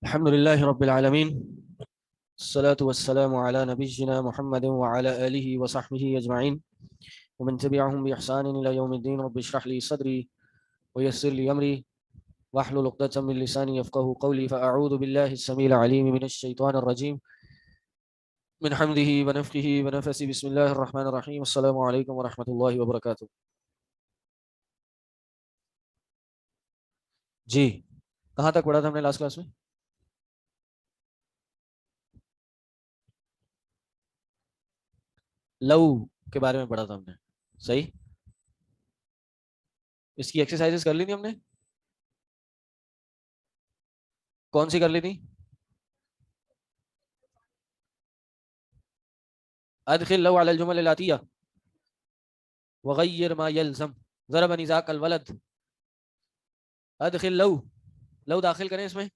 الحمد لله رب العالمين، الصلاة والسلام على نبينا محمد وعلى آله وصحبه أجمعين ومن تبعهم بإحسان إلى يوم الدين. رب اشرح لي صدري ويسر لي أمري واحلل عقدة من لساني يفقه قولي. فأعوذ بالله السميع العليم من الشيطان الرجيم من حمده ونفخه ونفسه. بسم الله الرحمن الرحيم. السلام عليكم ورحمة الله وبركاته. جی، کہاں تک پڑھا تھا ہم نے لاسٹ کلاس میں؟ لو کے بارے میں پڑھا تھا ہم نے، صحیح؟ اس کی ایکسرسائزز کر لی تھی ہم نے؟ کون سی کر لی تھی؟ ادخل لو على الجمل الآتیہ وغیر ما یلزم ضربنی ذاک الولد. ادخل لو داخل کریں اس میں.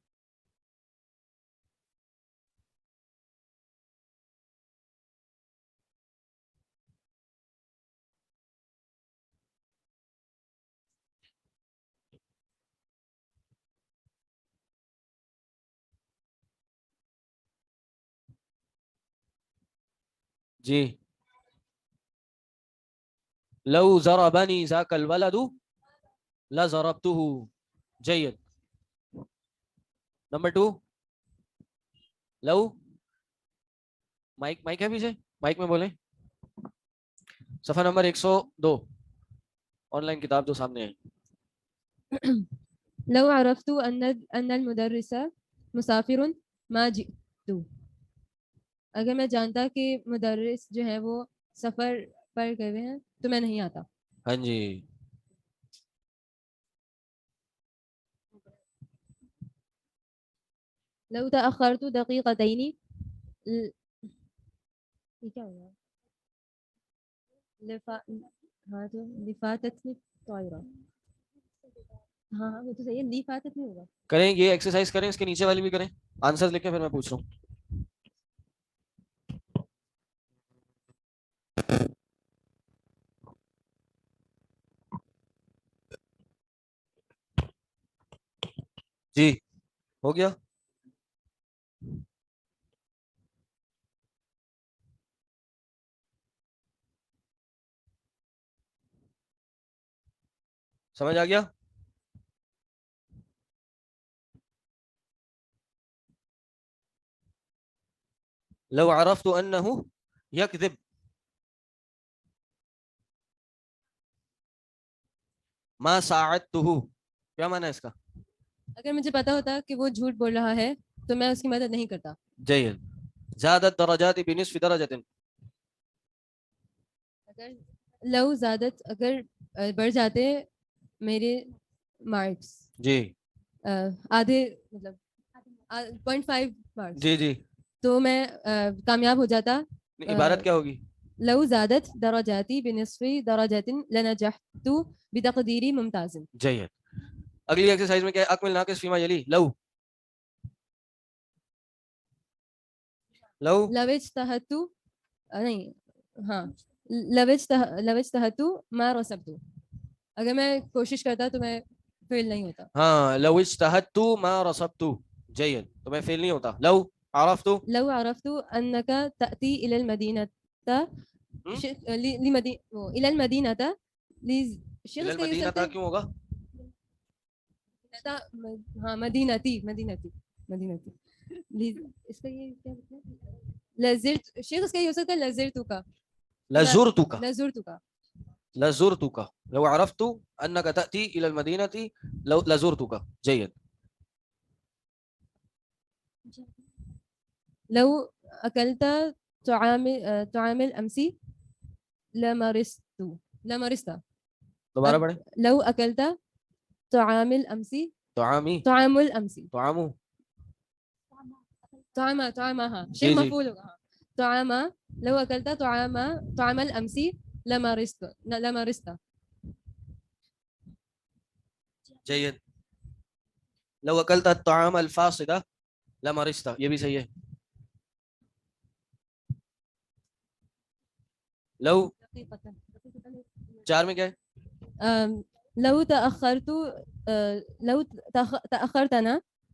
جی، لو ضربنی ذاک الولد لضربته. جید. نمبر 2، لو مائک ہے پیچھے، مائک میں بولیں. صفحہ نمبر 102، آن لائن کتاب جو سامنے ہے. لو عرفت ان المدرس مسافر ما جئت. اگر میں جانتا کہ مدرس جو ہے وہ سفر پر گئے ہوئے ہیں تو میں نہیں آتا. ہاں جی. لو تأخرت دقيقتين یہ کیا ہوا؟ ہاں تو لفاتتنی الطائرة. ہاں وہ تو صحیح ہے، لفاتت نہیں ہوگا. کریں یہ ایکسرسائز کریں، اس کے نیچے والی بھی کریں. آنسر لکھیں پھر میں پوچھ رہا ہوں. جی ہو گیا. سمجھ آ گیا؟ لو عرفت انه يكذب. ما ساعدته، کیا معنی ہے اس کا؟ اگر مجھے پتا ہوتا کہ وہ جھوٹ بول رہا ہے تو میں اس کی مدد نہیں کرتا. جید. زادت درجات بنصف درجة. اگر لو زیادت اگر بڑھ جاتے میرے مارکس جی آدھے مطلب 0.5 مارکس جی جی. تو میں کامیاب ہو جاتا. عبارت کیا ہوگی؟ لو زادت درجاتی بنصف درجات لنجحت بتقدیری ممتاز. جید. اگلی ایکسرسائز میں کیا ہے؟ اکمل ناقص فیما یلی. لو اجتہدت نہیں، ہاں لو اجتہدت ما رسبت. اگر میں کوشش کرتا تو میں فیل نہیں ہوتا. ہاں، لو اجتہدت ما رسبت. جید. تو میں فیل نہیں ہوتا. لو عرفت انك تأتي الى المدينة الى المدينة الى المدینہ تھا کیوں ہوگا؟ ہاں مدینتی اس کا یہ کیا لزرت شیخ، اس کا یہ ہو سکتا ہے لزرتک لزرتک. لو عرفت انك تأتي الى المدینہ لزرتک. جید. لو اکلت طعام الامس لمرست. دوبارہ پڑھیں. لو اکلت طعام الامس طعامی طعام الامس طعامو. طعامها شيء مفعول ہوگا. طعام لو اکلت طعام الامس لمرست. جید. لو اکلت الطعام الفاسد لمرست. یہ بھی صحیح ہے. لو 4 میں کیا ہے؟ لو تأخرتنا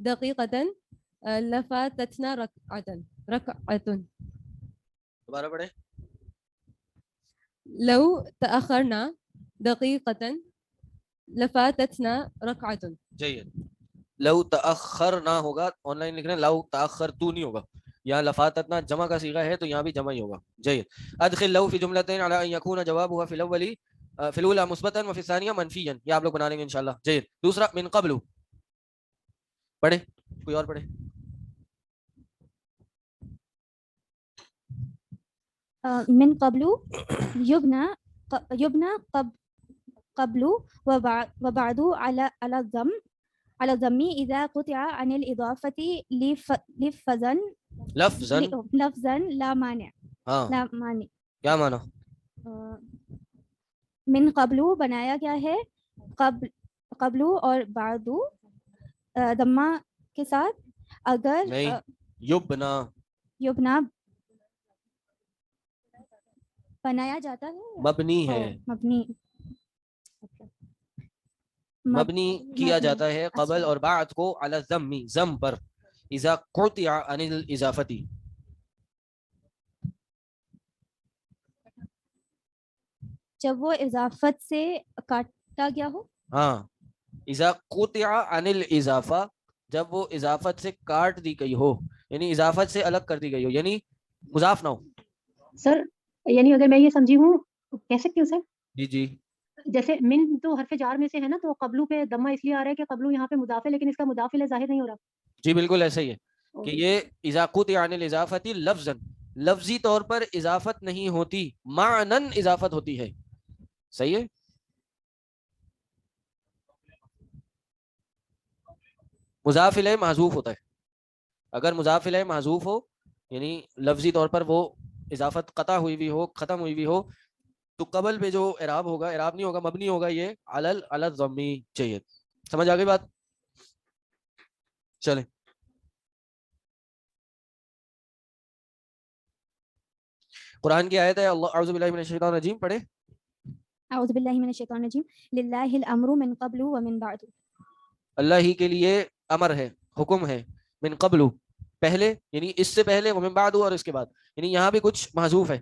دقيقة لفاتتنا ركعة دوبارہ پڑھیں. لو تأخرنا دقيقة لفاتتنا ركعة. جيد. لو تأخر نہ ہوگا آن لائن لکھ رہے ہیں لو تأخر تو نہیں ہوگا, یہاں لفاتتنا جمع کا صیغہ ہے تو یہاں بھی جمع ہی ہوگا. جيد. ادخل لو في جملتين على ان يكون جوابها في الاول في الاولى مثبتا وفي الثانيه منفيا. یہ آپ لوگ بنا لیں گے انشاءاللہ. جيد. دوسرا من قبل پڑھیں, کوئی اور پڑھیں. من قبل يبنى قبل وبعد على الضم إذا قطع عن الإضافة لفظا لا مانع. لا مانع. کیا معنی؟ من قبل بنایا گیا ہے قبل اور بعد ضمہ کے ساتھ. اگر نہیں, یبنا بنایا جاتا ہے مبنی ہے, مبنی کیا جاتا ہے قبل اور بعد کو علی الضم, ضم پر, اذا قطع عن الاضافتی. جب وہ اضافت سے کاٹا گیا ہو. ہاں, اذا قطع عن الاضافہ, جب وہ اضافت سے کاٹ دی گئی ہو, یعنی اضافت سے الگ کر دی گئی ہو, یعنی مضاف نہ ہو. سر یعنی اگر میں یہ سمجھی ہوں, کہہ سکتی ہوں سر؟ جی جی. جیسے من تو حرف جار میں سے ہے نا, تو قبلو پہ ضمہ اس لیے آ رہا ہے کہ قبلو یہاں پہ مضاف ہے لیکن اس کا مضاف الیہ ظاہر نہیں ہو رہا. جی بالکل ایسا ہی ہے کہ یہ اذا قطع عن الاضافتی لفظا, لفظی طور پر اضافت نہیں ہوتی, معنن اضافت ہوتی ہے. صحیح ہے. مضاف الیہ محذوف ہوتا ہے. اگر مضاف الیہ محذوف ہو یعنی لفظی طور پر وہ اضافت قطع ہوئی ہوئی ہو, ختم ہوئی ہوئی ہو, تو قبل پہ جو اعراب ہوگا, اعراب نہیں ہوگا, مبنی ہوگا یہ علی الضم. چاہیے, سمجھ آ گئی بات؟ چلیں قرآن کی آیت ہے, اللہ اعوذ باللہ من الشیطان الرجیم, پڑھے. اعوذ باللہ من الشیطان الرجیم. للہ الامر من قبل ومن بعد. اللہ ہی کے لیے امر ہے, حکم ہے, من قبل پہلے, یعنی اس سے پہلے, ومن بعد اور اس کے بعد, یعنی یہاں بھی کچھ محذوف ہے.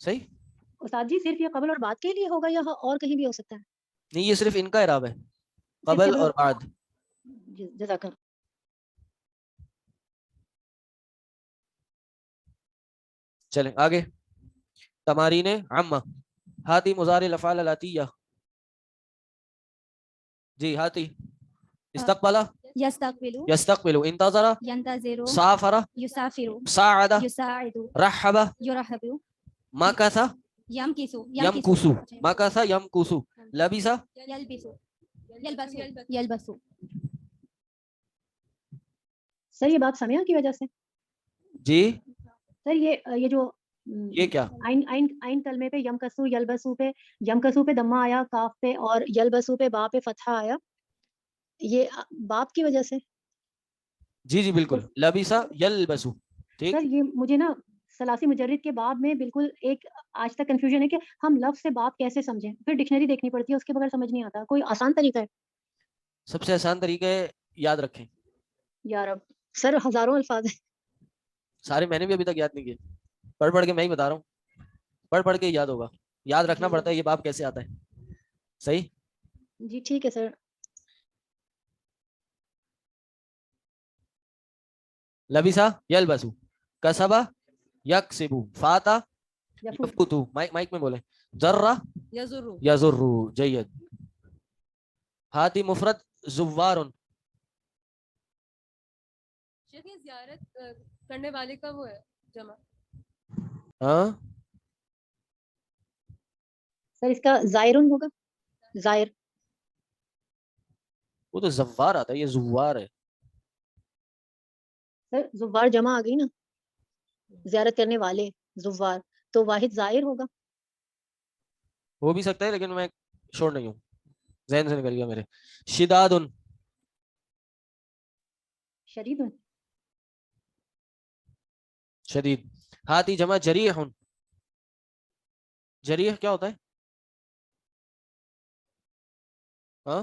صحیح. استاد جی صرف یہ قبل اور بعد کے لیے ہوگا یا اور کہیں بھی ہو سکتا ہے؟ نہیں, یہ صرف ان کا اعراب ہے, قبل اور بعد. جزاک اللہ. چلیں آگے. تمارین عامہ, ہاتی مضارع الافعال الاتیہ. جی ہاتی. استقبل یستقبل یستقبل, انتظر ینتظر سافر یسافر ساعد یساعد رحب یرحب مکث یمکث یمکث مکث یمکث لبس یلبس یلبس. سر یہ بات سمعہ کی وجہ سے. جی. سر یہ جو یہ کیا عین کلمے پہ یمکسو یلبسو پہ, یمکسو پہ دمہ آیا کاف پہ, اور یلبسو پہ با پہ فتحہ آیا, یہ باپ کی وجہ سے. جی جی بالکل, لبسا یلبسو. ٹھیک. سر یہ مجھے نا ثلاثی مجرد کے باب میں بالکل ایک آج تک کنفیوژن ہے کہ ہم لفظ سے باپ کیسے سمجھیں, پھر ڈکشنری دیکھنی پڑتی ہے, اس کے بغیر سمجھ نہیں آتا. کوئی آسان طریقہ ہے؟ سب سے آسان طریقہ ہے یاد رکھیں. یار اب سر ہزاروں الفاظ ہیں. سارے میں نے بھی ابھی تک یاد نہیں کیے, پڑھ پڑھ کے میں ہی بتا رہا ہوں, پڑھ پڑھ کے یاد ہوگا, یاد رکھنا پڑتا ہے یہ باب کیسے آتا ہے. صحیح. جی ٹھیک ہے سر. لبسا یلبسو, کسبا یکسبو, فاتا یفوتو, مائک میں بولیں, ذرہ یزرو یزرو. جید. ہاتی مفرد زوارن. شیخ یہ زیارت کرنے والے کا وہ ہے جمع. ہاں سر اس کا زائرن ہوگا, زائر. وہ تو زوار آتا ہے, یہ زوار ہے. سر زوار جمع آ گئی نا, زیارت کرنے والے زوار, تو واحد زائر ہوگا. ہو بھی سکتا ہے لیکن میں شور نہیں ہوں, ذہن سے نکل گیا میرے. شدادن شدید. شدید. ہاتی جمع جریح. جریح کیا ہوتا ہے؟ ہاں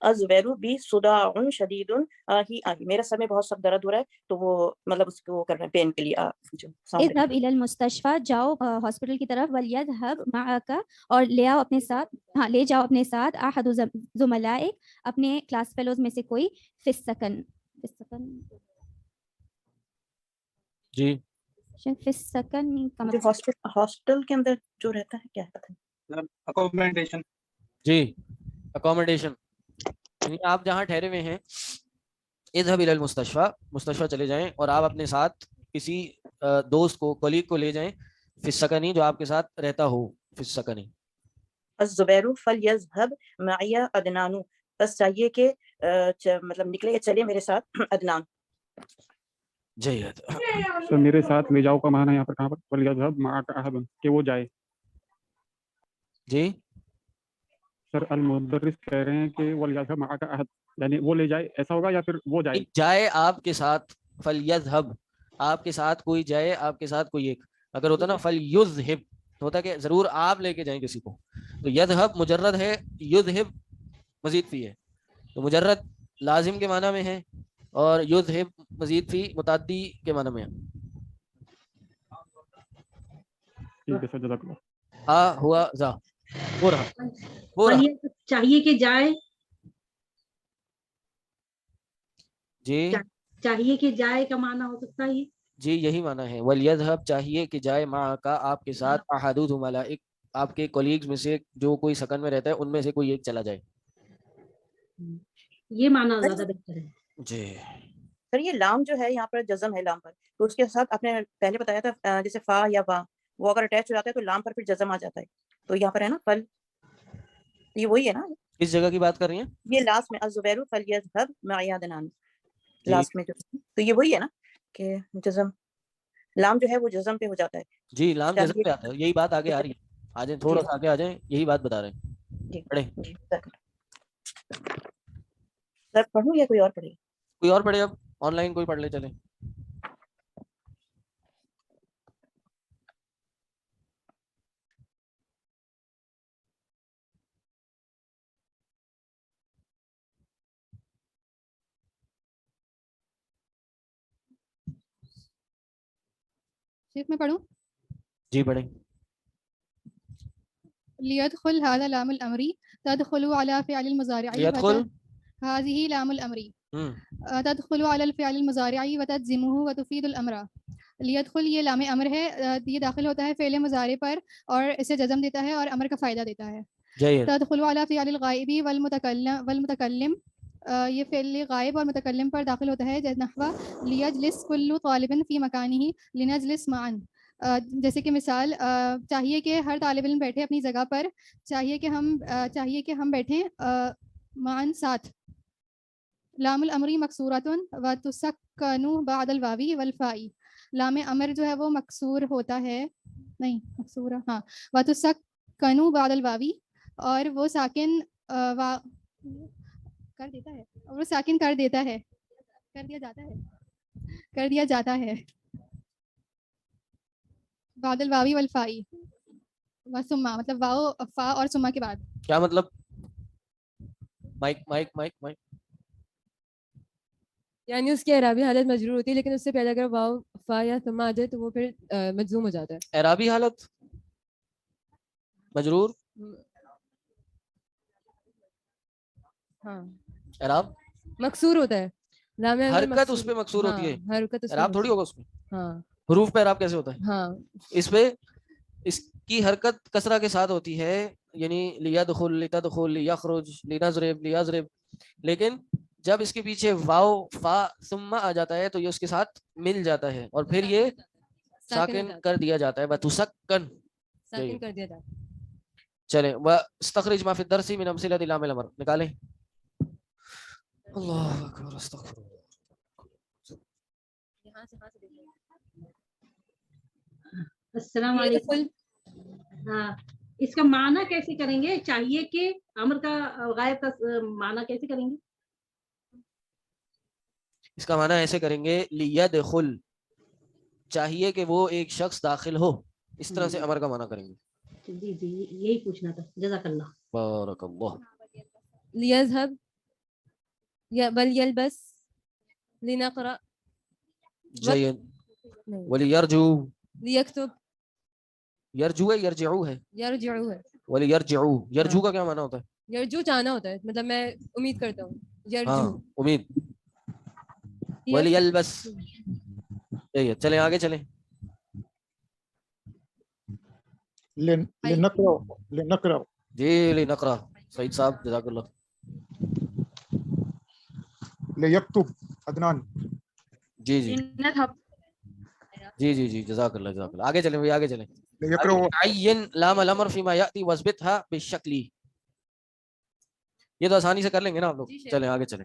الزبیر بی صداع شدید ہی میرا سر میں بہت سخت درد ہو رہا ہے، تو وہ مطلب اس کو کر رہے ہیں پین کے لیے جو ساؤنڈ اذهب الى المستشفى، جاؤ ہاسپٹل کی طرف، وليذهب معك، اور لے آؤ اپنے ساتھ، ہاں لے جاؤ اپنے ساتھ، احد زملائك، اپنے کلاس فیلوز میں سے کوئی، فی السکن، فی السکن، جی فی السکن کا جو مطلب ہاسٹل کے اندر جو رہتا ہے، کیا پتہ ہے؟ اکوموڈیشن. جی اکوموڈیشن، یعنی آپ جہاں ٹھہرے ہوئے ہیں، اذهب الى المستشفى، مستشفى چلے جائیں، اور آپ اپنے ساتھ کسی دوست کو، کولیگ کو لے جائیں، فی السکنی، جو آپ کے ساتھ رہتا ہو، فی السکنی. الزبیر فلیذهب معی عدنان، بس چاہیے کہ مطلب نکلے یا چلے میرے ساتھ عدنان. جید. سر میرے ساتھ لے جاؤ کا معنی یہاں پر کہاں پر؟ ولیذهب معك احد، کہ وہ جائے. جی سر المدرس کہہ رہے ہیں کہ ولیذهب معك احد، یعنی وہ لے جائے، ایسا ہوگا یا پھر وہ جائے؟ جائے آپ کے ساتھ، فلیذهب، آپ کے ساتھ کوئی جائے، آپ کے ساتھ کوئی ایک. اگر ہوتا نا فلیذهب، تو ہوتا کہ ضرور آپ لے کے جائیں کسی کو. تو یذهب مجرد ہے، یذهب مزید فی ہے، تو مجرد لازم کے معنی میں ہے، اور یذهب مزید فی متعدی کے معنی میں ہے. ٹھیک ہے سر، جزاک اللہ. ہوا ذا، وہ رہا، وہ رہا. یہ چاہیے کہ جائے، جی چاہیے کہ جائے کا معنی ہو سکتا ہے. جی یہی معنی ہے، ولیذهب چاہیے کہ جائے، معک آپ کے ساتھ، احد زملائک آپ کے کولیگز میں سے جو کوئی سکن میں رہتا ہے ان میں سے کوئی ایک چلا جائے. یہ معنی زیادہ بہتر ہے. جی سر یہ لام جو ہے یہاں پر جزم ہے لام پر، تو اس کے ساتھ آپ نے پہلے بتایا تھا جیسے فا یا وا، وہ اگر اٹیچ ہو جاتا ہے تو لام پر پھر جزم آ جاتا ہے. تو یہاں پر ہے نا فل، یہ وہی ہے نا، کس جگہ کی بات کر رہی ہیں؟ یہ لاسٹ میں الزبیر فلیذهب معی عدنان، جی لاسٹ میں جو، تو یہ وہی ہے نا کہ جزم، لام جو ہے وہ جزم پہ ہو جاتا ہے. جی لام جزم چاہیے پہ آتا ہے، یہی بات آگے آ رہی ہے. آ جائیں تھوڑا سا آگے آ جائیں، یہی بات بتا رہے ہیں. جی پڑھیں. جی سر پڑھوں یا کوئی اور پڑھے؟ کوئی اور پڑھے، اب آن لائن کوئی پڑھ لے چلیں. شیخ میں پڑھوں؟ جی پڑھیں. لیدخل هذا لام الامری تدخل على فعل المضارع لیدخل، هذه لام الامری تدخل على الفعل المضارع وتجزمه وتفيد الامر. لیدخل یہ لام امر ہے، یہ داخل ہوتا ہے فعل مضارع پر اور اسے جزم دیتا ہے اور امر کا فائدہ دیتا ہے. جید. تدخل على فعل الغائب والمتکلم یہ فعل غائب اور متکلم پر داخل ہوتا ہے، نحو لیجلس کل طالب فی مکانہ لنجلس معا. جیسے کہ مثال، چاہیے کہ ہر طالب علم بیٹھے اپنی جگہ پر، چاہیے کہ ہم بیٹھیں معاً ساتھ. لام الامری مکسورۃ وتسکن بعد الواوی والفائی. لام امر جو ہے وہ مکسور ہوتا ہے، نہیں مکسورہ، ہاں، وتسکن بعد الواوی، اور وہ ساکن کر دیتا ہے، اور وہ ساکن کر دیتا ہے، کر دیا جاتا ہے بعد الواوی والفائی وسما، مطلب واو فا اور سما کے بعد. کیا مطلب؟ Mic mic mic mic. یعنی اس کی اعرابی حالت مجرور ہوتی ہے، لیکن اس سے پہلے اگر واو فا یا ثم آ جائے تو وہ پھر مجزوم ہو جاتا ہے. اعرابی حالت مجرور، ہاں اعراب مکسور ہوتا ہے، لام امر حرکت اس پہ مکسور ہاں، ہوتی ہے، حرکت اس پہ اعراب تھوڑی مکسور، ہوگا اس میں. ہاں حروف پہ اعراب کیسے ہوتا ہے؟ ہاں اس پہ اس کی حرکت کسرہ کے ساتھ ہوتی ہے، یعنی لیدخل، لتدخل، لیخرج، لنضرب، لیضرب. لیکن جب اس کے پیچھے واو فا ثم آ جاتا ہے تو یہ اس کے ساتھ مل جاتا ہے اور پھر یہ ساکن کر دیا جاتا ہے. وتسکن، ساکن کر دیا جاتا ہے. چلیں واستخرج ما فی الدرس من امثلۃ لام الامر، نکالیں. اللہ اکبر، استغفر اللہ. السلام علیکم. ہاں، اس کا معنی کیسے کریں گے؟ چاہیے کہ امر کا غائب کا معنی کیسے کریں گے؟ اس کا معنی ایسے کریں گے، لیدخل، چاہیے کہ وہ ایک شخص داخل ہو، اس طرح سے امر کا معنی کریں گے. جی جی یہی پوچھنا تھا. جزاک اللہ. بارک اللہ. لیذهب بل یلبس لنقرأ جید ولیرجو لیکتب یرجو ہے یرجعو ہے یرجعو ہے ولیرجعو یرجو کا کیا معنی ہوتا ہے یرجو جانا ہوتا ہے مطلب میں امید کرتا ہوں ہاں یرجو امید ولیلبس یہی ہے چلیں آگے چلیں لنقرأ جی لنقرأ سعید صاحب جزاک اللہ لیکتب عدنان جی جی جی جی جی جزاک اللہ آگے چلیں بھائی آگے چلیں لیقرأ عین لام الامر فيما ياتي واثبتها بالشكل یہ تو آسانی سے کر لیں گے نا آپ لوگ چلیں آگے چلیں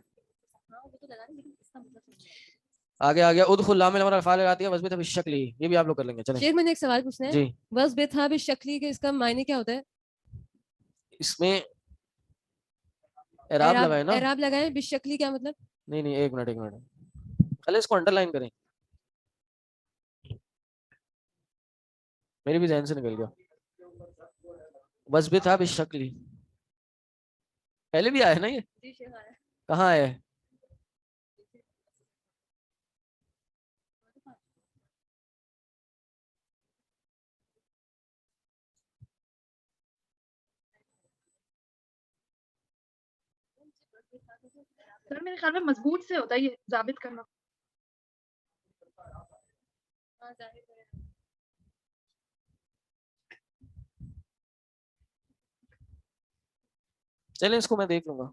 آگے آگے ادخل لام الامر الفاعل آتی ہے واثبتها بالشكل یہ بھی آپ لوگ کر لیں گے چلیں شیخ میں نے ایک سوال پوچھنا ہے جی واثبتها بالشكل کے اس کا معنی کیا ہوتا ہے اس میں اعراب لگائیں نا اعراب لگائیں بالشکلی کیا مطلب نہیں نہیں ایک منٹ پہلے اس کو انڈر لائن کریں میری بھی ذہن سے نکل گیا وثبت بالشکل پہلے بھی آیا نا یہ کہاں آیا ہے سر میرے خیال میں مضبوط سے ہوتا ہے یہ ثابت کرنا چلیں اس کو میں دیکھ لوں گا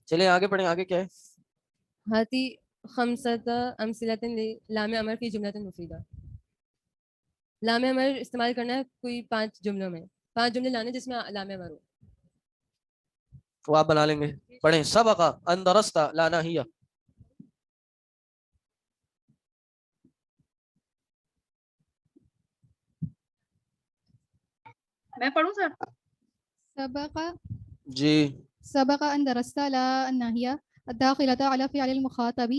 چلیں آگے پڑھیں آگے کیا ہے ہاتی خمسۃ امثلۃ لام امر کی جملۃ مفیدہ لام امر استعمال کرنا ہے کوئی 5 جملوں میں 5 جملے لانے جس میں لام امر ہو وہ آپ بنا لیں گے پڑھیں سبق ان درست لا ناہیہ میں پڑھوں سر سبق جی سبق ان درست لا الناهية الداخلة على فعل المخاطب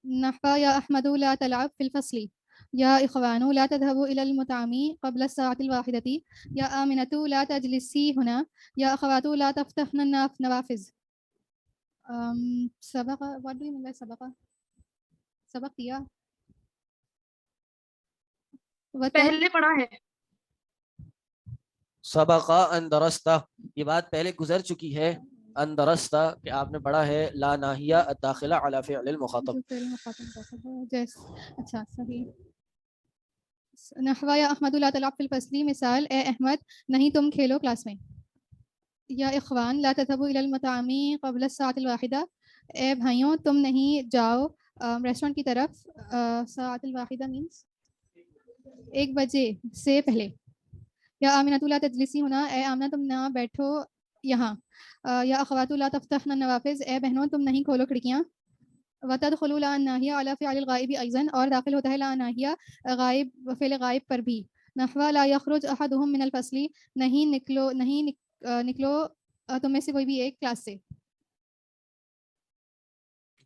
نحو يا أحمد لا تلعب في الفصل يا إخوان لا تذهبوا إلى المطعم قبل الساعة 1 يا آمنة لا تجلسي هنا يا أخوات لا تفتحن النوافذ سبق what do you mean by سبق دیا پہلے پڑھا ہے سبق ان درست یہ بات پہلے گزر چکی ہے ان درست کہ آپ نے پڑھا ہے لا ناہیہ الداخلہ علی فعل المخاطب اچھا صحیح نحو یا احمد لا تلعب فی الفصل مثال اے احمد نہیں تم کھیلو کلاس میں یا اخوان لا تذهبوا الى المطعم قبل الساعة 1 اے بھائیوں تم نہیں جاؤ ریسٹورینٹ کی طرف ساعت الواحدہ مینس 1 بجے سے پہلے یا آمنۃ لا تجلسی ہونا اے آمنہ تم نہ بیٹھو یہاں یا اخوات لا تفتحن النوافذ اے بہنوں تم نہیں کھولو کھڑکیاں وتدخل لا الناہیہ علی فعل الغائب ایضا اور داخل ہوتا ہے لا ناہیہ غائب فعل غائب پر بھی نحو لا یخرج احدهم من الفصل نہیں نکلو تم میں سے کوئی بھی ایک کلاس سے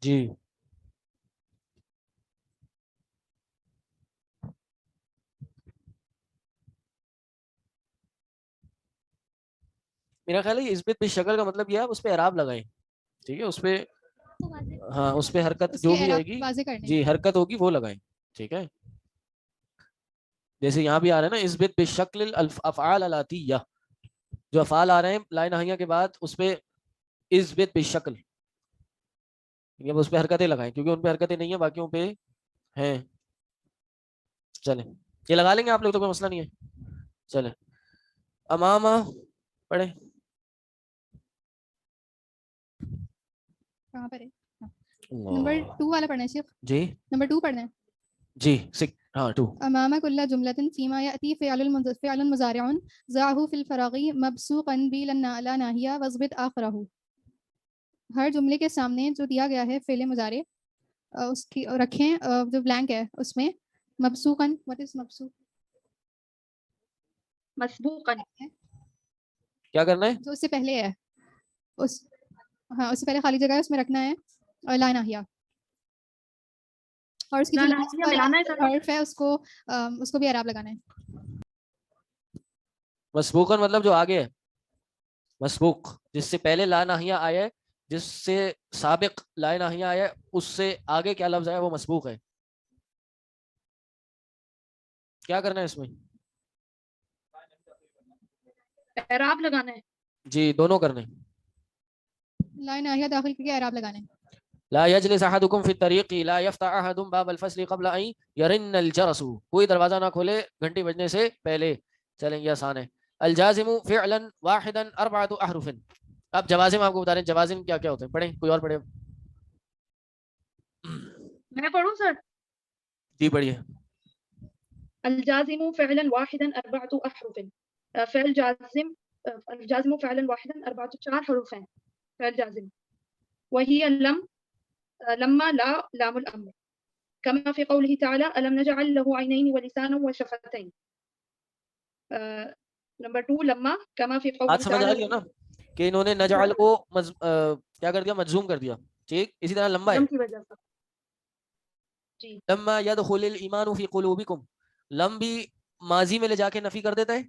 جی میرا خیال ہے اثبات بالشکل کا مطلب یہ ہے اس پہ اعراب لگائیں ٹھیک ہے اس پہ ہاں اس پہ حرکت جو بھی آئے گی جی حرکت ہوگی وہ لگائیں ٹھیک ہے جیسے یہاں بھی آ رہا ہے نا اثبات بالشکل الافعال الاتیہ جو افعال آ رہے ہیں لا ناہیہ کے بعد اس پہ اثبات بالشکل اب اس پہ حرکتیں لگائیں کیونکہ ان پہ حرکتیں نہیں ہیں باقیوں پہ ہیں چلیں یہ لگا لیں گے آپ لوگ تو کوئی مسئلہ نہیں ہے چلیں امامہ پڑھیں کہاں پر ہے نمبر 2 والا پڑھنا ہے شیخ جی نمبر 2 پڑھنا ہے جی ہاں 2 امام كل جملة فيما يأتي فعل مضارع ضعه في الفراغ مبسوطا بلا ناهية واثبت آخره ہر جملے کے سامنے جو دیا گیا ہے فعل مضارع اس کی رکھیں جو بلینک ہے اس میں مبسوقا what is مبسوق مسبوقا کیا کرنا ہے جو اس سے پہلے ہے اس سے پہلے خالی جگہ ہے اس میں رکھنا ہے لا ناہیہ اور اس کی جو حرف ہے اس کو بھی اعراب لگانا ہے مسبوقاً مطلب جو آگے ہے، مسبوق جس سے پہلے لا ناہیہ آیا ہے، جس سے سابق لا ناہیہ آیا ہے، اس سے آگے کیا لفظ ہے وہ مسبوق ہے. کیا کرنا ہے اس میں؟ اعراب لگانا ہے. جی دونوں کرنے. لا ناہیہ داخل کر کے اعراب لگانا ہے. لا یجلس احدکم فی الطریق لا یفتح احد باب الفصل قبل ان یرن الجرس، کوئی دروازہ نہ کھولے گھنٹی بجنے سے پہلے. چلیں یہ آسان ہے. الجازم فعلا واحدا اربعۃ احرف. اب جوازم آپ کو بتا رہے ہیں جوازم کیا کیا ہوتے ہیں. پڑھیں کوئی اور پڑھے. میں پڑھوں سر؟ جی پڑھیے. الجازم فعلا واحدا اربعۃ احرف. فعل جازم، الجازم فعلا واحدا اربعۃ، 4 حروف ہیں فعل جازم. وہی لما لا لام الامر، كما في قوله تعالى ألم نجعل له عينين ولسانا وشفتين. نمبر 2 لما كما في قوله بات سمجھ آ رہی ہے نا کہ انہوں نے نجعل کو کیا کر دیا؟ مجزوم کر دیا. ٹھیک اسی طرح لمبا ہے کی وجہ سے. جی لما يدخل الایمان فی قلوبکم، لم بھی ماضی میں لے جا کے نفی کر دیتا ہے،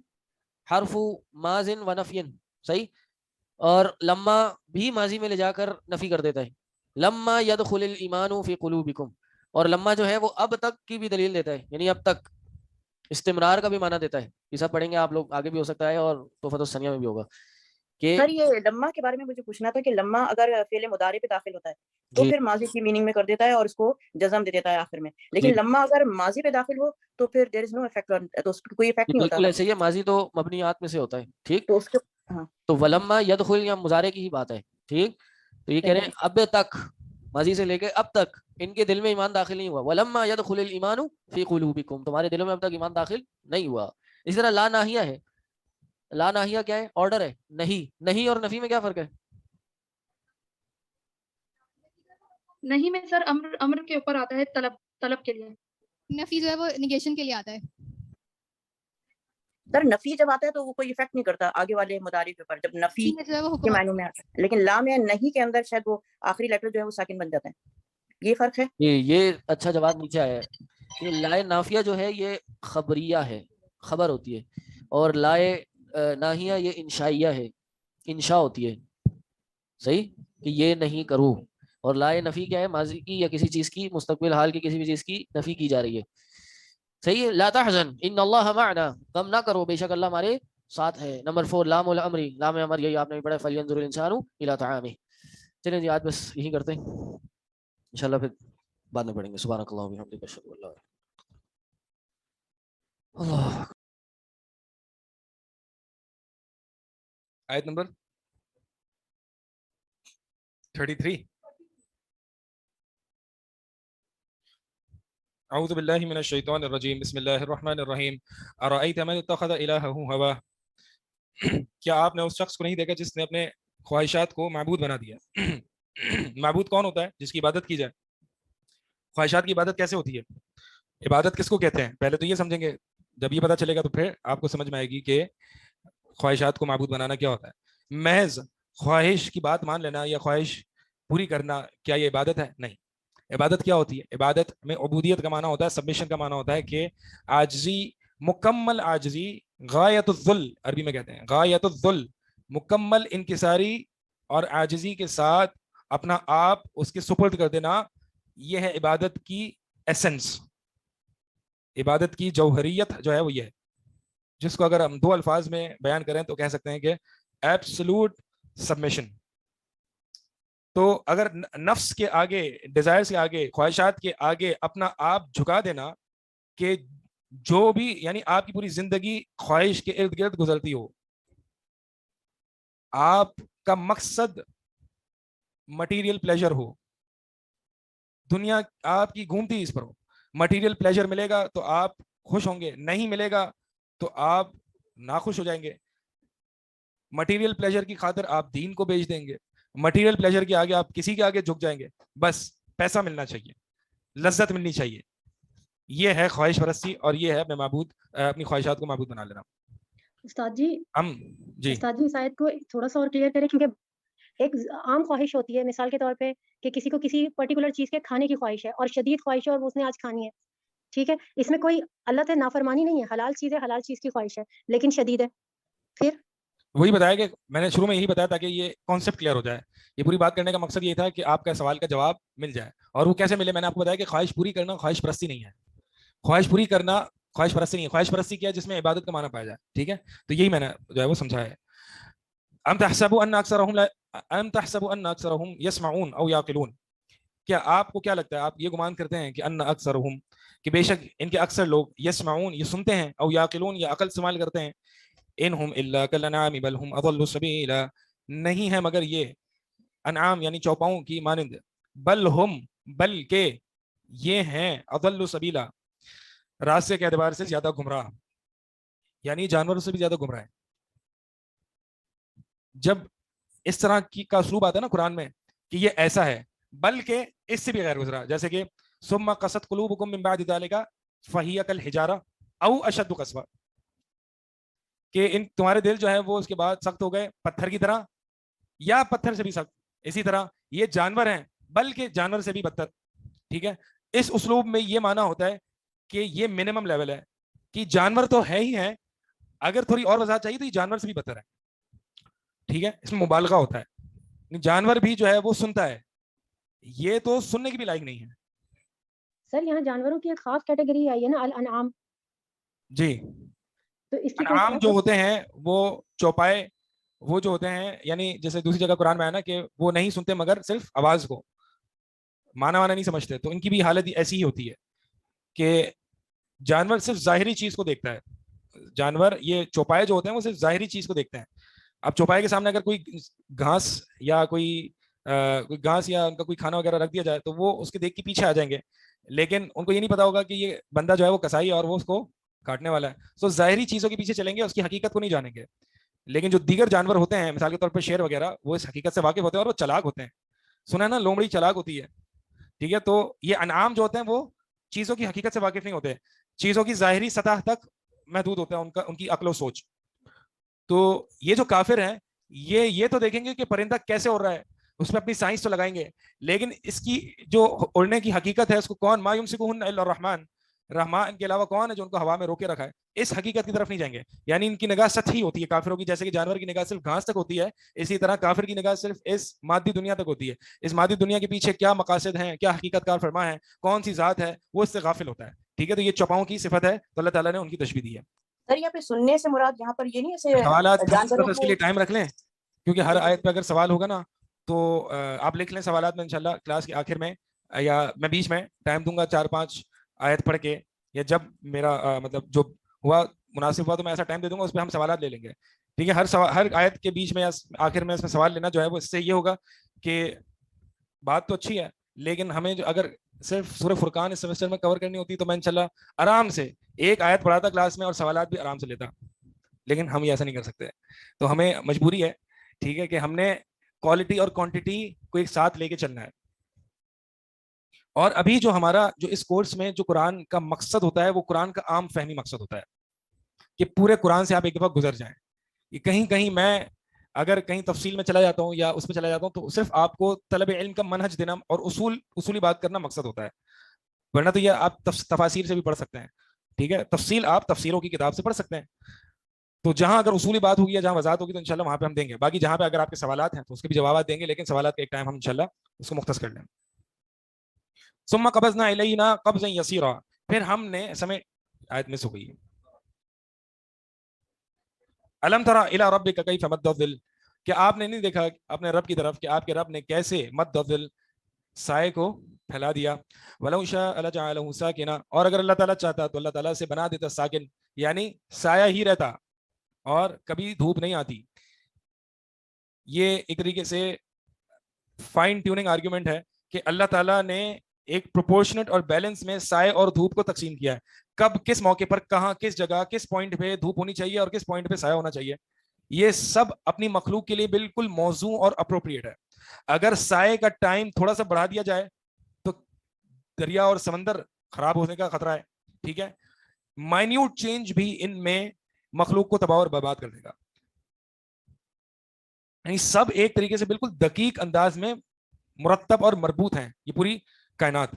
حرف ماضٍ و نفی، صحیح. اور لما بھی ماضی میں لے جا کر نفی کر دیتا ہے. لما يدخل الایمان فی قلوبکم، اور لما جو ہے وہ اب تک کی بھی دلیل دیتا ہے، یعنی اب تک، استمرار کا بھی معنی دیتا ہے. یہ سب پڑھیں گے آپ لوگ، آگے بھی ہو سکتا ہے اور تحفۃ الثنیہ میں بھی ہوگا. کہ سر یہ لما کے بارے میں مجھے پوچھنا تھا کہ لما اگر فعل مضارع پہ داخل ہوتا ہے تو جی پھر ماضی کی میننگ میں کر دیتا ہے اور اس کو جزم دے دیتا ہے آخر میں، جی لیکن لما اگر ماضی پہ داخل ہو تو پھر دیر از نو افیکٹ، تو اس کو کوئی افیکٹ جی نہیں ہوتا. بالکل ایسے ہی ہے. ماضی تو مبنیات میں سے ہوتا ہے. ٹھیک تو اس کے ہاں تو ولما یدخل یا مضارع کی ہی بات ہے. ٹھیک تو یہ کہہ رہے ہیں اب تک، ماضی سے لے کے اب تک ان کے دل میں ایمان داخل نہیں ہوا. ولما يدخل الايمان في قلوبكم، تمہارے دلوں میں اب تک ایمان داخل نہیں ہوا. اسی طرح لا ناہیہ ہے. لا ناہیہ کیا ہے؟ آرڈر ہے. نہیں اور نفی میں کیا فرق ہے؟ نہیں میں سر امر کے اوپر آتا ہے، طلب کے لیے. نفی جو ہے وہ نیگیشن کے لیے آتا ہے. سر نفی جب آتا ہے تو وہ کوئی افیکٹ نہیں کرتا آگے والے مضارع کے اوپر، جب نفی جو ہے وہ کے حکم معنوں میں آتا ہے. لیکن لا میں نہیں کے اندر شاید وہ آخری لیٹر جو ہے وہ ساکن بن جاتا ہے. یہ فرق ہے. یہ اچھا جواب نیچے آیا ہے کہ لائے نافیہ جو ہے یہ خبریہ ہے، خبر ہوتی ہے، اور لائے ناہیہ یہ انشائیہ ہے، انشاء ہوتی ہے. صحیح کہ یہ نہیں کرو. اور لائے نفی کیا ہے؟ ماضی کی یا کسی چیز کی، مستقبل حال کی کسی بھی چیز کی نفی کی جا رہی ہے. صحیح ہے. لا تحزن ان اللہ معنا، غم نہ کرو بے شک اللہ ہمارے ساتھ ہے. نمبر 4 لام الامر، لام امر یہی آپ نے پڑھا فلینظر الانسان الی طعامہ. چلیں جی آج بس یہی کرتے ہیں، انشاءاللہ پھر بعد میں پڑھیں گے. سبحانک اللہم و بحمدک اشہد ان لا الہ الا انت اللہ. آیت نمبر 33. اعوذ باللہ من الشیطان الرجیم، بسم اللہ الرحمن الرحیم. ارأیت من اتخذ الہہ ہواہ، کیا آپ نے اس شخص کو نہیں دیکھا جس نے اپنے خواہشات کو معبود بنا دیا؟ معبود کون ہوتا ہے؟ جس کی عبادت کی جائے. خواہشات کی عبادت کیسے ہوتی ہے؟ عبادت کس کو کہتے ہیں؟ پہلے تو یہ سمجھیں گے، جب یہ پتہ چلے گا تو پھر آپ کو سمجھ میں آئے گی کہ خواہشات کو معبود بنانا کیا ہوتا ہے. محض خواہش کی بات مان لینا یا خواہش پوری کرنا، کیا یہ عبادت ہے؟ نہیں. عبادت کیا ہوتی ہے؟ عبادت میں عبودیت کا معنی ہوتا ہے، سبمیشن کا معنی ہوتا ہے کہ عاجزی، مکمل عاجزی، غایت الذل عربی میں کہتے ہیں، غایت الذل، مکمل انکساری اور عاجزی کے ساتھ اپنا آپ اس کے سپرد کر دینا. یہ ہے عبادت کی ایسنس. عبادت کی جوہریت جو ہے وہ یہ ہے، جس کو اگر ہم 2 الفاظ میں بیان کریں تو کہہ سکتے ہیں کہ ایبسولوٹ سبمیشن. تو اگر نفس کے آگے، ڈیزائرز کے آگے، خواہشات کے آگے اپنا آپ جھکا دینا کہ جو بھی، یعنی آپ کی پوری زندگی خواہش کے ارد گرد گزرتی ہو، آپ کا مقصد مٹیریل پلیجر ہو، دنیا آپ کی گھومتی اس پر ہو. مٹیریل پلیجر ملے گا تو آپ خوش ہوں گے، نہیں ملے گا تو آپ ناخوش ہو جائیں گے. مٹیریل پلیجر کی خاطر آپ دین کو بیچ دیں گے. مٹیریل پلیجر کے آگے آپ کسی کے آگے جھک جائیں گے. بس پیسہ ملنا چاہیے، لذت ملنی چاہیے. یہ ہے خواہش پرستی، اور یہ ہے میں معبود، اپنی خواہشات کو معبود بنا لینا. استاد جی جی استاد جی اس آیت کو تھوڑا سا اور کلیئر کریں، کیونکہ ایک عام خواہش ہوتی ہے مثال کے طور پہ کہ کسی کو کسی پرٹیکولر چیز کے کھانے کی خواہش ہے اور شدید خواہش ہے اور اس نے آج کھانی ہے. ٹھیک ہے، اس میں کوئی اللہ سے نافرمانی نہیں ہے، حلال چیز ہے، حلال چیز کی خواہش ہے لیکن شدید ہے. پھر وہی بتایا کہ میں نے شروع میں یہی بتایا تاکہ یہ کانسیپٹ کلیئر ہو جائے. یہ پوری بات کرنے کا مقصد یہ تھا کہ آپ کا سوال کا جواب مل جائے. اور وہ کیسے ملے؟ میں نے آپ کو بتایا کہ خواہش پوری کرنا خواہش پرستی نہیں ہے. خواہش پوری کرنا خواہش پرستی نہیں ہے. خواہش پرستی کیا ہے؟ جس میں عبادت کا معنی پایا جائے. ٹھیک ہے, تو یہی میں نے جو ہے وہ سمجھایا ہے. ام تحسبوا ان اکثرهم يسمعون او يعقلون, کیا آپ کو کیا لگتا ہے, آپ یہ گمان کرتے ہیں کہ ان اکثرهم, کہ بے شک ان کے اکثر لوگ, یسمعون یہ سنتے ہیں, او یعقلون یا عقل استعمال کرتے ہیں, انہم الا کالانعام بل هم اضل سبیلا, نہیں ہے مگر یہ انعام یعنی چوپاؤں کی مانند, بل ہم بلکہ یہ ہیں اضل سبیلا راستے کے اعتبار سے زیادہ گمراہ, یعنی جانوروں سے بھی زیادہ گمراہ ہے. جب اس طرح کی کا اسلوب آتا ہے نا قرآن میں کہ یہ ایسا ہے, بلکہ اس سے بھی غیر گزرا, جیسے کہ ثم قست قلوبکم من بعد ذلک فہی کالحجارہ او اشد قسوہ, کہ ان تمہارے دل جو ہے وہ اس کے بعد سخت ہو گئے پتھر کی طرح یا پتھر سے بھی سخت. اسی طرح یہ جانور ہیں بلکہ جانور سے بھی بدتر. ٹھیک ہے, اس اسلوب میں یہ معنی ہوتا ہے کہ یہ منیمم لیول ہے کہ جانور تو ہے ہی ہے, اگر تھوڑی اور وضاحت چاہیے تو یہ جانور سے بھی بدتر ہے. ٹھیک ہے, اس میں مبالغہ ہوتا ہے. جانور بھی جو ہے وہ سنتا ہے, یہ تو سننے کی بھی لائق نہیں ہے. سر یہاں جانوروں کی ایک خاص کیٹیگری آئی ہے نا, الانعام. جی, تو اس کی انعام جو ہوتے ہیں وہ چوپائے, وہ جو ہوتے ہیں یعنی جیسے دوسری جگہ قرآن میں آیا نا کہ وہ نہیں سنتے مگر صرف آواز کو, معنی نہیں سمجھتے, تو ان کی بھی حالت ایسی ہی ہوتی ہے کہ جانور صرف ظاہری چیز کو دیکھتا ہے. جانور یہ چوپائے جو ہوتے ہیں وہ صرف ظاہری چیز کو دیکھتے ہیں. اب چوپائے کے سامنے اگر کوئی گھاس یا کوئی گھاس یا ان کا کوئی کھانا وغیرہ رکھ دیا جائے تو وہ اس کے دیکھ کے پیچھے آ جائیں گے, لیکن ان کو یہ نہیں پتا ہوگا کہ یہ بندہ جو ہے وہ کسائی ہے اور وہ اس کو کاٹنے والا ہے. تو ظاہری چیزوں کے پیچھے چلیں گے, اس کی حقیقت کو نہیں جانیں گے. لیکن جو دیگر جانور ہوتے ہیں مثال کے طور پر شیر وغیرہ, وہ اس حقیقت سے واقف ہوتے ہیں اور وہ چلاک ہوتے ہیں. سنا ہے نا, لومڑی چلاک ہوتی ہے. ٹھیک ہے, تو یہ انعام جو ہوتے ہیں وہ چیزوں کی حقیقت سے واقف نہیں ہوتے, چیزوں کی ظاہری سطح تک محدود ہوتے ہیں ان کی عقل و سوچ. تو یہ جو کافر ہیں یہ تو دیکھیں گے کہ پرندہ کیسے اڑ رہا ہے, اس میں اپنی سائنس تو لگائیں گے, لیکن اس کی جو اڑنے کی حقیقت ہے اس کو کون, ما یمسکہن الا الرحمن, رحمان کے علاوہ کون ہے جو ان کو ہوا میں روکے رکھا ہے, اس حقیقت کی طرف نہیں جائیں گے. یعنی ان کی نگاہ سطحی ہوتی ہے کافروں کی, جیسے کہ جانور کی نگاہ صرف گھاس تک ہوتی ہے, اسی طرح کافر کی نگاہ صرف اس مادی دنیا تک ہوتی ہے. اس مادی دنیا کے پیچھے کیا مقاصد ہیں, کیا حقیقت کار فرما ہے, کون سی ذات ہے, وہ اس سے غافل ہوتا ہے. ٹھیک ہے, تو یہ چوپاؤں کی صفت ہے, تو اللہ تعالیٰ نے ان کی تشبیہ دی ہے. سر یہاں پہ سننے سے مراد یہاں پر یہ نہیں ایسے سوالات جانوروں اس کے لیے ٹائم رکھ لیں, کیونکہ ہر آیت پہ اگر سوال ہوگا نا تو آپ لکھ لیں سوالات میں, انشاءاللہ کلاس کے آخر میں یا میں بیچ میں ٹائم دوں گا 4-5 آیت پڑھ کے, یا جب میرا مطلب جو ہوا مناسب ہوا تو میں ایسا ٹائم دے دوں گا, اس پہ ہم سوالات لے لیں گے. ٹھیک ہے, ہر آیت کے بیچ میں یا آخر میں اس میں سوال لینا جو ہے وہ اس سے یہ ہوگا کہ بات تو اچھی ہے, لیکن ہمیں جو اگر صرف سورہ فرقان اس سیمسٹر میں کور کرنی ہوتی تو میں انشاءاللہ آرام سے ایک آیت پڑھاتا کلاس میں اور سوالات بھی آرام سے لیتا, لیکن ہم یہ ایسا نہیں کر سکتے. تو ہمیں مجبوری ہے, ٹھیک ہے, کہ ہم نے کوالٹی اور کوانٹٹی کو ایک ساتھ لے کے چلنا ہے. اور ابھی جو ہمارا جو اس کورس میں جو قرآن کا مقصد ہوتا ہے وہ قرآن کا عام فہمی مقصد ہوتا ہے کہ پورے قرآن سے آپ ایک دفعہ گزر جائیں. یہ کہیں میں اگر کہیں تفصیل میں چلا جاتا ہوں یا اس میں چلا جاتا ہوں تو صرف آپ کو طلب علم کا منہج دینا اور اصولی بات کرنا مقصد ہوتا ہے, ورنہ تو یہ آپ تفاسیر سے بھی پڑھ سکتے ہیں. ٹھیک ہے, تفصیل آپ تفسیروں کی کتاب سے پڑھ سکتے ہیں. تو جہاں اگر اصولی بات ہوگی یا جہاں وضاحت ہوگی تو انشاءاللہ وہاں پہ ہم دیں گے. باقی جہاں پہ اگر آپ کے سوالات ہیں تو اس کے بھی جوابات دیں گے, لیکن سوالات کا ایک ٹائم ہم انشاءاللہ اس کو مختص کر لیں. ثم قبضنا الینا قبضا یسیرا, پھر ہم نے سمے آیت میں سے ہوئی الم تری الی ربک کیف مد الظل, کہ آپ نے نہیں دیکھا اپنے رب کی طرف کہ آپ کے رب نے کیسے مد الظل سائے کو پھیلا دیا. ولو شاء لجعلہ ساکنا, اور اگر اللہ تعالیٰ چاہتا تو اللہ تعالیٰ سے بنا دیتا ساکن, یعنی سایہ ہی رہتا اور کبھی دھوپ نہیں آتی. یہ ایک طریقے سے فائن ٹیوننگ آرگیومنٹ ہے کہ اللہ تعالیٰ نے ایک پروپورشنٹ اور بیلنس میں سائے اور دھوپ کو تقسیم کیا ہے, کب کس موقع پر کہاں کس جگہ کس پوائنٹ پہ دھوپ ہونی چاہیے اور کس پوائنٹ پہ سایہ ہونا چاہیے. یہ سب اپنی مخلوق کے لیے بالکل موزوں اور اپروپریٹ ہے. اگر سائے کا ٹائم تھوڑا سا بڑھا دیا جائے تو دریا اور سمندر خراب ہونے کا خطرہ ہے. ٹھیک ہے, مائنیوٹ چینج بھی ان میں مخلوق کو تباہ اور برباد کر دے گا. یعنی سب ایک طریقے سے بالکل دقیق انداز میں مرتب اور مربوط ہیں یہ پوری کائنات.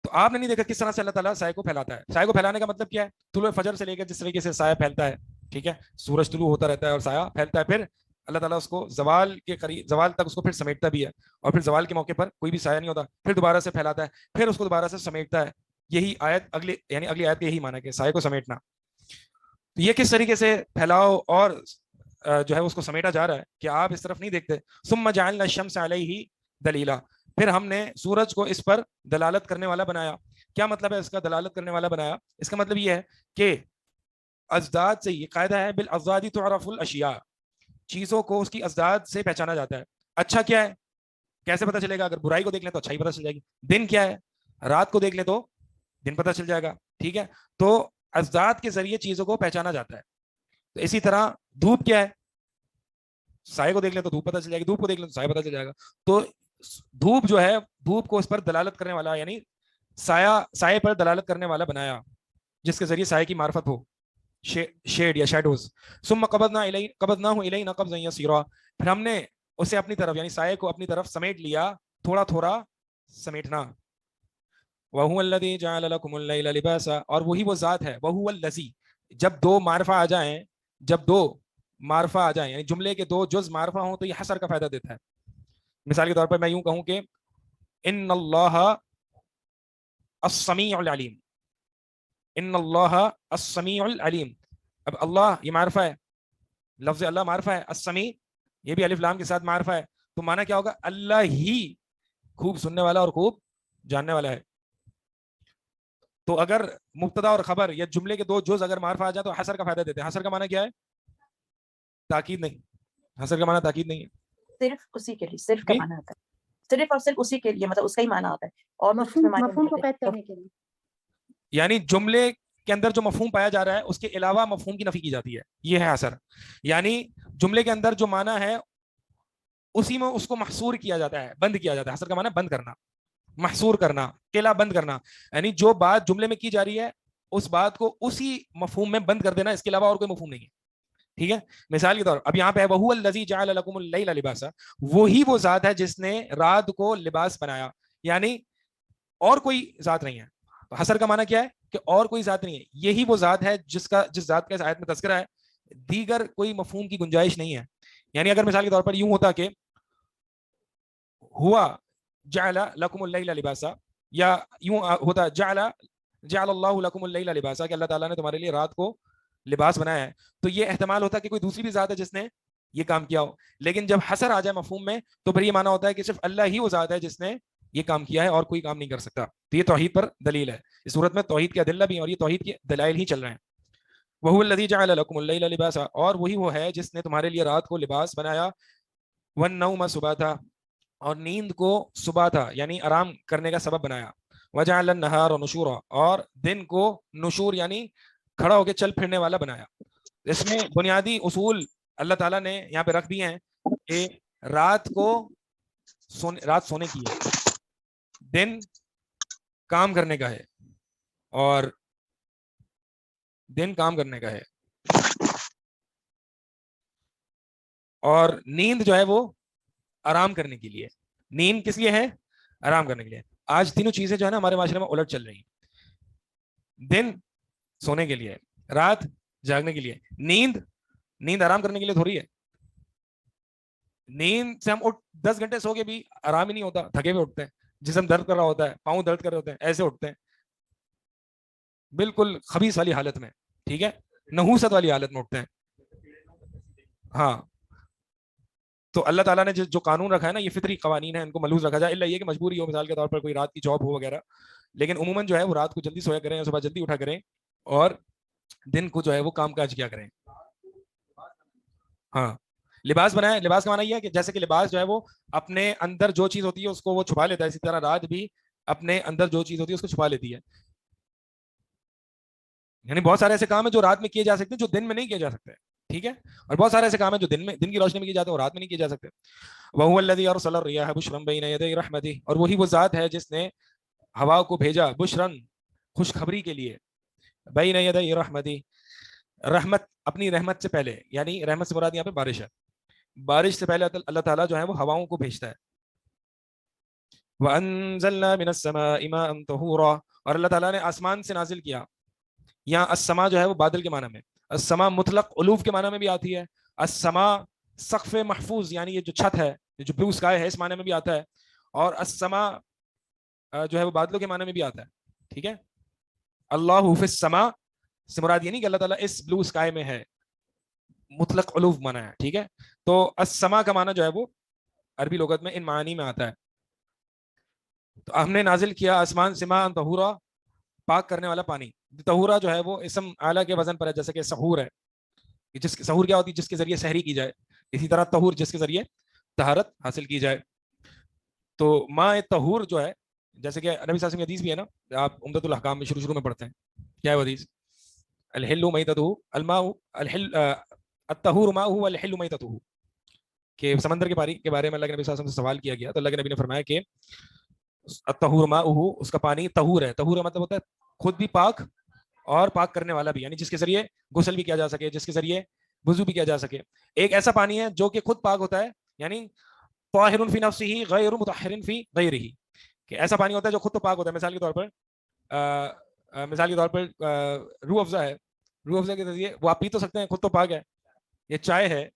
تو آپ نے نہیں دیکھا کس طرح سے اللہ تعالیٰ سائے کو پھیلاتا ہے. سائے کو پھیلانے کا مطلب کیا ہے, طلوع فجر سے لے کر جس طریقے سے سایہ پھیلتا ہے ٹھیک ہے, سورج طلوع ہوتا رہتا ہے اور سایہ پھیلتا ہے, پھر اللہ تعالیٰ اس کو زوال کے قریب, زوال تک اس کو پھر سمیٹتا بھی ہے, اور پھر زوال کے موقع پر کوئی بھی سایہ نہیں ہوتا, پھر دوبارہ سے پھیلاتا ہے, پھر اس کو دوبارہ سے سمیٹتا ہے. یہی آیت اگلی, یعنی اگلی آیت کا یہی معنی ہے کہ سائے کو سمیٹنا. یہ کس طریقے سے پھیلاؤ اور جو ہے اس کو سمیٹا جا رہا ہے کہ آپ اس طرف نہیں دیکھتے. ثم جعلنا الشمس علیہ دلیلا, پھر ہم نے سورج کو اس پر دلالت کرنے والا بنایا. کیا مطلب ہے اس کا دلالت کرنے والا بنایا؟ اس کا مطلب یہ ہے کہ ازداد سے, یہ قاعدہ ہے بالازداد تعرف الاشیاء, چیزوں کو اس کی ازداد سے پہچانا جاتا ہے. اچھا کیا ہے کیسے پتہ چلے گا؟ اگر برائی کو دیکھ لیں تو اچھائی پتہ چل جائے گی. دن کیا ہے, رات کو دیکھ لیں تو دن پتہ چل جائے گا. ٹھیک ہے, تو ازداد کے ذریعے چیزوں کو پہچانا جاتا ہے. تو اسی طرح دھوپ کیا ہے, سائے کو دیکھ لیں تو دھوپ پتہ چل جائے گی, دھوپ کو دیکھ لیں تو سایہ پتہ چل جائے گا. تو دھوپ جو ہے, دھوپ کو اس پر دلالت کرنے والا, یعنی سائے پر دلالت کرنے والا بنایا, جس کے ذریعے سائے کی معرفت ہو, شیڈ یا شیڈوز. ثم قبضناہ الینا قبضا یسیرا, پھر ہم نے اسے اپنی طرف, یعنی سائے کو اپنی طرف سمیٹ لیا, تھوڑا تھوڑا سمیٹنا. وَهُوَ الَّذِي جَعَلَ لَكُمُ اللَّيْلَ لِبَاسًا, اور وہی وہ ذات ہے, وَهُوَ الَّذِي, جب دو معرفہ آ جائیں, جب دو معرفہ آ جائیں, یعنی جملے کے دو جز معرفہ ہوں تو یہ حصر کا فائدہ دیتا ہے. مثال کے طور پر میں یوں کہوں کہ ان اللہ السمیع العلیم, ان اللہ السمیع العلیم. اب اللہ یہ معرفہ ہے, لفظ اللہ معرفہ ہے, السمیع یہ بھی الف لام کے ساتھ معرفہ ہے, تو معنی کیا ہوگا؟ اللہ ہی خوب سننے والا اور خوب جاننے والا ہے. تو اگر مبتدا اور خبر یا جملے کے دو جز اگر معرفہ آ جائے تو حصر کا فائدہ دیتے ہیں. حصر کا معنی کیا ہے؟ تاکید نہیں. حصر کا معنی تاکید نہیں ہے, صرف اسی کے لیے, صرف کا معنی آتا ہے, صرف اور صرف اسی کے لیے, مطلب اس کا ہی معنی آتا ہے, اور مفہوم کو قید کرنے کے لیے. یعنی جملے کے اندر جو مفہوم پایا جا رہا ہے اس کے علاوہ مفہوم کی نفی کی جاتی ہے, یہ ہے حصر. یعنی جملے کے اندر جو معنی ہے اسی میں اس کو محصور کیا جاتا ہے, بند کیا جاتا ہے. حصر کا معنی بند کرنا, محصور کرنا, قلعہ بند کرنا, یعنی جو بات جملے میں کی جا رہی ہے اس بات کو اسی مفہوم میں بند کر دینا, اس کے علاوہ اور کوئی مفہوم نہیں ہے. ٹھیک ہے, مثال کے طور اب یہاں پہ ہے وَهُوَ الَّذِي جَعَلَ لَكُمُ اللَّيْلَ لِبَاسًا, وہی وہ ذات ہے جس نے رات کو لباس بنایا, یعنی اور کوئی ذات نہیں ہے. تو حصر کا معنی کیا ہے کہ اور کوئی ذات نہیں ہے, یہی وہ ذات ہے جس ذات کا اس آیت میں تذکرہ ہے, دیگر کوئی مفہوم کی گنجائش نہیں ہے. یعنی اگر مثال کے طور پر یوں ہوتا کہ ہوا جعل لکم اللیل لباسا, یا یوں ہوتا جعل اللہ لکم اللیل لباسا, کہ اللہ تعالیٰ نے تمہارے لیے رات کو لباس بنایا ہے, تو یہ احتمال ہوتا ہے کہ کوئی دوسری بھی ذات ہے جس نے یہ کام کیا ہو. لیکن جب حصر آ جائے مفہوم میں تو پھر یہ معنی ہوتا ہے کہ صرف اللہ ہی وہ ذات ہے جس نے یہ کام کیا ہے اور کوئی کام نہیں کر سکتا. تو یہ توحید پر دلیل ہے. اس صورت میں توحید کے ادلہ بھی ہیں اور یہ توحید کے دلائل ہی چل رہے ہیں. وَهُوَ الَّذِي جَعَلَ لَكُمُ اللَّيْلَ لِبَاسًا, اور وہی وہ ہے جس نے تمہارے لیے رات کو لباس بنایا, وَالنَّوْمَ سُبَاتًا, اور نیند کو سباتا یعنی آرام کرنے کا سبب بنایا, وَجَعَلَ النَّهَارَ نُشُورًا, اور دن کو نشور یعنی کھڑا ہو کے چل پھرنے والا بنایا. اس میں بنیادی اصول اللہ تعالیٰ نے یہاں پہ رکھ دیے ہیں کہ رات سونے کی ہے, دن کام کرنے کا ہے, اور دن کام کرنے کا ہے, اور نیند جو ہے وہ آرام کرنے کے لیے. نیند کس لیے ہے؟ آرام کرنے کے لیے. آج تینوں چیزیں جو ہے نا ہمارے معاشرے میں الٹ چل رہی ہیں. دن سونے کے لیے, رات جاگنے کے لیے. نیند آرام کرنے کے لیے تھوڑی ہے. نیند سے ہم 10 گھنٹے سو کے بھی آرام ہی نہیں ہوتا, تھکے ہوئے اٹھتے ہیں, جسم درد کر رہا ہوتا ہے, پاؤں درد کر رہے ہوتے ہیں, ایسے اٹھتے ہیں بالکل خبیث والی حالت میں. ٹھیک ہے, نحوست والی حالت میں اٹھتے ہیں. ہاں, تو اللہ تعالیٰ نے جو قانون رکھا ہے نا, یہ فطری قوانین ہیں, ان کو ملحوظ رکھا جائے, اللہ یہ کہ مجبوری ہو, مثال کے طور پر کوئی رات کی جاب ہو وغیرہ, لیکن عموماً جو ہے وہ رات کو جلدی سویا کریں, صبح جلدی اٹھا کریں, اور دن کو جو ہے وہ کام کاج کیا کریں. ہاں, لباس بنائے. لباس کا معنی یہ ہے کہ جیسے کہ لباس جو ہے وہ اپنے اندر جو چیز ہوتی ہے اس کو وہ چھپا لیتا ہے, اسی طرح رات بھی اپنے اندر جو چیز ہوتی ہے اس کو چھپا لیتی ہے. یعنی بہت سارے ایسے کام ہیں جو رات میں کیے جا سکتے ہیں جو دن میں نہیں کیے جا سکتے. ٹھیک ہے, اور بہت سارے ایسے کام ہیں جو دن کی روشنی میں کیے جاتے ہیں اور رات میں نہیں کیے جا سکتے. وَهُوَ الَّذِي أَرْسَلَ الرِّيَاحَ بُشْرًا بَيْنَ يَدَيْ رَحْمَتِهِ, اور وہی وہ ذات ہے جس نے ہوا کو بھیجا بشرن خوشخبری کے لیے, بَيْنَ يَدَيْ رَحْمَتِهِ رحمت اپنی رحمت سے پہلے, یعنی رحمت سے مراد یہاں پہ بارش ہے. بارش سے پہلے اللہ تعالیٰ جو ہے وہ ہواؤں کو بھیجتا ہے. وَأَنزَلْنَا مِنَ السَّمَاءِ مَاءً طَهُورًا, اور اللہ تعالیٰ نے آسمان سے نازل کیا. یہاں السما جو ہے وہ بادل کے معنی میں, السما مطلق علوف کے معنی میں بھی آتی ہے. السما سقف محفوظ یعنی یہ جو چھت ہے, جو بلو اسکائی ہے, اس معنی میں بھی آتا ہے. اور السما جو ہے وہ بادلوں کے معنی میں بھی آتا ہے. ٹھیک ہے, اللہ فی السما سے مراد یہ نہیں کہ اللہ تعالیٰ اس بلو اسکائی میں ہے, مطلق علوف معنی ہے. ٹھیک ہے, تو السما کا معنی جو ہے وہ عربی لغت میں ان معانی میں آتا ہے. تو ہم نے نازل کیا آسمان سے ماء طہورا, پاک کرنے والا پانی. طہورا جو ہے وہ اسم اعلیٰ کے وزن پر ہے, جیسے کہ سحور ہے, جس سحور کیا ہوتی ہے, جس کے ذریعے سحری کی جائے. اسی طرح طہور جس کے ذریعے طہارت حاصل کی جائے. تو ماء طہور جو ہے, جیسے کہ نبی صلی اللہ علیہ وسلم کی حدیث بھی ہے نا, آپ عمدۃ الاحکام میں شروع میں پڑھتے ہیں, کیا ہے حدیث؟ الحل میتتہ الماء الحل الطہور ماؤہ والحل میتتہ, کہ سمندر کے پانی کے بارے میں اللہ کے نبی صلی اللہ علیہ وسلم سے سوال کیا گیا, تو اللہ کے نبی نے فرمایا کہ الطہور ماؤہ, اس کا پانی طہور ہے. طہور مطلب ہوتا ہے خود بھی پاک اور پاک کرنے والا بھی, یعنی جس کے ذریعے غسل بھی کیا جا سکے, جس کے ذریعے وضو بھی کیا جا سکے. ایک ایسا پانی ہے جو کہ خود پاک ہوتا ہے, یعنی طاہر فی نفسہ غیر مطہر فی غیرہ, کہ ایسا پانی ہوتا ہے جو خود تو پاک ہوتا ہے. مثال کے طور پر روح افزا ہے, روح افزا کے ذریعے وہ آپ پی تو سکتے ہیں, خود تو پاک ہے. یہ چائے ہے,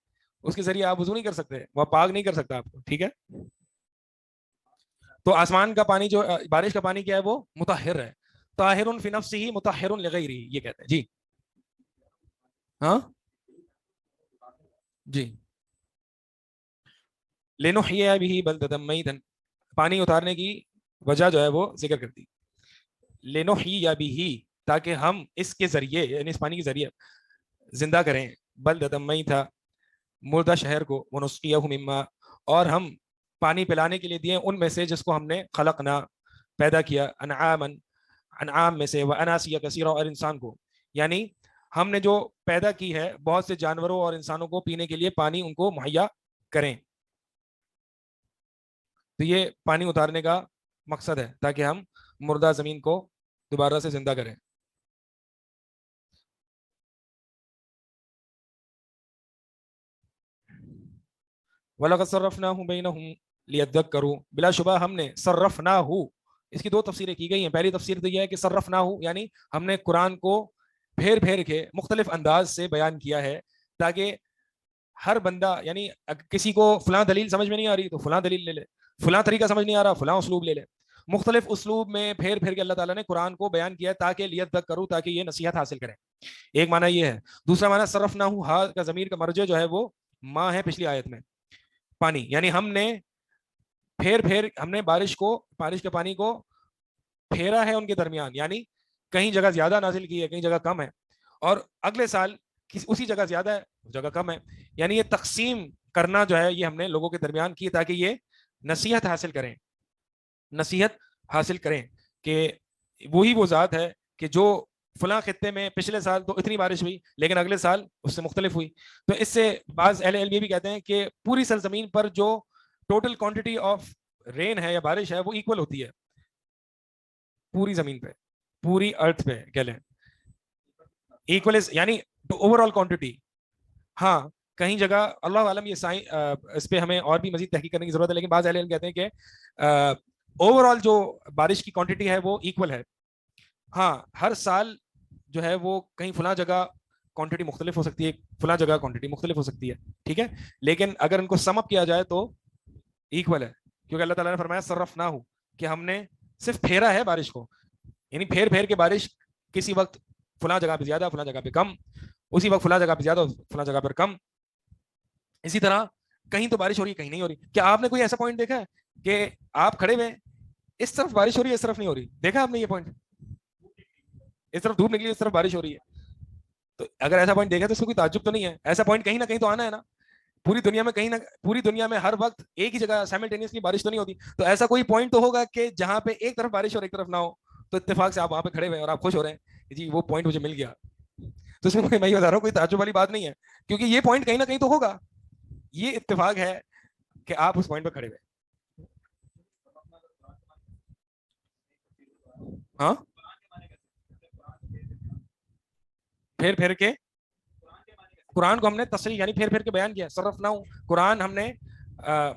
اس کے ذریعے آپ وضو نہیں کر سکتے, وہ پاک نہیں کر سکتا آپ کو. ٹھیک ہے, تو آسمان کا پانی جو بارش کا پانی کیا ہے, وہ مطہر ہے. طاہر فی نفسہ مطہر لغیرہ, یہ کہتے ہیں. جی ہاں جی. لنحیی بہ بلدۃ میتا, پانی اتارنے کی وجہ جو ہے وہ ذکر کرتی. لنحیی بہ, تاکہ ہم اس کے ذریعے, یعنی اس پانی کے ذریعے زندہ کریں, بلدۃ میتا, مردہ شہر کو, ونسقیہ مما, اور ہم پانی پلانے کے لیے دیے ان میں سے جس کو ہم نے خلقنا, پیدا کیا, انعام میں سے, واناسیہ کثیرہ, اور انسان کو, یعنی ہم نے جو پیدا کی ہے بہت سے جانوروں اور انسانوں کو پینے کے لیے پانی ان کو مہیا کریں. تو یہ پانی اتارنے کا مقصد ہے, تاکہ ہم مردہ زمین کو دوبارہ سے زندہ کریں. وَلَقَدْ صَرَّفْنَاهُ بَيْنَهُمْ لِيَذَّكَّرُوا, بلا شبہ ہم نے صرفناہ, اس کی دو تفسیریں کی گئی ہیں. پہلی تفسیر تو یہ ہے کہ صرفناہ یعنی ہم نے قرآن کو پھیر پھیر کے مختلف انداز سے بیان کیا ہے, تاکہ ہر بندہ, یعنی کسی کو فلاں دلیل سمجھ میں نہیں آ رہی تو فلاں دلیل لے لے, فلاں طریقہ سمجھ نہیں آ رہا فلاں اسلوب لے لے. مختلف اسلوب میں پھیر پھیر کے اللہ تعالیٰ نے قرآن کو بیان کیا ہے, تاکہ لیذکروا, تاکہ یہ نصیحت حاصل کریں. ایک معنی یہ ہے. دوسرا معنی صرفناہ, ہا کا ضمیر کا مرجع جو ہے وہ ماں ہے پچھلی آیت میں, پانی, یعنی ہم نے پھیر پھیر, ہم نے بارش کے پانی کو پھیرا ہے ان کے درمیان, یعنی کہیں جگہ زیادہ نازل کی ہے, کہیں جگہ کم ہے, اور اگلے سال اسی جگہ زیادہ ہے, اس جگہ کم ہے. یعنی یہ تقسیم کرنا جو ہے یہ ہم نے لوگوں کے درمیان کی, تاکہ یہ نصیحت حاصل کریں کہ وہی وہ ذات ہے کہ جو فلاں خطے میں پچھلے سال تو اتنی بارش ہوئی لیکن اگلے سال اس سے مختلف ہوئی. تو اس سے بعض اہل علم یہ بھی کہتے ہیں کہ پوری سرزمین پر جو ٹوٹل کوانٹٹی آف رین ہے یا بارش ہے وہ ایکول ہوتی ہے, پوری زمین پہ, پوری ارتھ پہ کہہ لیں, ایکول یعنی اوور آل کوانٹٹی. ہاں کہیں جگہ اللہ عالم, یہ اس پہ ہمیں اور بھی مزید تحقیق کرنے کی ضرورت ہے, لیکن بعض اہل علم کہتے ہیں کہ اوور آل جو بارش کی کوانٹٹی ہے وہ ایکول ہے. ہاں ہر سال جو ہے وہ کہیں فلاں جگہ کوانٹٹی مختلف ہو سکتی ہے, فلاں جگہ کوانٹٹی مختلف ہو سکتی ہے. ٹھیک ہے, لیکن اگر ان کو سم اپ کیا جائے تو ایکول ہے, کیونکہ اللہ تعالیٰ نے فرمایا صرفناہ, کہ ہم نے صرف پھیرا ہے بارش کو, یعنی پھیر پھیر کے بارش کسی وقت فلاں جگہ پہ زیادہ, فلاں جگہ پہ کم, اسی وقت فلاں جگہ پہ زیادہ, فلاں جگہ پر کم. اسی طرح کہیں تو بارش ہو رہی ہے, کہیں نہیں ہو رہی. کیا آپ نے کوئی ایسا پوائنٹ دیکھا ہے کہ آپ کھڑے ہوئے اس طرف بارش ہو رہی ہے, اس طرف نہیں ہو رہی؟ دیکھا آپ نے یہ پوائنٹ؟ اس طرف دھوپ نکلی, اس طرف بارش ہو رہی ہے. تو اگر ایسا پوائنٹ دیکھا تو اس کو کوئی تعجب تو نہیں ہے. ایسا پوائنٹ کہیں نہ کہیں تو آنا ہے نا. پوری دنیا میں ہر وقت ایک ہی جگہ سائملٹینیسلی بارش تو نہیں ہوتی. تو ایسا کوئی پوائنٹ تو ہوگا کہ جہاں پہ ایک طرف بارش اور ایک طرف نہ ہو, تو اتفاق سے آپ وہاں پہ کھڑے ہوئے اور آپ خوش ہو رہے ہیں جی وہ پوائنٹ مجھے مل گیا. تو اس میں یہ بتا رہا ہوں کوئی تعجب والی بات نہیں ہے, کیونکہ یہ پوائنٹ کہیں نہ کہیں تو ہوگا. یہ اتفاق ہے کہ آپ اس پوائنٹ پہ کھڑے ہوئے. ہاں پھر کے قرآن کو ہم نے تصریح یعنی پھیر کے بیان کیا. صرفناہ, قرآن ہم نے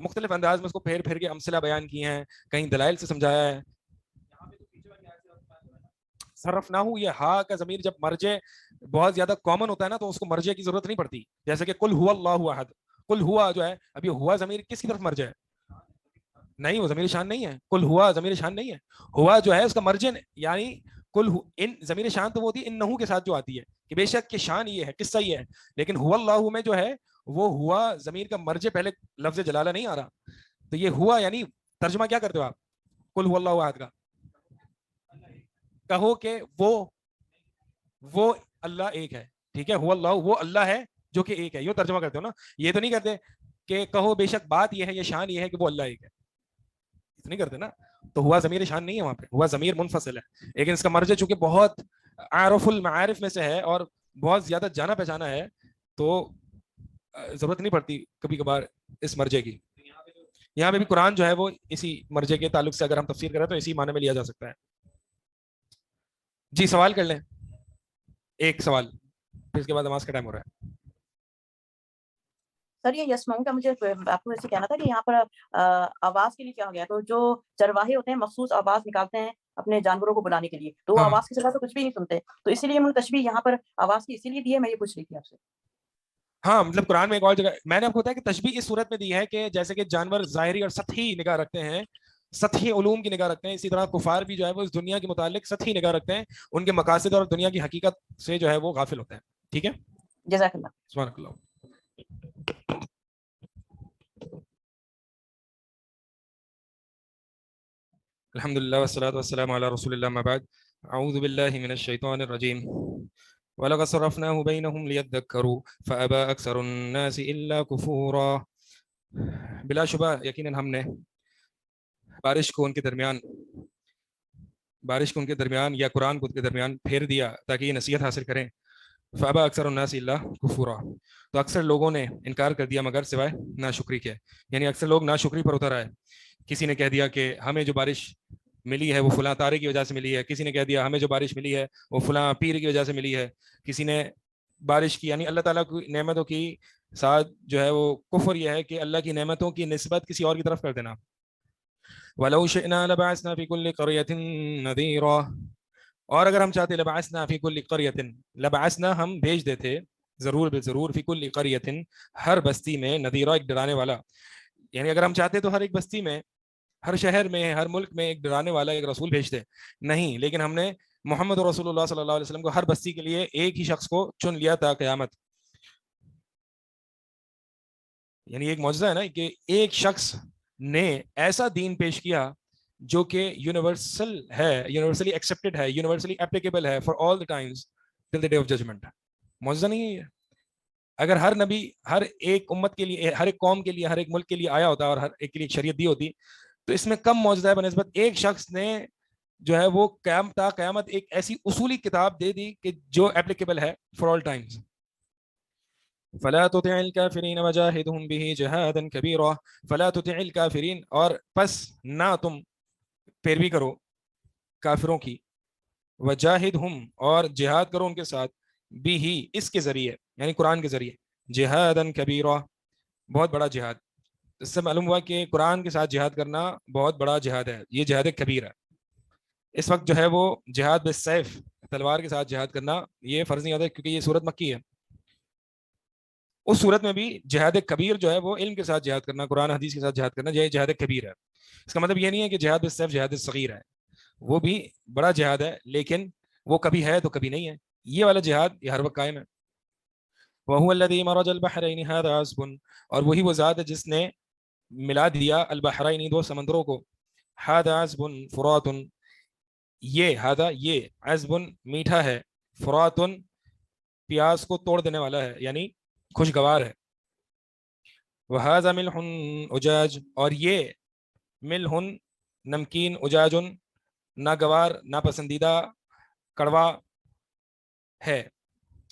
مختلف انداز میں اس کو پھیر کے امثلہ بیان کیے ہیں, کہیں دلائل سے سمجھایا ہے. صرفناہو، یہ ہا کا ضمیر جب مرجع بہت زیادہ کامن ہوتا ہے نا تو اس کو مرجع کی ضرورت نہیں پڑتی. جیسے کہ قل هو اللہ احد، قل ہوا جو ہے، اب یہ ہوا ضمیر کس کی طرف مرجع ہے؟ نہیں، وہ ضمیر شان نہیں ہے. قل ہوا ضمیر شان نہیں ہے. ہوا جو ہے اس کا مرجع یعنی ان ضمیر شان تو وہ ہوتی ہے انہو کے ساتھ جو آتی ہے کہ بے شک کہ شان یہ ہے، قصہ یہ ہے. لیکن ہوا اللہ میں جو ہے وہ ہوا ضمیر کا مرجع پہلے لفظ جلالہ نہیں آ رہا. تو یہ ہوا یعنی ترجمہ کیا کرتے ہو آپ قل هو اللہ احد کا؟ کہو کہ وہ اللہ ایک ہے. ٹھیک ہے، هو اللہ، وہ اللہ ہے جو کہ ایک ہے. یہ ترجمہ کرتے ہو نا. یہ تو نہیں کرتے کہ کہو بے شک بات یہ ہے، یہ شان یہ ہے کہ وہ اللہ ایک ہے. نہیں کرتے نا. تو ہوا ضمیر شان نہیں ہے وہاں پہ، ہوا ضمیر منفصل ہے. لیکن اس کا مرجع چونکہ بہت عارف المعارف میں سے ہے اور بہت زیادہ جانا پہچانا ہے تو ضرورت نہیں پڑتی کبھی کبھار اس مرجع کی. یہاں پہ بھی قرآن جو ہے وہ اسی مرجع کے تعلق سے اگر ہم تفسیر کریں تو اسی معنی میں لیا جا سکتا ہے. جی سوال کر لیں، ایک سوال، پھر اس کے بعد نماز کا ٹائم ہو رہا ہے. سر یہ یسمعون کا مجھے آپ کو ایسے کہنا تھا کہ یہاں پر آواز کے لیے کیا ہو گیا؟ تو جو چرواہے ہوتے ہیں مخصوص آواز نکالتے ہیں اپنے جانوروں کو بلانے کے لیے، تو وہ آواز کے سوا تو کچھ بھی نہیں سنتے، تو اسی لیے انہوں نے تشبیہ یہاں پر آواز کی اسی لیے دی ہے. میں یہ پوچھ رہی تھی آپ سے. ہاں مطلب قرآن میں ایک اور جگہ میں نے آپ کو بتایا کہ تشبیہ اس صورت میں دی ہے کہ جیسے کہ جانور ظاہری اور سطحی نگاہ رکھتے ہیں، سطحی علوم کی نگاہ رکھتے ہیں، اسی طرح کفار بھی جو ہے وہ اس دنیا کے متعلق سطحی نگاہ رکھتے ہیں، ان کے مقاصد اور دنیا کی حقیقت سے جو ہے وہ غافل ہوتے ہیں. ٹھیک ہے، جزاک اللہ. سبحان اللہ. الحمد للہ والصلاۃ والسلام علی رسول اللہ، ما بعد. اعوذ باللہ من الشیطان الرجیم. وَلَقَدْ صَرَّفْنَاهُ بَيْنَهُمْ لِيَذَّكَّرُوا فَأَبَى أَكْثَرُ النَّاسِ إِلَّا كُفُورًا. بلا شبہ یقیناً ہم نے بارش کو ان کے درمیان یا قرآن کو ان کے درمیان پھیر دیا تاکہ یہ نصیحت حاصل کریں. فَأَبَى أَكْثَرُ النَّاسِ إِلَّا كُفُورًا. تو اکثر لوگوں نے انکار کر دیا مگر سوائے ناشکری کے، یعنی اکثر لوگ ناشکری پر اتر آئے. کسی نے کہہ دیا کہ ہمیں جو بارش ملی ہے وہ فلاں تارے کی وجہ سے ملی ہے، کسی نے کہہ دیا ہمیں جو بارش ملی ہے وہ فلاں پیر کی وجہ سے ملی ہے، کسی نے بارش کی یعنی اللہ تعالیٰ کی نعمتوں کی ساتھ جو ہے وہ کفر یہ ہے کہ اللہ کی نعمتوں کی نسبت کسی اور کی طرف کر دینا. وَلَوْ شِئْنَا لَبَعَثْنَا فِي كُلِّ قَرْيَةٍ نَذِيرًا. اور اگر ہم چاہتے لبعثنا فی کل قریۃ، لبعثنا ہم بھیج دیتے ضرور بالضرور فی کل قریۃ ہر بستی میں نذیرا ایک ڈرانے والا. یعنی اگر ہم چاہتے تو ہر ایک بستی میں، ہر شہر میں، ہر ملک میں ایک ڈرانے والا ایک رسول بھیجتے. نہیں، لیکن ہم نے محمد رسول اللہ صلی اللہ علیہ وسلم کو ہر بستی کے لیے ایک ہی شخص کو چن لیا تھا قیامت. یعنی ایک معجزہ ہے نا کہ ایک شخص نے ایسا دین پیش کیا جو کہ یونیورسل ہے، یونیورسلی ایکسیپٹڈ ہے، یونیورسلی اپلیکیبل ہے for all the times till the day of judgment. معجزہ نہیں ہے. اگر ہر نبی ہر ایک امت کے لیے، ہر ایک قوم کے لیے، ہر ایک ملک کے لیے آیا ہوتا اور ہر ایک کے لیے ایک شریعت دی ہوتی تو اس میں کم معجزہ ہے بنسبت ایک شخص نے جو ہے وہ قیامت ایک ایسی اصولی کتاب دے دی کہ جو اپلیکیبل ہے فار آل ٹائمز. فلا تطع الكافرین وجاہدہم بہ جہادا کبیرا. فلا تطع الکافرین، اور پس نہ تم پیروی کرو کافروں کی، وجاہدہم، اور جہاد کرو ان کے ساتھ، بھی اس کے ذریعے یعنی قرآن کے ذریعے، جہادا کبیرا، بہت بڑا جہاد. اس سے معلوم ہوا کہ قرآن کے ساتھ جہاد کرنا بہت بڑا جہاد ہے، یہ جہاد کبیر ہے. اس وقت جو ہے وہ جہاد بالسیف، تلوار کے ساتھ جہاد کرنا یہ فرض نہیں ہوتا کیونکہ یہ سورت مکی ہے. اس صورت میں بھی جہاد کبیر جو ہے وہ علم کے ساتھ جہاد کرنا، قرآن حدیث کے ساتھ جہاد کرنا، یہ جہاد کبیر ہے. اس کا مطلب یہ نہیں ہے کہ جہاد بالسیف جہاد صغیر ہے، وہ بھی بڑا جہاد ہے لیکن وہ کبھی ہے تو کبھی نہیں ہے. یہ والا جہاد یہ ہر وقت قائم ہے. وَهُوَ الَّذِي مَرَجَ الْبَحْرَيْنِ هَذَا عَذْبٌ، اور وہی وہ ذات ہے جس نے ملا دیا البحرین دو سمندروں کو، هَذَا عَذْبٌ فُرَاتٌ، یہ هَذَا یہ عذب میٹھا ہے، فرات پیاس کو توڑ دینے والا ہے یعنی خوشگوار ہے. وَهَذَا مِلْحٌ أُجَاجٌ، اور یہ ملح نمکین، اجاج ناگوار ناپسندیدہ کڑوا ہے.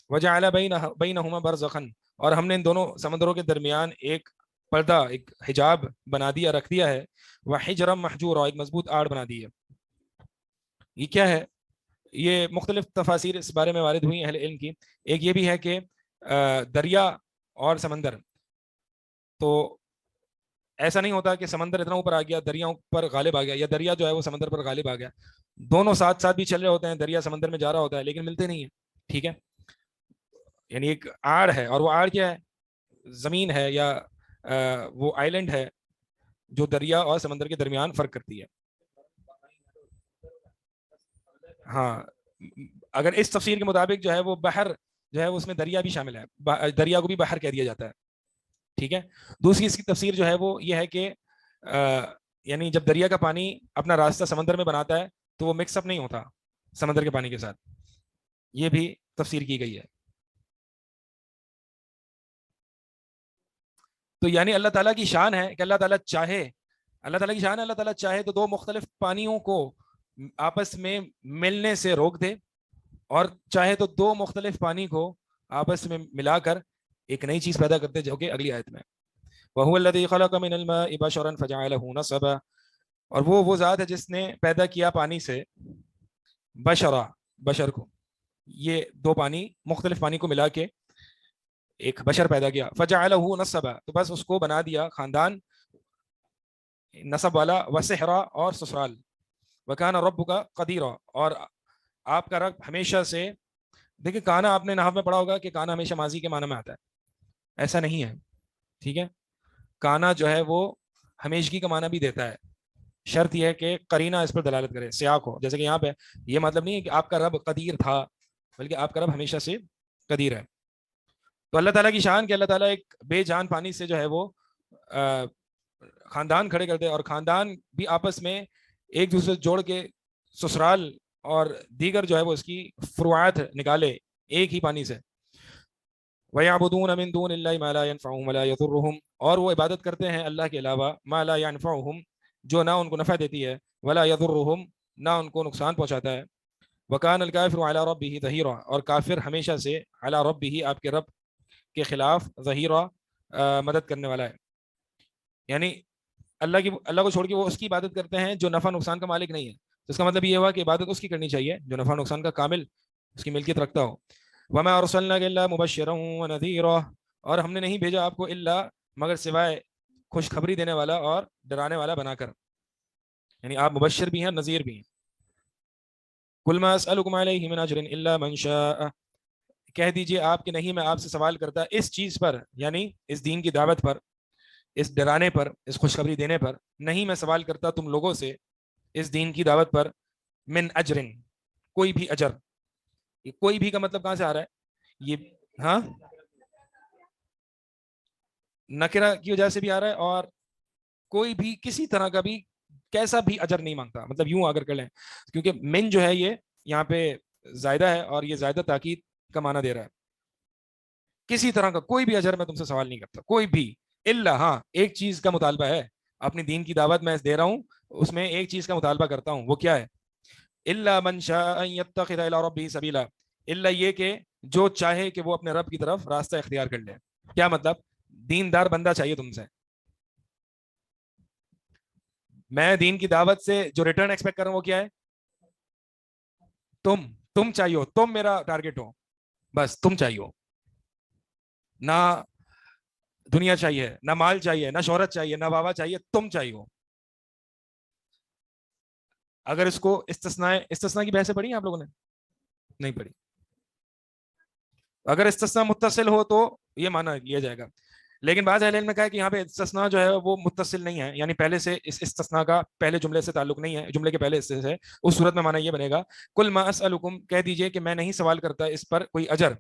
وجعل بینہما برزخا، اور ہم نے ان دونوں سمندروں کے درمیان ایک پردہ، ایک حجاب بنا دیا، رکھ دیا ہے. وحجرا محجورا، ایک مضبوط آڑ بنا دی ہے. یہ کیا ہے؟ یہ مختلف تفاسیر اس بارے میں وارد ہوئی اہل علم کی. ایک یہ بھی ہے کہ دریا اور سمندر، تو ایسا نہیں ہوتا کہ سمندر اتنا اوپر آ گیا دریا پر غالب آ گیا، یا دریا جو ہے وہ سمندر پر غالب آ گیا. دونوں ساتھ ساتھ بھی چل رہے ہوتے ہیں, دریا سمندر میں جا رہا ہوتا ہے لیکن ملتے نہیں ہیں. ٹھیک ہے, یعنی ایک آڑ ہے, اور وہ آڑ کیا ہے, زمین ہے یا وہ آئی لینڈ ہے جو دریا اور سمندر کے درمیان فرق کرتی ہے. ہاں, اگر اس تفسیر کے مطابق جو ہے وہ بحر جو ہے اس میں دریا بھی شامل ہے, دریا کو بھی بحر کہہ دیا جاتا ہے. ٹھیک ہے. دوسری اس کی تفسیر جو ہے وہ یہ ہے کہ یعنی جب دریا کا پانی اپنا راستہ سمندر میں بناتا ہے تو وہ مکس اپ نہیں ہوتا سمندر کے پانی کے ساتھ. یہ بھی تفسیر کی گئی ہے. تو یعنی اللہ تعالیٰ کی شان ہے کہ اللہ تعالیٰ چاہے تو دو مختلف پانیوں کو آپس میں ملنے سے روک دے, اور چاہے تو دو مختلف پانی کو آپس میں ملا کر ایک نئی چیز پیدا کرتے, جو کہ اگلی آیت میں وَهُوَ الَّذِي خَلَقَ مِنَ الْمَاءِ بَشَرًا فَجَعَلَهُ نَسَبًا, اور وہ ذات ہے جس نے پیدا کیا پانی سے بشر کو, یہ دو پانی مختلف پانی کو ملا کے ایک بشر پیدا کیا. فَجَعَلَهُ نَسَبًا, تو بس اس کو بنا دیا خاندان, نسب والا, وَسِحْرًا, اور سسرال. وَكَانَ رَبُّكَ قَدِيرًا, اور آپ کا رب ہمیشہ سے, دیکھیں کانا آپ نے نحو میں پڑھا ہوگا کہ کانا ہمیشہ ماضی کے معنی میں آتا ہے, ایسا نہیں ہے. ٹھیک ہے, کانا جو ہے وہ ہمیشگی کا معنی بھی دیتا ہے, شرط یہ ہے کہ قرینہ اس پر دلالت کرے, سیاق ہو. جیسے کہ یہاں پہ یہ مطلب نہیں ہے کہ آپ کا رب قدیر تھا, بلکہ آپ کا رب ہمیشہ سے قدیر ہے. تو اللہ تعالیٰ کی شان کہ اللہ تعالیٰ ایک بے جان پانی سے جو ہے وہ خاندان کھڑے کر دے, اور خاندان بھی آپس میں ایک دوسرے سے جوڑ کے سسرال اور دیگر جو ہے وہ اس کی فروعات نکالے ایک ہی پانی سے. وَيَعْبُدُونَ مِن دُونِ اللَّهِ مَا لَا يَنفَعُهُمْ وَلَا يَضُرُّهُمْ, اور وہ عبادت کرتے ہیں اللہ کے علاوہ مَا لَا يَنفَعُهُمْ, جو نہ ان کو نفع دیتی ہے, وَلَا يَضُرُّهُمْ, نہ ان کو نقصان پہنچاتا ہے. وَكَانَ الْكَافِرُ عَلَى رَبِّهِ ظَهِيرًا, اور کافر ہمیشہ سے عَلَى رَبِّهِ, آپ کے رب کے خلاف, ظَهِيرًا, مدد کرنے والا ہے. یعنی اللہ کو چھوڑ کے وہ اس کی عبادت کرتے ہیں جو نفع نقصان کا مالک نہیں ہے. تو اس کا مطلب یہ ہوا کہ عبادت اس کی کرنی چاہیے جو نفع نقصان کا کامل اس کی ملکیت رکھتا ہو. وَمَا أَرْسَلْنَاكَ إِلَّا مُبَشِّرًا وَنَذِيرًا, اور ہم نے نہیں بھیجا آپ کو الا مگر سوائے خوشخبری دینے والا اور ڈرانے والا بنا کر, یعنی آپ مبشر بھی ہیں, نذیر بھی ہیں. قُلْ مَا أَسْأَلُكُمْ عَلَيْهِ مِنْ أَجْرٍ إِلَّا مَنْ شَاءَ, کہہ دیجئے آپ کہ نہیں میں آپ سے سوال کرتا اس چیز پر, یعنی اس دین کی دعوت پر, اس ڈرانے پر, اس خوشخبری دینے پر, نہیں میں سوال کرتا تم لوگوں سے اس دین کی دعوت پر, من اجرن, کوئی بھی اجر. یہ کوئی بھی کا مطلب کہاں سے آ رہا ہے, یہ ہاں نکرہ کی وجہ سے بھی آ رہا ہے, اور کوئی بھی کسی طرح کا بھی کیسا بھی اجر نہیں مانگتا. مطلب یوں اگر کر لیں, کیونکہ من جو ہے یہ یہاں پہ زائدہ ہے, اور یہ زائدہ تاکید کا معنی دے رہا ہے. کسی طرح کا کوئی بھی اجر میں تم سے سوال نہیں کرتا, کوئی بھی. الا, ہاں ایک چیز کا مطالبہ ہے, اپنی دین کی دعوت میں دے رہا ہوں, اس میں ایک چیز کا مطالبہ کرتا ہوں, وہ کیا ہے, الا من شاء ان يتخذ الى ربه سبیلا, الا یہ کہ جو چاہے کہ وہ اپنے رب کی طرف راستہ اختیار کر لے. کیا مطلب, دیندار بندہ چاہیے تم سے. میں دین کی دعوت سے جو ریٹرن ایکسپیکٹ کر رہا ہوں وہ کیا ہے, تم چاہیے, تم میرا ٹارگیٹ ہو, بس تم چاہیے. نہ دنیا چاہیے, نہ مال چاہیے, نہ شہرت چاہیے, نہ واوا چاہیے, تم چاہیے. اگر اس کو استثناء کی بحثیں پڑھی ہیں آپ لوگوں نے, نہیں پڑھی. اگر استثناء متصل ہو تو یہ مانا لیا جائے گا, لیکن بعض اہل علم نے کہا کہ یہاں پہ استثناء جو ہے وہ متصل نہیں ہے, یعنی پہلے سے اس استثناء کا پہلے جملے سے تعلق نہیں ہے, جملے کے پہلے حصے سے. اس صورت میں مانا یہ بنے گا, قل ما اسألکم, کہہ دیجئے کہ میں نہیں سوال کرتا اس پر کوئی اجر,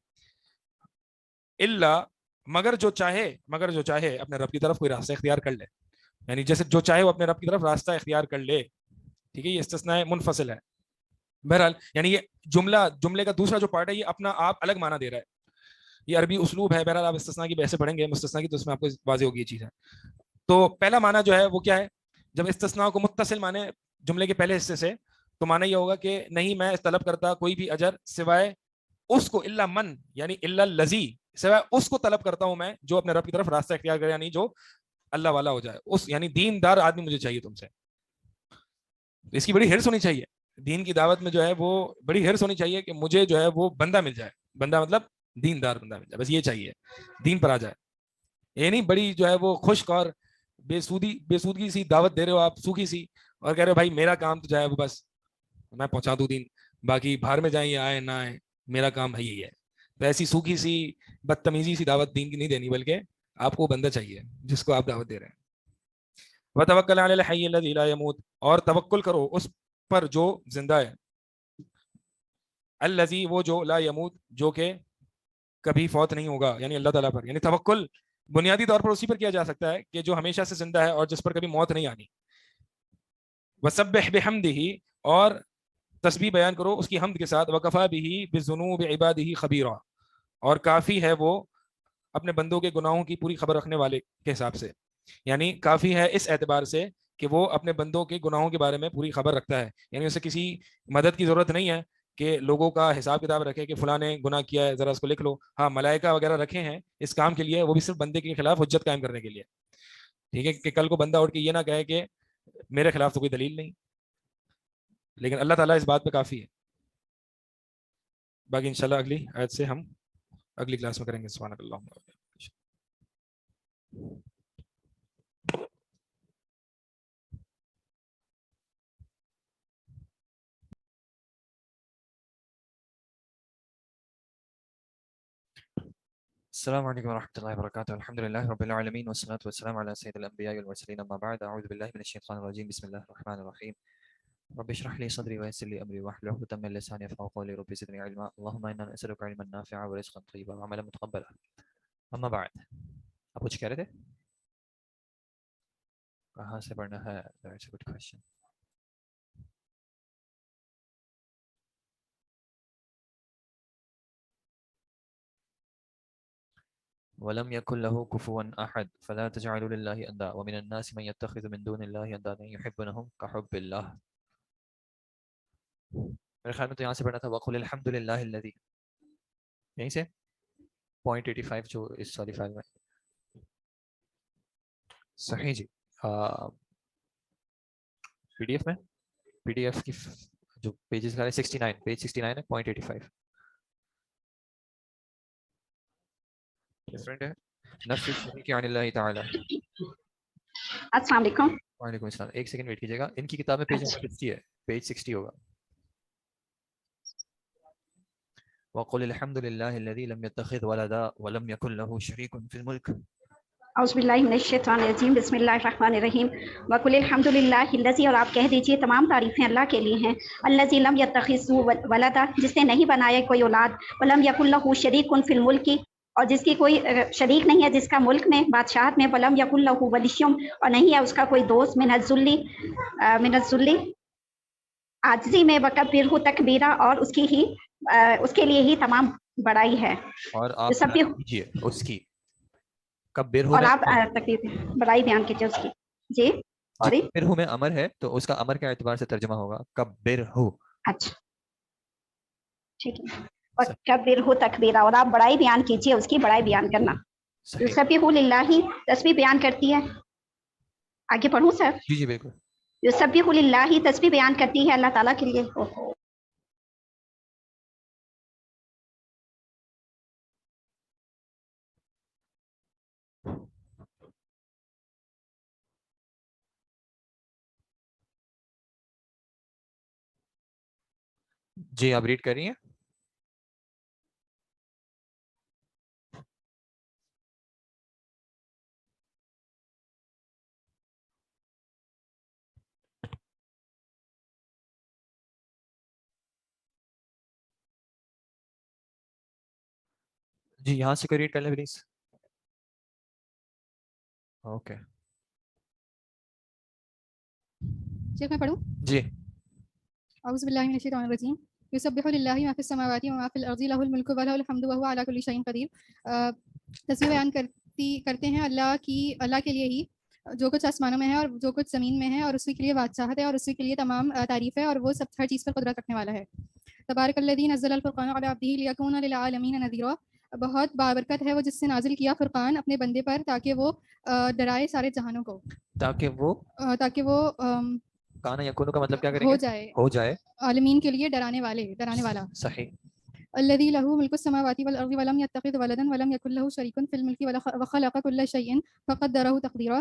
الا, مگر جو چاہے اپنے رب کی طرف کوئی راستہ اختیار کر لے. یعنی جیسے جو چاہے وہ اپنے رب کی طرف راستہ اختیار کر لے. ٹھیک ہے, یہ استثناء منفصل ہے. بہرحال یعنی یہ جملے کا دوسرا جو پارٹ ہے یہ اپنا آپ الگ معنی دے رہا ہے, یہ عربی اسلوب ہے. بہرحال آپ استثناء کی بحثیں پڑھیں گے مستثنیٰ کی, تو اس میں آپ کو واضح ہوگی یہ چیز ہے. تو پہلا معنی جو ہے وہ کیا ہے, جب استثناء کو متصل مانے جملے کے پہلے حصے سے, تو معنی یہ ہوگا کہ نہیں میں طلب کرتا کوئی بھی اجر سوائے اس کو, الا من یعنی الا الذی, سوائے اس کو طلب کرتا ہوں میں جو اپنے رب کی طرف راستہ اختیار کرے, یعنی جو اللہ والا ہو جائے, اس یعنی دیندار آدمی مجھے چاہیے تم سے. اس کی بڑی ہرس ہونی چاہیے دین کی دعوت میں, جو ہے وہ بڑی ہرس ہونی چاہیے کہ مجھے جو ہے وہ بندہ مل جائے. بندہ مطلب دیندار بندہ مل جائے, بس یہ چاہیے, دین پر آ جائے. یہ نہیں بڑی جو ہے وہ خشک اور بے سودگی سی دعوت دے رہے ہو آپ, سوکھی سی, اور کہہ رہے ہو بھائی میرا کام تو جو ہے وہ بس میں پہنچا دوں دین, باقی باہر میں جائیں یا آئے نہ آئے میرا کام ہے یہی ہے. تو ایسی سوکھی سی بدتمیزی سی دعوت دین کی نہیں دینی, بلکہ آپ کو بندہ چاہیے جس کو آپ دعوت دے رہے ہیں. وتوکل علی الحی الذی لا یموت, اور توکل کرو اس پر جو زندہ ہے, الذی وہ جو, لا یموت جو کہ کبھی فوت نہیں ہوگا, یعنی اللہ تعالیٰ پر. یعنی توکل بنیادی طور پر اسی پر کیا جا سکتا ہے کہ جو ہمیشہ سے زندہ ہے اور جس پر کبھی موت نہیں آنی. وسبح بحمدہ, اور تسبیح بیان کرو اس کی حمد کے ساتھ. وکفی بہ بذنوب عبادہ خبیرا, اور کافی ہے وہ اپنے بندوں کے گناہوں کی پوری خبر رکھنے والے کے حساب سے. یعنی کافی ہے اس اعتبار سے کہ وہ اپنے بندوں کے گناہوں کے بارے میں پوری خبر رکھتا ہے. یعنی اسے کسی مدد کی ضرورت نہیں ہے کہ لوگوں کا حساب کتاب رکھے کہ فلاں نے گناہ کیا ہے ذرا اس کو لکھ لو. ہاں ملائکہ وغیرہ رکھے ہیں اس کام کے لیے, وہ بھی صرف بندے کے خلاف حجت قائم کرنے کے لیے. ٹھیک ہے, کہ کل کو بندہ اٹھ کے یہ نہ کہے کہ میرے خلاف تو کوئی دلیل نہیں, لیکن اللہ تعالیٰ اس بات پہ کافی ہے. باقی انشاءاللہ اگلی آیت سے ہم اگلی کلاس میں کریں گے. سبحانک اللہم و بحمدک. السلام علیکم ورحمۃ اللہ وبرکاتہ. الحمد للہ رب العالمین والصلاۃ والسلام علی سید الانبیاء والمرسلین. اما بعد, اعوذ باللہ من الشیطان الرجیم. بسم اللہ الرحمن الرحیم. رب اشرح لي صدری ويسر لي امری واحلل عقدۃ من لسانی يفقهوا قولی. رب زدنی علما. اللهم انا نسألك علما نافعا ورزقا طیبا وعملا متقبلا. اما بعد, آپ کچھ کہہ رہے تھے, کہاں سے پڑھنا ہے؟ That's a good question. وَلَمْ يَكُنْ لَهُ كُفُوًا أَحَدٌ فَلَا تَجْعَلُوا لِلَّهِ أَنْدَادًا وَمِنَ النَّاسِ مَنْ يَتَّخِذُ مِنْ دُونِ اللَّهِ أَنْدَادًا يُحِبُّونَهُمْ كَحُبِّ اللَّهِ. میرے خیال میں تو یہاں سے پڑھنا تھا وَقُلِ الْحَمْدُ لِلَّهِ الَّذِي, یہیں سے 0.85 جو اس والی فائل میں صحیح جی. پی ڈی ایف میں, پی ڈی ایف کی جو پیجز کا ہے 69, پیج 69 ہے, 0.85 ڈفرنٹ ہے. نفی الشریک عن اللہ تعالی. السلام علیکم. وعلیکم السلام. ایک سیکنڈ ویٹ کیجیے گا, ان کی کتاب میں پیج نمبر 60 ہے, پیج 60 ہوگا. وَقُلِ الْحَمْدُ لِلَّهِ الَّذِي لَمْ يَتَّخِذْ وَلَدًا وَلَمْ يَكُنْ لَهُ شَرِيكٌ فِي الْمُلْكِ. اعوذ باللہ من الشیطان الرجیم. بسم اللہ الرحمن الرحیم. وقل الحمد للہ الذی, اور آپ کہہ دیجئے تمام تعریفیں اللہ کے لیے ہیں. الذی لم یتخذ ولدا, جس نے نہیں بنایا کوئی اولاد. ولم یکن لہ شریک فی الملک, اور جس کی کوئی شریک نہیں ہے جس کا ملک میں بادشاہت میں. ولم یکن لہ ولی, اور نہیں ہے اس کا کوئی دوست. من الذل عاجزی میں. وکبرہ تکبیرا, اور اس کے لیے ہی تمام بڑائی ہے. اور آپ کیجیے اس کی کبرہ, اور آپ بڑائی بیان کیجیے اس کی. جی کبرہ میں امر ہے تو اس کا امر کے اعتبار سے ترجمہ ہوگا کبرہ. اچھا ٹھیک ہے. وکبرہ تکبیرا, اور آپ بڑائی بیان کیجیے اس کی, بڑائی بیان کرنا. یسبح للہ, تسبیح بیان کرتی ہے. آگے پڑھوں سر؟ جی جی بالکل. یسبح للہ, تسبیح بیان کرتی ہے اللہ تعالیٰ کے لیے. جی آپ ریڈ کر رہی ہیں؟ جی یہاں سے کوئی ریڈ کر لیں پلیز. اوکے شیخ میں پڑھوں؟ جی. اعوذ باللہ من الشیطان الرجیم. یسبح للہ ما فی السماوات وما فی الارض له الملک وله الحمد وهو على كل شيء قدیر. تسبیح بیان کرتے ہیں اللہ کے لیے ہی جو کچھ آسمانوں میں ہے اور جو کچھ زمین میں ہے, اور اسی کے لیے بادشاہت ہے اور اسی کے لیے تمام تعریف ہے, اور وہ سب ہر چیز پر قدرت رکھنے والا ہے. تبارک الذی نزل الفرقان علی عبدہ لیکون للعالمین نذیرا. بہت بابرکت ہے وہ جس نے نازل کیا فرقان اپنے بندے پر تاکہ وہ ڈرائے سارے جہانوں کو. تاکہ وہ کانا یکونو کا مطلب کیا کریں گے؟ ہو جائے ہو جائے عالمین کے لیے ڈرانے والا. صحیح. الذي له ملك السماوات والأرض ولم يتخذ ولدا ولم يكن له شريك في الملك وخلق كل شيء فقدره تقديرا.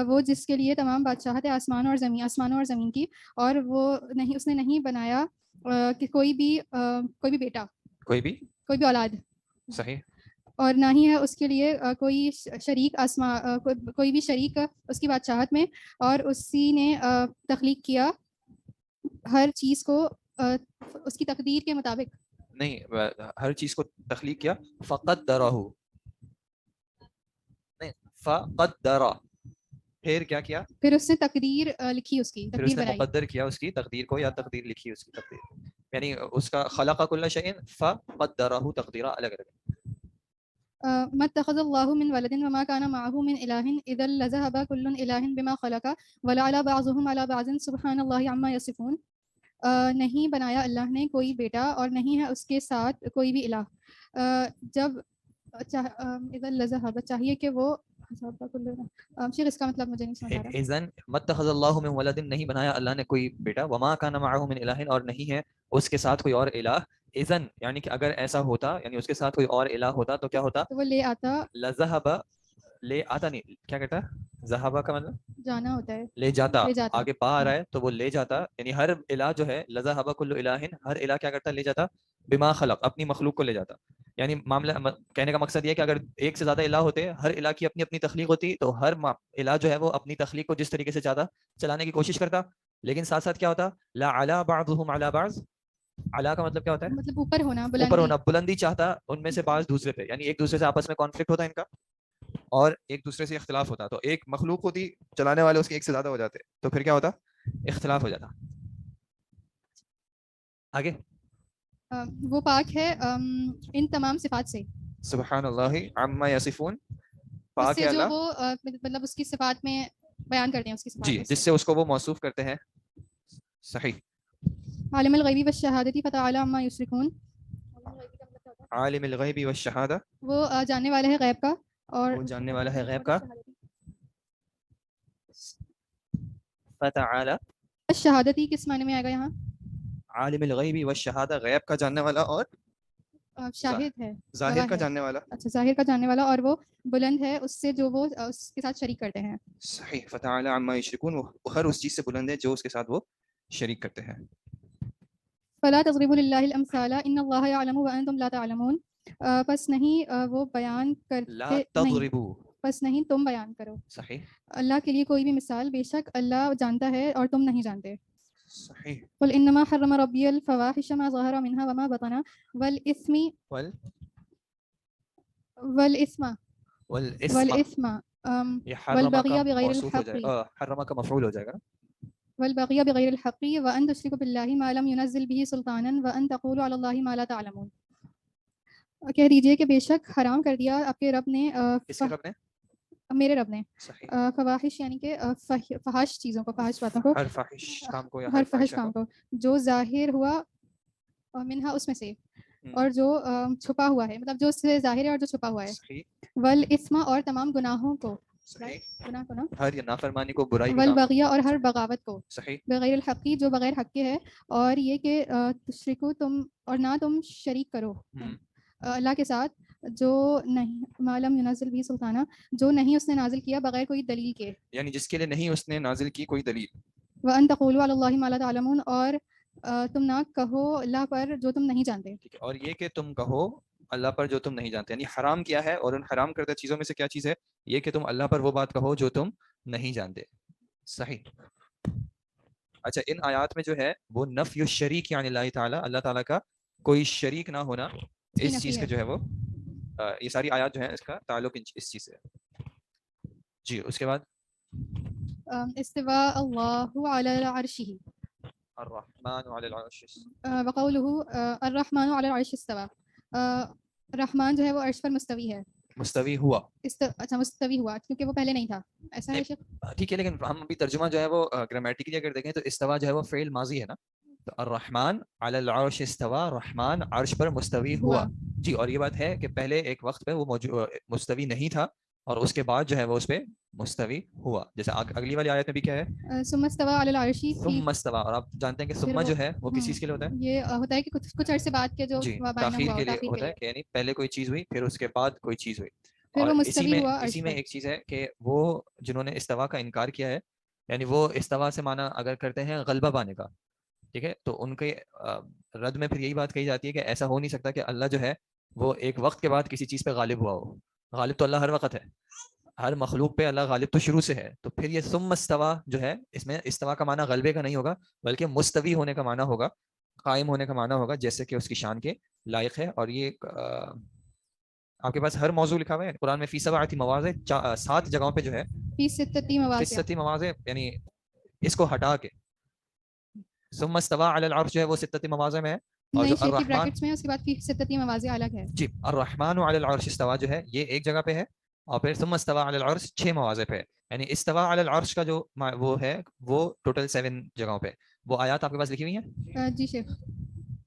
وہ جس کے لیے تمام بادشاہت ہے آسمانوں اور زمین کی، اور وہ نہیں، اس نے نہیں بنایا کہ کوئی بھی بیٹا، کوئی بھی اولاد، صحیح، اور نہ ہی ہے اس کے لیے کوئی شریک کوئی بھی شریک اس کی بادشاہت میں، اور اسی نے تخلیق کیا ہر چیز کو اس کی تقدیر کے مطابق. نہیں، ہر چیز کو تخلیق کیا، فقدرہ، نہیں فقدرہ، پھر کیا کیا، پھر اس نے تقدیر لکھی، اس کی پھر اس تقدیر نے بنائی. مقدر کیا اس کی تقدیر کو، یا تقدیر لکھی اس کی تقدیر، یعنی اس کا خلق کل شیء فقدرہ تقدیرا الگ الگ. ما اتخذ الله من ولد وما كان معه من إله إذا لذهب كل إله بما خلق ولعلى بعضهم على بعض سبحان الله عما يصفون. نہیں بنایا اللہ نے کوئی بیٹا اور نہیں ہے اس کے ساتھ کوئی بھی الہ. جب اذا لذهب چاہیے کہ وہ شیخ، اس کا مطلب مجھے نہیں سمجھ آ رہا. اذن ما اتخذ الله من ولد، نہیں بنایا اللہ نے کوئی بیٹا، وما كان معه من إله، اور نہیں ہے اس کے ساتھ کوئی اور الہ. اذن یعنی کہ اگر ایسا ہوتا، یعنی اس کے ساتھ کوئی اور الہ ہوتا تو کیا ہوتا، تو وہ لے آتا، لذهب، لے آتا نہیں، کیا کہتا ہے ذہبہ کا مطلب جانا ہوتا ہے، لے جاتا، لے جاتا. آگے پا آ رہا ہے تو وہ لے جاتا، یعنی ہر الہ جو ہے لذهب كل إله، ہر الہ کیا کرتا، لے جاتا، بما خلق، اپنی مخلوق کو لے جاتا. یعنی معاملہ کہنے کا مقصد یہ ہے کہ اگر ایک سے زیادہ الہ ہوتے، ہر الہ کی اپنی اپنی تخلیق ہوتی، تو ہر الہ جو ہے وہ اپنی تخلیق کو جس طریقے سے چاہتا چلانے کی کوشش کرتا، لیکن ساتھ ساتھ کیا ہوتا، لا علی بعضهم علی بعض. علا کا مطلب کیا ہوتا ہے، مطلب اوپر ہونا، اوپر ہونا، بلندی چاہتا ان میں سے بعض دوسرے پہ، یعنی ایک دوسرے سے آپس میں کانفلکٹ ہوتا ان کا، اور ایک دوسرے سے اختلاف ہوتا، تو ایک مخلوق ہوتی، چلانے والے اس کے ایک سے زیادہ ہو جاتے، تو پھر کیا ہوتا، اختلاف ہو جاتا. آگے وہ پاک ہے ان تمام صفات سے، سبحان اللہ عما یصفون، اس پاک سے ہے جو اللہ، وہ مطلب اس کی صفات میں بیان کرتے ہیں، اس کی صفات جی، میں جس سے اس کو وہ موصوف کرتے ہیں. صحیح. عالم الغیبی والشہادتی فتعالی عما یشرکون. عالم الغیب والشہادہ، وہ جاننے والا ہے غیب کا، اور وہ جاننے والا ہے غیب کا. فتعالی، شہادتی کس معنی میں آئے گا یہاں، عالم الغیب والشہادہ، غیب کا جاننے والا اور شاہد ہے، ظاہر کا جاننے والا. اچھا، ظاہر کا جاننے والا، اور وہ بلند ہے اس سے جو وہ اس کے ساتھ شریک کرتے ہیں. صحیح. فتعالی عما یشرکون، وہ ہر اس چیز سے بلند ہے جو اس کے ساتھ وہ شریک کرتے ہیں. فلا تضربوا للہ الامثال ان اللہ یعلم وانتم لا تعلمون. پس نہیں وہ بیان کرتے، لا تضربوا، پس نہیں تم بیان کرو صحیح، اللہ کے لیے کوئی بھی مثال، بے شک اللہ جانتا ہے اور تم نہیں جانتے. صحیح. قل انما حرم ربی الفواحش ما ظهر منها وما بطن والاثم والإثم والبغي بغير الحق، حرم کا مفعول ہو جائے گا، والبغي بغير الحق وأن تشركوا بالله ما لم ينزل به سلطانا وأن تقولوا على الله ما لا تعلمون. کہہ دیجئے کہ بے شک حرام کر دیا آپ کے رب نے، کس کے رب نے، میرے رب نے، صحیح، فواحش یعنی کہ فحش چیزوں کو، فحش باتوں کو، ہر فاحش کام کو، یا ہر فحش کام کو جو ظاہر ہوا منہا اس میں سے، اور جو چھپا ہوا ہے، مطلب جو اس سے ظاہر ہے اور جو چھپا ہوا ہے، والاسم اور تمام گناہوں کو، گناہ کو نا، ہر نافرمانی کو، برائی کو، والبغی اور ہر بغاوت کو، صحیح، بغیر الحقی جو بغیر حق کے ہے، اور یہ کہ تشرکو تم، اور نہ تم شریک کرو اللہ کے ساتھ، جو نہیں معلوم ینزل بھی سلطانہ، جو نہیں اس نے نازل کیا بغیر کوئی دلیل کے، یعنی جس کے لیے نہیں اس نے نازل کی کوئی دلیل. وَأَن تَقُولُوا عَلَى اللَّهِ مَا لَا تَعْلَمُونَ، اور تم نہ کہو اللہ پر جو تم نہیں جانتے. اور یہ کہ تم کہو اللہ پر جو تم نہیں جانتے، یعنی حرام کیا ہے، اور ان حرام کردہ چیزوں میں سے کیا چیز ہے، یہ کہ تم اللہ پر وہ بات کہو جو تم نہیں جانتے. صحیح. اچھا، ان آیات میں جو ہے وہ نفی الشریک یعنی اللہ تعالیٰ، اللہ تعالیٰ کا کوئی شریک نہ ہونا، اس چیز کا جو ہے وہ، یہ ساری آیات جو ہیں اس کا تعلق اس چیز سے. جی، اس کے بعد استواء اللہ علی عرشہ، الرحمن علی العرش، وقولہ الرحمن علی العرش استوى، رحمان جو ہے وہ عرش پر مستوی ہے، مستوی ہوا، اچھا مستوی ہوا کیونکہ وہ پہلے نہیں تھا، ایسا ہے شیخ؟ ٹھیک ہے، لیکن ہم ابھی ترجمہ جو ہے وہ گرامیٹیکلی اگر دیکھیں تو استوا جو ہے وہ فعل ماضی ہے نا، تو الرحمن علی العرش استوا، رحمان عرش پر مستوی ہوا. جی، اور یہ بات ہے کہ پہلے ایک وقت پہ وہ مستوی نہیں تھا، اور اس کے بعد جو ہے وہ اس پہ مستوی ہوا. جیسے اگلی والی آیت میں بھی کیا ہے ثم استوى على العرش ثم استوى, اور آپ جانتے ہیں کہ ثم جو ہے وہ کس چیز کے لیے ہوتا ہے؟ یہ ہوتا ہے کہ کچھ عرصے بعد کے جو جی مابین تاخیر ہوا کے لیے تاخیر ہوتا ہے کہ یعنی پہلے کوئی چیز ہوئی پھر اس کے بعد کوئی چیز ہوئی. پھر اور وہ اسی مستوی میں ہوا اسی عرش میں پر. ایک چیز ہے کہ وہ جنہوں نے استوا کا انکار کیا ہے, یعنی وہ استوا سے معنی اگر کرتے ہیں غلبہ پانے کا, ٹھیک ہے, تو ان کے رد میں پھر یہی بات کہی جاتی ہے کہ ایسا ہو نہیں سکتا کہ اللہ جو ہے وہ ایک وقت کے بعد کسی چیز پہ غالب ہوا ہو. غالب تو اللہ ہر وقت ہے, ہر مخلوق پہ اللہ غالب تو شروع سے ہے. تو پھر یہ ثم استوا جو ہے اس میں استوا کا معنی غلبے کا نہیں ہوگا بلکہ مستوی ہونے کا معنی ہوگا, قائم ہونے کا معنی ہوگا, جیسے کہ اس کی شان کے لائق ہے. اور یہ آپ کے پاس ہر موضوع لکھا ہوا ہے قرآن میں, فی سبعۃ مواضع 7 جگہوں پہ جو ہے فی ستۃ مواضع, 7 مواضع, یعنی اس کو ہٹا کے ثم استوى علی العرش جو ہے وہ 6 مواضع میں ہے. اور جو نہیں شیخ کی الرحمن, بریکٹس میں اس کے بعد فی ستۃ مواضع الگ ہے. جی الرحمن علی العرش استوى جو ہے یہ ایک جگہ پہ ہے, اور پھر ثم استوى علی العرش 6 مواضع پہ ہے. یعنی استوى علی العرش کا جو وہ ہے وہ ٹوٹل 7 جگہوں پہ. وہ آیات آپ کے پاس لکھی ہوئی ہیں؟ جی شیخ.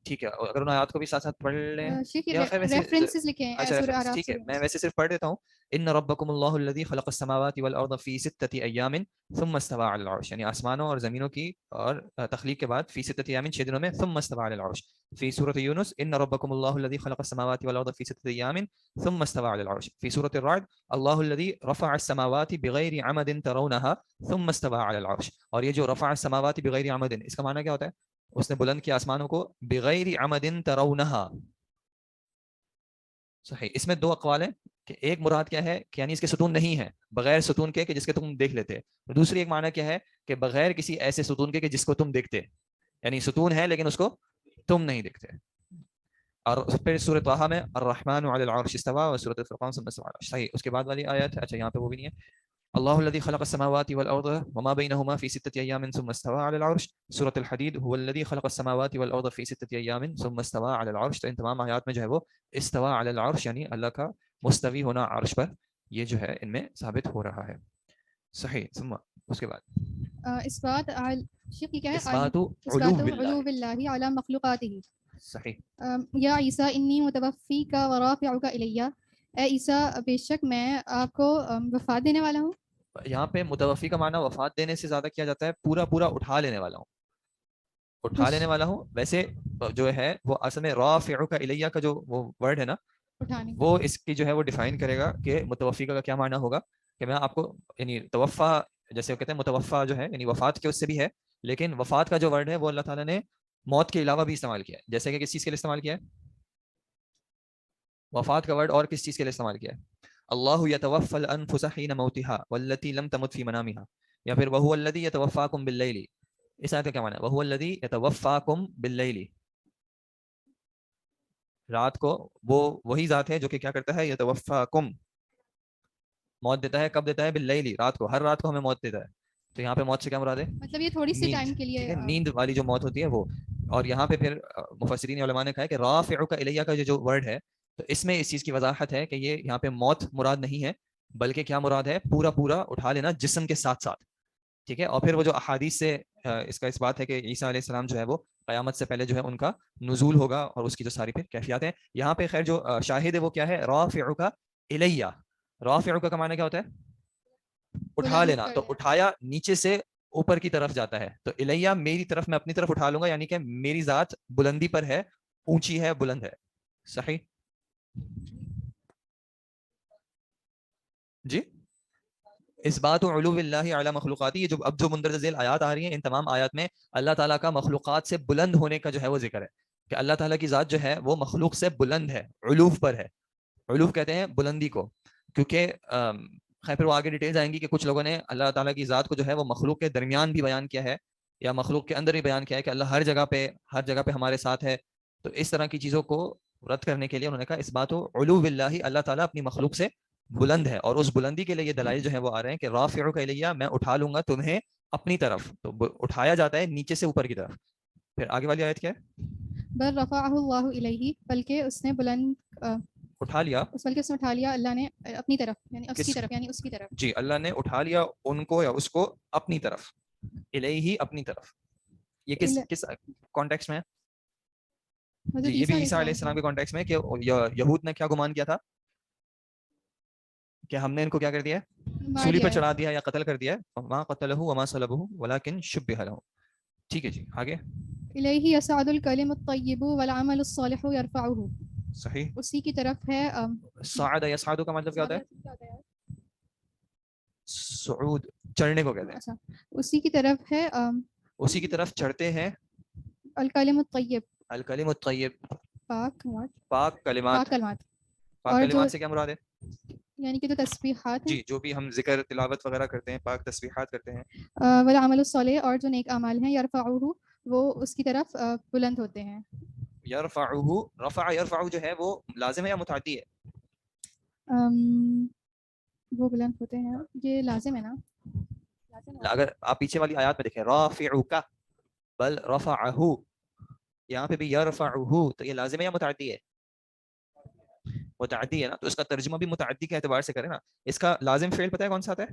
ٹھیک ہے, اگر ان آیات کو بھی ساتھ ساتھ پڑھ لیں شیخ یا خیر ویسے ریفرنسز لکھے ہیں اچھا سورہ اعراف. ٹھیک ہے, میں ویسے صرف پڑھ دیتا ہوں. ان ربکم اللہ الذی خلق السماوات والارض فی 6 ایام ثم استوى علی العرش, یعنی آسمانوں اور زمینوں کی اور تخلیق کے بعد فی 6 ایام 6 دنوں میں ثم استوى علی العرش. فی سورۃ یونس ان ربکم اللہ الذی خلق السماوات والارض فی 6 ایام ثم استوى علی العرش. فی سورۃ الرعد اللہ الذی رفع السماوات بغیر عمد ترونها ثم استوى علی العرش. اور یہ جو رفع السماوات بغیر عمد, اس کا معنی کیا ہوتا ہے؟ اس نے بلند کیا آسمانوں کو بغیر عمد ترونها. صحیح, اس میں 2 اقوال ہیں کہ ایک مراد کیا ہے کہ یعنی اس کے ستون نہیں ہیں, بغیر ستون کے کہ جس کے تم دیکھ لیتے. دوسری ایک معنی کیا ہے کہ بغیر کسی ایسے ستون کے کہ جس کو تم دیکھتے, یعنی ستون ہے لیکن اس کو تم نہیں دیکھتے. اور پھر سورۃ طٰہٰ میں الرحمن علی العرش استوى, اور سورۃ الفرقان ثم استوى. صحیح, اس کے بعد والی آیت, اچھا یہاں پہ وہ بھی نہیں ہے. اللہ الذي خلق السماوات والارض وما بينهما في 6 ايام ثم استوى على العرش. سورة الحديد هو الذي خلق السماوات والارض في 6 ايام ثم استوى على العرش. تو ان تمام آیات میں جو ہے وہ استوى على العرش یعنی اللہ کا مستوی ہونا عرش پر, یہ جو ہے ان میں ثابت ہو رہا ہے. صحیح. ثم اس کے بعد اثبات شیخ کیا ہے؟ اثبات علو باللہ علی مخلوقاتہ. صحیح. یا عیسیٰ انی متوفیک ورافعک الی, اے عیسیٰ بے شک میں آپ کو وفات دینے والا ہوں. یہاں پہ متوفی کا معنی وفات دینے سے زیادہ کیا جاتا ہے پورا پورا اٹھا لینے والا ہوں, اٹھا لینے والا ہوں. ویسے جو ہے وہ اصل میں رافعک الیہ کا جو وہ ورڈ ہے نا, وہ اس کی جو ہے وہ ڈیفائن کرے گا کہ متوفی کا کیا معنی ہوگا. کہ میں آپ کو یعنی توفا جیسے وہ کہتے ہیں متوفا جو ہے یعنی وفات کے اس سے بھی ہے, لیکن وفات کا جو ورڈ ہے وہ اللہ تعالیٰ نے موت کے علاوہ بھی استعمال کیا ہے. جیسے کہ کس چیز کے لیے استعمال کیا ہے وفات کا ورڈ, اور کس چیز کے لیے استعمال کیا ہے؟ اللہ یتوفی الانفس حین موتها والتی لم تمت فی منامها, یا پھر وہو الذی یتوفاکم باللیل. اس آیت کا کیا معنی ہے؟ وہو الذی یتوفاکم باللیل, رات کو وہ وہی ذات ہے جو کہ کیا کرتا ہے, یتوفاکم موت دیتا ہے. کب دیتا ہے؟ باللیل, رات کو, ہر رات کو ہمیں موت دیتا ہے. تو یہاں پہ موت سے کیا مراد ہے؟ مطلب یہ تھوڑی سی ٹائم کے لیے نیند والی جو موت ہوتی ہے وہ. اور یہاں پہ پھر مفسرین علماء نے کہا ہے کہ رافعک الیہ کا جو ورڈ ہے, تو اس میں اس چیز کی وضاحت ہے کہ یہ یہاں پہ موت مراد نہیں ہے, بلکہ کیا مراد ہے؟ پورا پورا اٹھا لینا جسم کے ساتھ ساتھ. ٹھیک ہے. اور پھر وہ جو احادیث سے اس کا اس بات ہے کہ عیسیٰ علیہ السلام جو ہے وہ قیامت سے پہلے جو ہے ان کا نزول ہوگا, اور اس کی جو ساری پھر کیفیات ہیں. یہاں پہ خیر جو شاہد ہے وہ کیا ہے؟ رافعک الیہ. رافعک کا معنی کیا ہوتا ہے؟ اٹھا لینا. تو اٹھایا نیچے سے اوپر کی طرف جاتا ہے, تو الیہ میری طرف, میں اپنی طرف اٹھا لوں گا, یعنی کہ میری ذات بلندی پر ہے, اونچی ہے, بلند ہے. صحیح جی. اثبات علو اللہ علی مخلوقاتی, یہ جو اب جو مندرجہ ذیل آیات آ رہی ہیں ان تمام آیات میں اللہ تعالیٰ کا مخلوقات سے بلند ہونے کا جو ہے وہ ذکر ہے, کہ اللہ تعالیٰ کی ذات جو ہے وہ مخلوق سے بلند ہے, علو پر ہے. علو کہتے ہیں بلندی کو, کیونکہ خیر پھر وہ آگے ڈیٹیلز آئیں گی کہ کچھ لوگوں نے اللہ تعالیٰ کی ذات کو جو ہے وہ مخلوق کے درمیان بھی بیان کیا ہے, یا مخلوق کے اندر بھی بیان کیا ہے کہ اللہ ہر جگہ پہ ہمارے ساتھ ہے. تو اس طرح کی چیزوں کو رد کرنے کے لیے انہوں نے کہا اثبات علو باللہ, اللہ تعالیٰ اپنی مخلوق سے بلند ہے, اور اس بلندی کے لیے یہ دلائل جو ہیں وہ آ رہے ہیں کہ رافعک الیہ, میں اٹھا لوں گا تمہیں اپنی طرف. تو اٹھایا جاتا ہے نیچے سے اوپر کی طرف. پھر آگے والی آیت کیا ہے؟ بل رفعہ اللہ الیہ, بلکہ اس نے بلند اٹھا لیا, بلکہ اس نے اٹھا لیا اللہ نے اپنی طرف, یعنی اس کی طرف, یعنی اس کی طرف. جی, اللہ نے اٹھا لیا ان کو یا اس کو اپنی طرف, الیہ اپنی طرف. یہ کس کانٹیکسٹ میں ہے؟ جی, یہ بھی عیسیٰ علیہ السلام کے کانٹیکسٹ میں, کہ یہود نے کیا گمان کیا تھا کہ ہم نے ان کو کیا کر دیا ہے, مار سولی دیا پر ہے. چڑھا دیا یا قتل کر دیا ہے. وما قتلہ وما صلبہ ولکن شبہ لہ. ٹھیک ہے جی آگے. الیہ یصعد الکلم الطیب والعمل الصالح یرفعہ. صحیح. اسی کی طرف ہے صعد یصعد کا مطلب کیا ہوتا ہے؟ صعود چڑھنے کو کہتے ہیں. اچھا اسی کی طرف ہے اسی کی طرف چڑھتے ہیں الکلم الطیب الکلم الطیب پاک پاک کلمات. پاک کلمات. پاک اور کلمات جو سے کیا مراد ہے؟ یعنی کہ جو تسبیحات ہیں جی جو بھی ہم ذکر تلاوت وغیرہ کرتے ہیں, پاک تسبیحات کرتے ہیں. والعمل الصالح اور جو نیک اعمال ہیں یرفعہ وہ اس کی طرف بلند ہوتے ہیں. یرفعہ, رفع یرفع جو ہے وہ لازم ہے یا متعدی ہے؟ وہ بلند ہوتے ہیں, یہ لازم ہے نا. اگر آپ پیچھے والی آیات میں دیکھیں رافعک بل رفعہ, یہاں پہ بھی یرفعہ, تو یہ لازم ہے یا متعدی ہے؟ متعدی ہے نا, تو اس کا ترجمہ بھی متعدی کے اعتبار سے کریں نا. اس کا لازم فعل پتہ ہے کون سا آتا ہے؟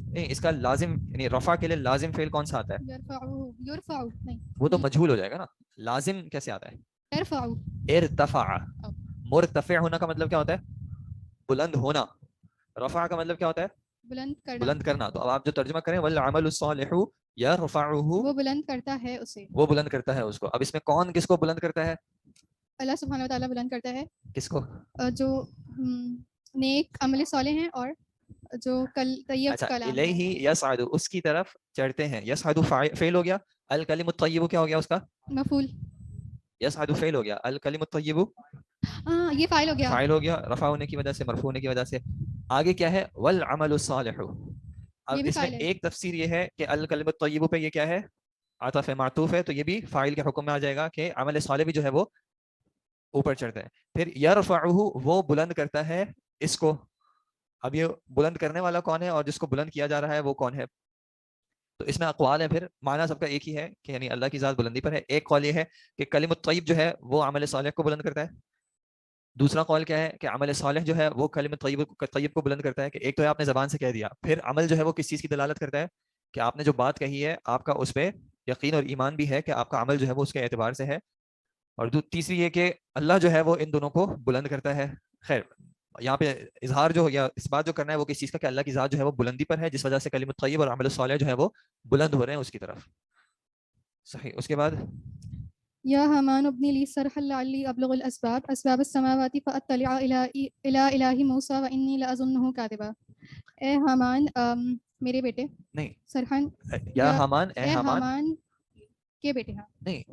نہیں, اس کا لازم یعنی رفع کے لیے لازم فعل کون سا آتا ہے؟ یرفعہ نہیں, وہ تو مجہول ہو جائے گا نا. لازم کیسے آتا ہے؟ یرفعہ. ارتفع. مرتفع ہونا کا مطلب کیا ہوتا ہے؟ بلند ہونا. رفع کا مطلب کیا ہوتا ہے؟ بلند کرنا. بلند کرنا. تو اب آپ جو ترجمہ کریں والعمل الصالح یرفعہ, وہ بلند کرتا ہے اسے. وہ بلند کرتا ہے اس کو. اب اس میں کون کس کو بلند کرتا ہے؟ اللہ سبحانہ و تعالیٰ بلند کرتا ہے کس کو؟ جو نیک عمل صالح ہیں اور جو طیب اچھا کلام. الیہ یصعد, اس کی طرف چڑھتے ہیں. یصعد فعل ہو گیا, الکلم الطیب کیا ہو گیا اس کا؟ مفعول. یصعد فعل ہو گیا, الکلم الطیب ہاں یہ فاعل ہو گیا. فاعل ہو گیا, رفع ہونے کی وجہ سے, مرفوع ہونے کی وجہ سے. آگے کیا ہے؟ والعمل الصالح. اب اس میں ایک تفسیر یہ ہے کہ الکلم الطیب پہ یہ کیا ہے؟ عطف معطوف ہے, تو یہ بھی فاعل کے حکم میں آ جائے گا کہ عمل صالح بھی جو ہے وہ اوپر چڑھتے ہیں. پھر یرفعہ, وہ بلند کرتا ہے اس کو. اب یہ بلند کرنے والا کون ہے اور جس کو بلند کیا جا رہا ہے وہ کون ہے؟ تو اس میں اقوال ہیں. پھر معنی سب کا ایک ہی ہے کہ یعنی اللہ کی ذات بلندی پر ہے. ایک قول یہ ہے کہ کلم الطیب جو ہے وہ عمل صالح کو بلند کرتا ہے. دوسرا قول کیا ہے کہ عمل صالح جو ہے وہ کلم طیب کو بلند کرتا ہے. کہ ایک تو ہے آپ نے زبان سے کہہ دیا, پھر عمل جو ہے وہ کس چیز کی دلالت کرتا ہے کہ آپ نے جو بات کہی ہے آپ کا اس پہ یقین اور ایمان بھی ہے کہ آپ کا عمل جو ہے وہ اس کے اعتبار سے ہے. اور تیسری یہ کہ اللہ جو ہے وہ ان دونوں کو بلند کرتا ہے. خیر یہاں پہ اظہار جو یا اس بات جو کرنا ہے وہ کس چیز کا کہ اللہ کی ذات جو ہے وہ بلندی پر ہے, جس وجہ سے کلمۃ طیب اور عمل الصالح جو ہے وہ بلند ہو رہے ہیں اس کی طرف. صحیح. اس کے بعد یا حامان ابنی لی صرحا لعلی ابلغ الاسباب اسباب السماوات فاطلع الى الہ موسیٰ وانی لاظنہ کاذبا. اے حامان میرے بیٹے. نہیں, سرحن یا حامان, اے حامان کے بیٹے. ہاں نہیں,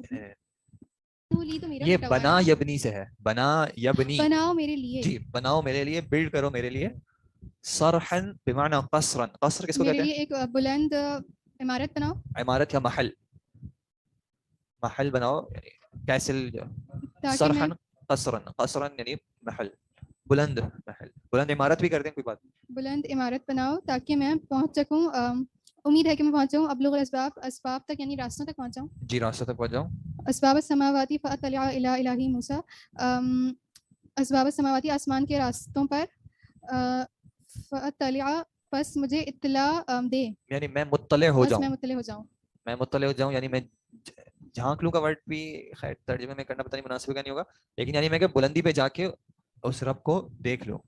تو میرا یہ بنا یبنی سے ہے. بنا یبنی, بناؤ میرے لیے. جی بناؤ میرے لیے, بلڈ کرو میرے لیے. صرحن بمعنی قصرا. قصر کس کو کہتے ہیں؟ میرے لیے ایک بلند عمارت بناؤ. عمارت کا محل, محل بناؤ کیسل. صرحن قصرا, قصرا یعنی محل, بلند محل. بلند عمارت بھی کرتے ہیں, کوئی بات. بلند عمارت بناؤ تاکہ میں پہنچ سکوں. امید ہے کہ میں پہنچ جاؤں ابلغ الاسباب, اسباب تک یعنی راستوں تک پہنچ جاؤں. جی راستوں تک پہنچ جاؤں. اسباب السماواتی فاطلع الی الہ موسیٰ, اسباب السماواتی آسمان کے راستوں پر. فاطلع پس مجھے اطلاع دے, یعنی میں مطلع ہو جاؤں. میں مطلع ہو جاؤں. میں مطلع ہو جاؤں یعنی میں جھانک لوں کا ورڈ بھی خیر ترجمے میں کرنا پتہ نہیں مناسب کا نہیں ہوگا, لیکن یعنی میں کہ بلندی پہ جا کے اس رب کو دیکھ لوں.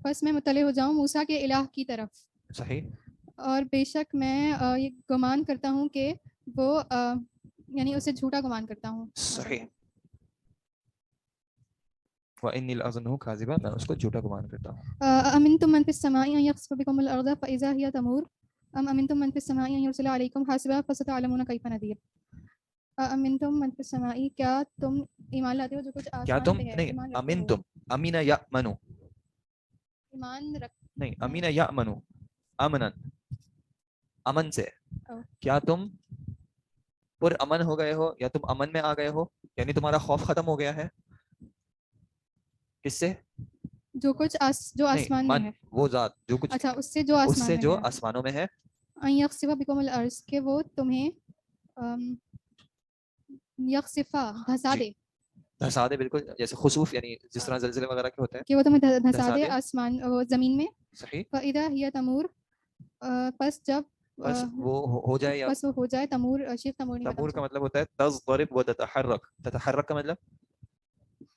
بس میں مطلع ہو جاؤں موسیٰ کے الہ کی طرف. صحیح. اور بے شک میں یہ گمان کرتا ہوں کہ وہ یعنی اسے جھوٹا گمان کرتا ہوں. صحیح. وَإِنِّي لَأَظُنُّهُ كَاذِبًا, میں اس کو جھوٹا گمان کرتا ہوں. أَأَمِنْتُم مَّن فِي السَّمَاءِ أَن يَخْسِفَ بِكُمُ الْأَرْضَ فَإِذَا هِيَ تَمُورُ أَمْ أَمِنْتُم مَّن فِي السَّمَاءِ أَن يُرْسِلَ عَلَيْكُمْ حَاصِبًا فَسَتَعْلَمُونَ كَيْفَ نَذِيرِ. أَأَمِنْتُم مَّن فِي السَّمَاءِ, کیا تم ایمان لاتے ہو جو کچھ کیا آسمان تم پہ ہے. نہیں, امنتم, امین یأمنو, ایمان رکھ نہیں, امین یأمنو, امنا امن سے. کیا تم پر امن ہو گئے ہو یا تم امن میں آ گئے ہو, یعنی تمہارا خوف ختم ہو گیا ہے. کس سے؟ جو کچھ جو آسمان میں ہے. وہ ذات جو کچھ, اچھا اس سے جو آسمان میں ہے. اس سے جو آسمانوں میں ہے. ان یخسف بکم الارض, کہ وہ تمہیں یخسفا دھسا دے. دھسا دے, بالکل جیسے خسوف یعنی جس طرح زلزلے وغیرہ کے ہوتے ہیں, کہ وہ تمہیں دھسا دے آسمان زمین میں. صحیح. فاذا هي تمور, پس جب بس وہ ہو جائے, یا بس وہ ہو جائے. تمور شیف تمور نہیں, تمور کا مطلب ہوتا ہے تضطرب و تتحرک. تتحرک کا مطلب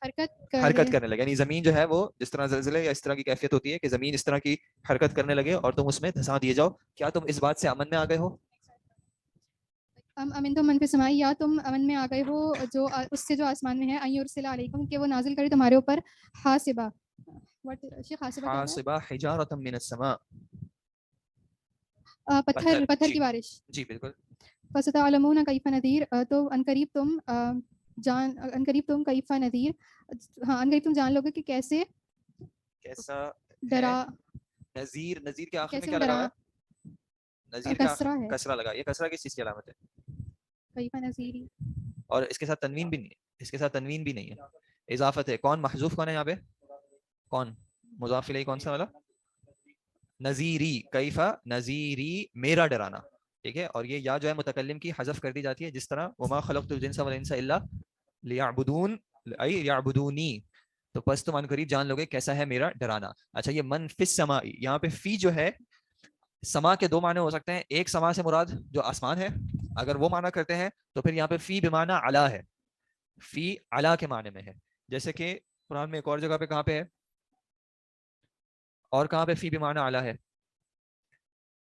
حرکت کرنے لگے، یعنی زمین جو ہے وہ جس طرح زلزلے یا اس طرح کی کیفیت ہوتی ہے کہ زمین اس طرح کی حرکت کرنے لگے اور تم اس میں دھسا دیے جاؤ. کیا تم اس بات سے امن میں آ گئے ہو؟ امن تم من فی السماء، یا تم امن میں آ گئے ہو جو اس سے جو آسمان میں ہے، ان یرسل علیکم کہ وہ نازل کرے تمہارے اوپر حاسبہ. حاسبہ حجارۃ من السماء، پتھر کی بارش. جی بالکل. فستعلمون کیف نذیر، تو انقریب تم کیف نذیر، ہاں انقریب تم جان لوگے کہ کیسا ڈرا. نذیر کے آخر میں کیسے کیا لگا ڈرا؟ ہے؟ نذیر کا کسرہ لگا. یہ کسرہ کس چیز کی علامت ہے؟ کیف نذیری. اور اس کے ساتھ تنوین بھی نہیں ہے، اس کے ساتھ تنوین بھی نہیں ہے، اضافت ہے. کون محذوف کون ہے یہاں پہ؟ کون مضاف الیہ کون سا والا؟ نذیری. کیفا نذیری میرا ڈرانا، ٹھیک ہے. اور یہ یا جو ہے متکلم کی حذف کر دی جاتی ہے، جس طرح وما خلقت الجنس والانس الا لیعبدون ای یعبدونی. تو پس تم عنقریب جان لوگے کیسا ہے میرا ڈرانا. اچھا یہ من فی السماء، یہاں پہ فی جو ہے سما کے دو معنی ہو سکتے ہیں. ایک سما سے مراد جو آسمان ہے، اگر وہ معنی کرتے ہیں تو پھر یہاں پہ فی بمعنی علا ہے، فی علا کے معنی میں ہے. جیسے کہ قرآن میں ایک اور جگہ پہ کہاں پہ ہے، اور کہاں پہ فی بمعنی علا ہے؟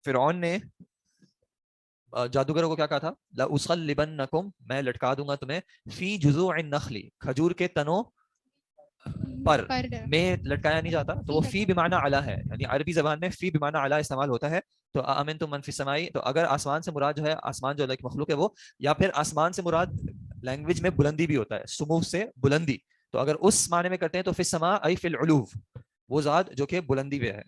فرعون نے جادوگروں کو کیا کہا تھا؟ لأصلبنکم، میں لٹکا دوں گا تمہیں، فی جذوع النخل، کھجور کے تنوں پر. میں لٹکایا نہیں جاتا، تو وہ فی بمعنی علا ہے. یعنی عربی زبان میں فی بمعنی علا استعمال ہوتا ہے. تو امنتم من فی السماء، تو اگر آسمان سے مراد جو ہے، آسمان جو اللہ کی مخلوق ہے وہ، یا پھر آسمان سے مراد لینگویج میں بلندی بھی ہوتا ہے، سمو سے بلندی. تو اگر اس معنی میں کرتے ہیں تو فی السماء ای فی العلو، وہ ذات جو کہ بلندی پہ ہے.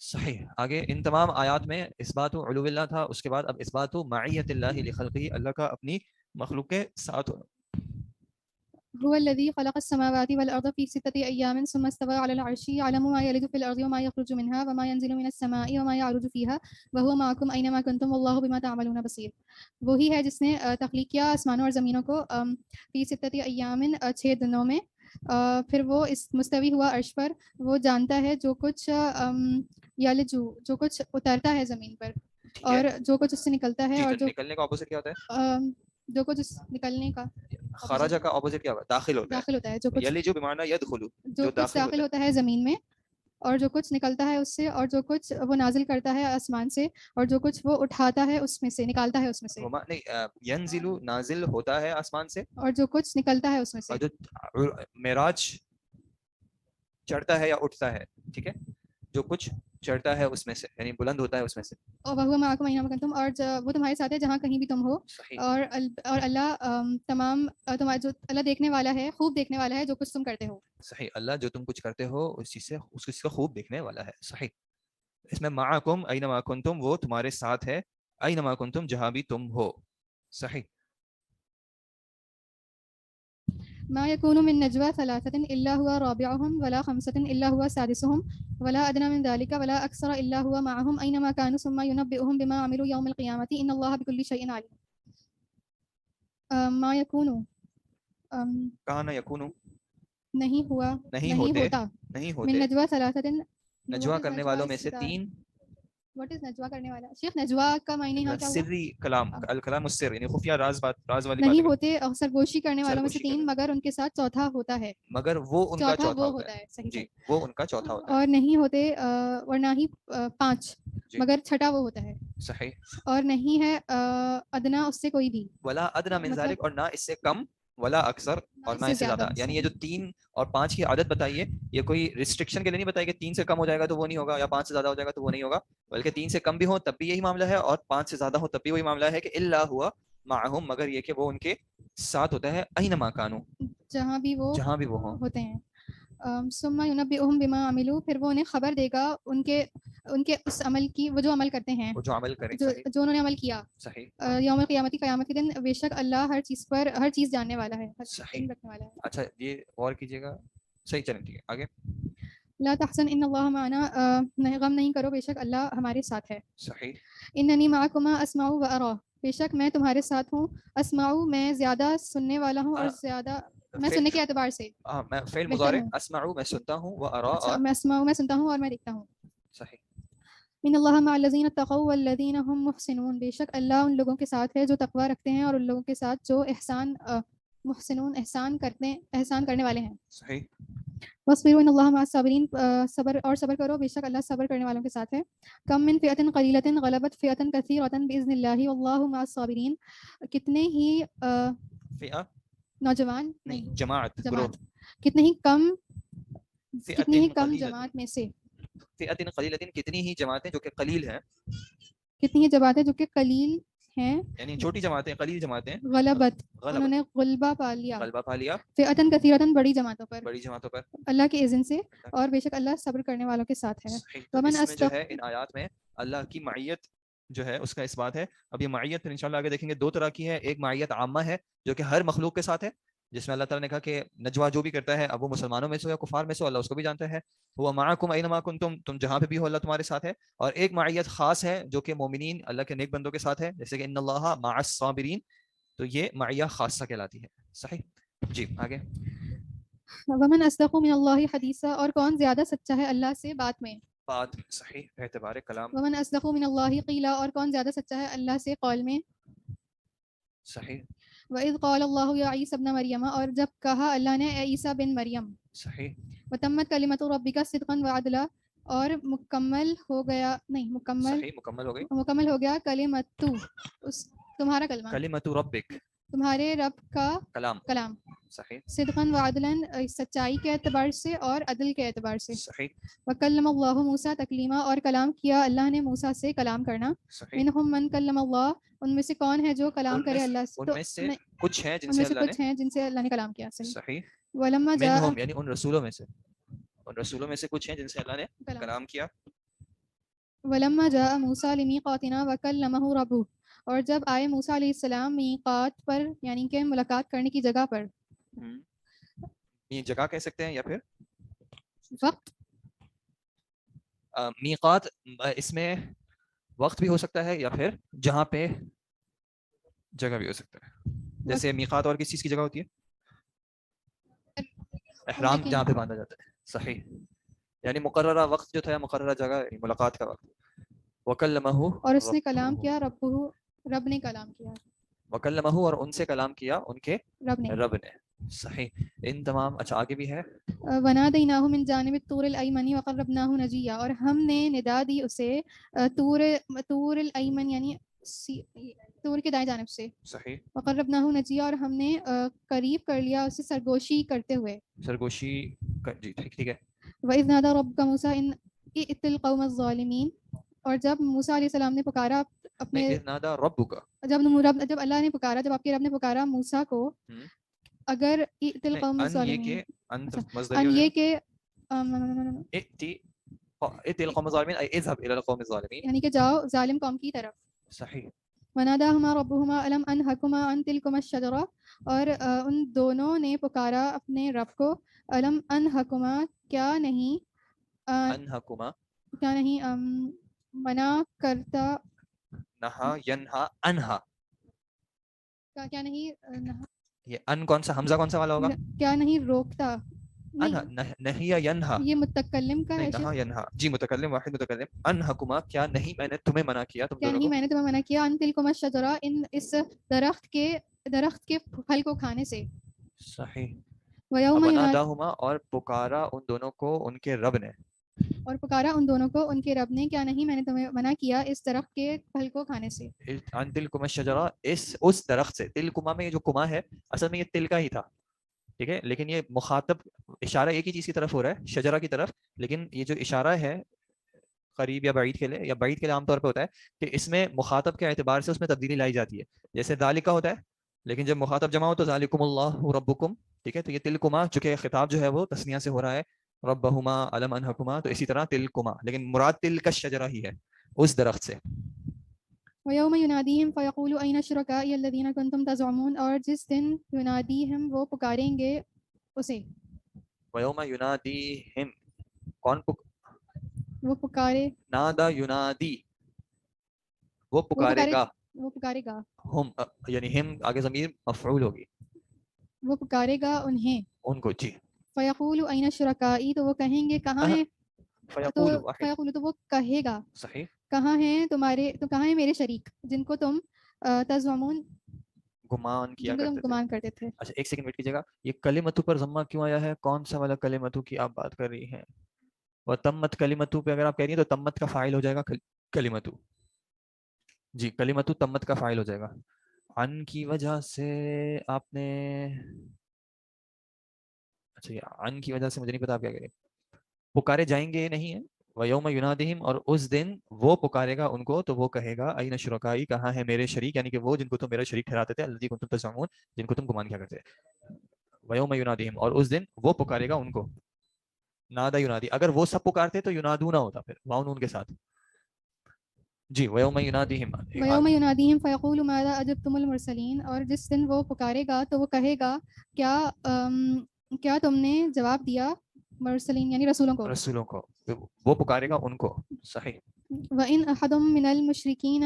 صحیح. آگے ان تمام آیات میں اثبات علو اللہ تھا، اس کے بعد اب اثبات معیت اللہ لخلقہ، اللہ کا اپنی مخلوق کے ساتھ ہونا. هو الذي خلق السماوات والأرض في 6 أيام ثم استوى على العرش يعلم ما يلج في الأرض وما يخرج منها وما ينزل من السماء وما يعرج فيها وهو معكم أينما كنتم والله بما تعملون بصير. وہی ہے جس نے تخلیق کیا آسمانوں اور زمینوں کو فی 6 ایام 6 دنوں میں، پھر وہ اس مستوی ہوا عرش پر. وہ جانتا ہے جو کچھ یلجو، جو کچھ اترتا ہے زمین پر، اور جو کچھ اس سے نکلتا ہے. اور جو نکلنے کا اپوزٹ کیا ہوتا ہے؟ جو کچھ نکلنے کا، خراجہ کا اپوزٹ کیا ہوتا ہے؟ داخل ہوتا ہے. جو کچھ یلجو بمعنی یدخل، جو کچھ داخل ہوتا ہے زمین میں، اور جو کچھ نکلتا ہے اس سے، اور جو کچھ وہ نازل کرتا ہے آسمان سے، اور جو کچھ وہ اٹھاتا ہے اس میں سے، نکالتا ہے اس میں سے. نہیں، ینزل نازل ہوتا ہے آسمان سے، اور جو کچھ نکلتا ہے اس میں سے. اور جو معراج چڑھتا ہے یا اٹھتا ہے، ٹھیک ہے، جو کچھ چڑھتا ہے اس میں سے، یعنی بلند ہوتا ہے اس میں سے. اور وہ معکم اینما کنتم، اور وہ تمہارے ساتھ ہے جہاں کہیں بھی تم ہو. اور اللہ تمام تمہارا جو اللہ دیکھنے والا ہے، خوب دیکھنے والا ہے جو کچھ تم کرتے ہو. صحیح. اللہ جو تم کچھ کرتے ہو اس چیز سے، اس چیز کا خوب دیکھنے والا ہے. صحیح. اس میں معکم اینما کنتم، وہ تمہارے ساتھ ہے، اینما کنتم جہاں بھی تم ہو. صحیح. ما يكون من نجوى 3 إلا هو رابعهم ولا 5 إلا هو سادسهم ولا أدنى من ذلك ولا أكثر إلا هو معهم أينما كانوا ثم ينبئهم بما عملوا يوم القيامة إن الله بكل شيء عليم. ما يكون، کہاں یکون، نہیں ہوا، نہیں ہوتا، من نجوى 3، نجوا کرنے والوں میں سے 3. واٹ از نجوا کرنے والا؟ شیخ نجوا کا معنی یہاں کیا ہوا؟ سری کلام، الکلام السر، یعنی خفیہ راز والی نہیں ہوتے، اور سرگوشی کرنے والوں میں سے 3، مگر ان کے ساتھ چوتھا ہوتا ہے. مگر وہ ان کا چوتھا ہوتا ہے. صحیح جی، وہ ان کا چوتھا ہوتا ہے. اور نہیں ہوتے، اور نہ ہی 5، مگر چھٹا وہ ہوتا ہے. صحیح. اور نہیں ہے ادنا اس سے کوئی بھی، ولا ادنا من ذلک، اور نہ اس سے کم، ولا اکثر، اور نہ اس سے زیادہ. یعنی یہ جو 3 اور 5 کی عادت بتائیے، یہ کوئی ریسٹرکشن کے لیے نہیں بتائی کہ 3 سے کم ہو جائے گا تو وہ نہیں ہوگا، یا 5 سے زیادہ ہو جائے گا تو وہ نہیں ہوگا، بلکہ 3 سے کم بھی ہو تب بھی یہی معاملہ ہے، اور 5 سے زیادہ ہو تب بھی وہی معاملہ ہے کہ الا ہوا معہم، مگر یہ کہ وہ ان کے ساتھ ہوتا ہے، اینما کانوا، جہاں بھی وہ ہوں ہوتے ہیں. ثم ينبئهم بما عملوا، پھر وہ انہیں خبر دے گا ان کے اس عمل کی، وہ جو عمل کرتے ہیں، جو عمل کریں، جو انہوں نے عمل کیا. صحیح. یوم القیامت، قیامت کے دن بے شک اللہ ہر چیز پر، ہر چیز جاننے والا ہے، صحیح رکھنے والا ہے. اچھا یہ اور کیجیے گا. صحیح، چلیں ٹھیک ہے آگے. لا تحزن ان اللہ معنا، غم نہیں کرو بے شک اللہ ہمارے ساتھ ہے. صحیح. اننی معکما اسمع و ارى، بے شک میں تمہارے ساتھ ہوں. اسمع میں زیادہ سننے والا ہوں، اور زیادہ میں سننے کے اعتبار سے، میں فعل مضارع اسمع، میں سنتا ہوں، و ارى، اور میں اسمع میں سنتا ہوں اور میں دیکھتا ہوں. صحیح. ان اللہ مع الذین اتقوا والذین هم محسنون، بے شک اللہ ان لوگوں کے ساتھ ہے جو تقوی رکھتے ہیں، اور ان لوگوں کے ساتھ جو احسان محسنون احسان کرنے والے ہیں. صحیح. وَاصْبِرُوا إِنَّ اللَّهَ مَعَ الصَّابِرِينَ صبر کرو بے شک اللہ صبر کرنے والوں کے ساتھ ہے. کم من فئۃ قلیلۃ غلبت فئۃ کثیرۃ بإذن اللہ واللہ مع الصابرین. کتنے ہی فئہ نوجوان نہیں جماعت گروہ. کتنے ہی کم قلیلۃ جماعت میں سے. فئۃ قلیلۃ کتنی ہی جماعتیں جو کہ قلیل ہیں. کتنی ہی جماعتیں جو کہ قلیل ہیں یعنی چھوٹی جماعتیں قلیل جماعتیں. غلبت انہوں نے غلبہ پا لیا. فئۃ کثیرۃ بڑی جماعتوں پر اللہ کے اذن سے اور بے شک اللہ صبر کرنے والوں کے ساتھ ہے. ومن اس میں جو ہے ان آیات میں اللہ کی معیت جو ہے اس کا اس بات ہے. اب یہ معیت پھر انشاءاللہ آگے دیکھیں گے دو طرح کی ہے. ایک معیت عامہ ہے جو کہ ہر مخلوق کے ساتھ ہے, جس میں اللہ تعالیٰ نے کہا کہ نجوا جو بھی کرتا ہے اب وہ مسلمانوں میں سے یا کفار میں سے اللہ اس کو بھی جانتا ہے. وہ معکم اینما کنتم, تم جہاں پہ بھی ہو اللہ تمہارے ساتھ ہے. اور ایک معیت خاص ہے جو کہ مومنین اللہ کے نیک بندوں کے ساتھ ہے, جیسے کہ ان اللہ مع الصابرین, تو یہ معیہ خاصہ کہلاتی ہے. صحیح جی آگے. ومن اصدق من اللہ حدیثا, اور کون زیادہ سچا ہے اللہ سے بات میں. صحیح اعتبار کلام. ومن اصدق من اللہ قیلا, اور کون زیادہ سچا ہے اللہ سے قول میں. صحیح. وَإِذْ قَالَ اللَّهُ يَا عِيسَى ابْنَ مَرْيَمَ, اور جب کہا اللہ نے اے عیسیٰ بن مریم. صحیح. وَتَمَّتْ كَلِمَةُ رَبِّكَ صِدْقًا وَعَدْلًا, اور مکمل ہو گیا مکمل ہو گیا کلمۃ اس تمہارا کلمہ. کلمۃ ربک تمہارے رب کا کلام. صحیح. صدقاً وعدلاً, سچائی کے اعتبار سے اور عدل کے اعتبار سے. صحیح. وکلم اللہ موسیٰ تکلیما, اور کلام کیا اللہ نے موسیٰ سے کلام کرنا. منہم من کلم اللہ, ان میں سے کون ہے جو کلام کرے اللہ سے. ان میں سے کچھ ہیں جن سے اللہ نے کلام کیا. صحیح. ولما جاء, یعنی ان رسولوں میں سے کچھ ہیں جن سے اللہ نے کلام کیا. ولما جاء موسیٰ لمیقاتنا وکلمہ ربہ, اور جب آئے موسیٰ علیہ السلام میقات پر, یعنی کہ ملاقات کرنے کی جگہ پر. یہ جگہ کہہ سکتے ہیں یا پھر وقت. میقات اس میں وقت بھی ہو سکتا ہے یا پھر جہاں پہ جگہ بھی ہو سکتا ہے. جیسے میقات اور کس چیز کی جگہ ہوتی ہے؟ احرام جہاں پہ باندھا جاتا ہے. صحیح. یعنی مقررہ وقت جو تھا, مقررہ جگہ ملاقات کا وقت. وکلمہ, اور اس نے کلام کیا ربہ, رب نے کلام کیا. وکلمہ, اور ان سے کلام کیا ان کے رب نے. صحیح. ان تمام. اچھا آگے بھی ہے. ونادیناہ من جانب الطور الایمن وقربناہ نجیا, اور ہم نے ندا دی اسے طور الایمن, یعنی طور کے دائیں جانب سے. صحیح. وقربناہ نجیا, اور ہم نے قریب کر لیا اسے سرگوشی کرتے ہوئے. جی ٹھیک ہے. وَإِذْ نَادَى رَبُّكَ مُوسَىٰ إِنْ ائْتِ الْقَوْمَ الظَّالِمِينَ, اور جب موسیٰ علیہ السلام نے پکارا اپنے, جب اللہ نے پکارا, جب آپ کے رب نے پکارا موسیٰ کو, اگر ائت القوم الظالمین, یہ کہ ائت القوم الظالمین ای اذهب الى القوم الظالمین, یعنی کہ جاؤ ظالم قوم کی طرف. صحیح. وناداهما ربهما الم انهكما عن تلكما الشجرة, اور ان دونوں نے پکارا اپنے رب کو, الم انهكما, کیا نہیں منع کرتا, نہا ینہا انہا, کیا نہیں, یہ ان کون سا حمزہ کون سا والا ہوگا؟ کیا نہیں روکتا. نہیں ینہا, یہ متکلم کا ہے. نہا ینہا, جی متکلم واحد متکلم. انہکما, کیا نہیں میں نے تمہیں منع کیا, تم دونوں کو. میں نے تمہیں منع کیا, ان تلکما الشجرہ, اس درخت کے پھل کو کھانے سے. صحیح. ویوم وناداہما, اور پکارا ان دونوں کو ان کے رب نے. اور پکارا ان دونوں کو ان کے رب نے, کیا نہیں میں نے تمہیں منع کیا اس درخت کے پھل کو کھانے سے. ان تلکما الشجرہ, اس درخت سے. تلکما میں یہ جو کما ہے اصل میں یہ تل کا ہی تھا, ٹھیک ہے, لیکن یہ مخاطب اشارہ ایک ہی چیز کی طرف ہو رہا ہے, شجرہ کی طرف, لیکن یہ جو اشارہ ہے قریب یا بعید کے لیے, یا بعید کے لیے عام طور پہ ہوتا ہے کہ اس میں مخاطب کے اعتبار سے اس میں تبدیلی لائی جاتی ہے. جیسے ذالکا ہوتا ہے, لیکن جب مخاطب جمع ہو تو ذالکم اللہ ربکم, ٹھیک ہے. تو یہ تلکما چونکہ خطاب جو ہے وہ تثنیہ سے ہو رہا ہے, ربہما الم انہکما, تو اسی طرح تلکما, لیکن مراد تلک الشجرہ ہی ہے, اس درخت سے. وَيَوْمَ يُنَادِيهِمْ فَيَقُولُ أَيْنَ شُرَكَائِيَ الَّذِينَ كُنْتُمْ تَزْعُمُونَ, اور جس دن يُنَادِيهِمْ, وہ پکاریں گے اسے. وَيَوْمَ يُنَادِيهِمْ, کون وہ پکارے, نادا ینادی, وہ پکارے گا. ہم, یعنی ہم آگے ضمیر مفعول ہوگی, وہ پکارے گا انہیں, ان کو. جی. فَيَقُولُ أَيْنَ شُرَكَائِي, تو وہ کہیں گے کہاں ہیں, فَيَقُولُ, تو وہ کہے گا. صحیح. کہاں ہیں تمہارے, تو کہاں ہیں میرے شریک جن کو تم تزعمون گمان کیا جن کو تم کرتے تھے. گمان کرتے تھے. اچھا ایک سیکنڈ ویٹ کیجیے گا, یہ کلمتو پر ضمہ کیوں آیا ہے؟ کون سا والا کلمتو کی آپ بات کر رہی ہیں؟ وہ تمت کلمتو پہ اگر آپ کہہ رہی ہیں تو تمت کا فاعل ہو جائے گا کلمتو. جی کلمتو تمت کا فاعل ہو جائے گا. عن کی وجہ سے آپ نے, اچھا یہ عن کی وجہ سے مجھے نہیں پتا آپ کیا کہہ رہے. پکارے جائیں گے نہیں ہے. وَيَوْمَ يُنَادِهِمْ, اور اس دن وہ پکارے گا ان کو تو وہ کہے گا اَيْنَ شُرَكَائِي, کہاں ہے میرے شریک, یعنی کہ وہ جن کو تم میرا شریک ٹھہراتے تھے, الَّذِي كُنتُمْ تَزْعُمُونَ, جن کو تم گمان کیا کرتے. وَيَوْمَ يُنَادِهِمْ, اور اس دن وہ پکارے گا ان کو. نادا ینادی, اگر وہ سب پکارتے تو ینادونا ہوتا پھر واؤ نون کے ساتھ. جی وَيَوْمَ يُنَادِهِمْ, وَيَوْمَ يُنَادِيهِمْ فَيَقُولُ مَاذَا أَجَبْتُمُ الْمُرْسَلِينَ, اور جس دن وہ پکارے گا تو وہ کہے گا کیا تم نے جواب دیا مرسلین یعنی رسولوں کو. رسولوں کو وہ پکارے گا ان کو. صحیح. وَإِنْ أَحَدٌ مِنَ الْمُشْرِكِينَ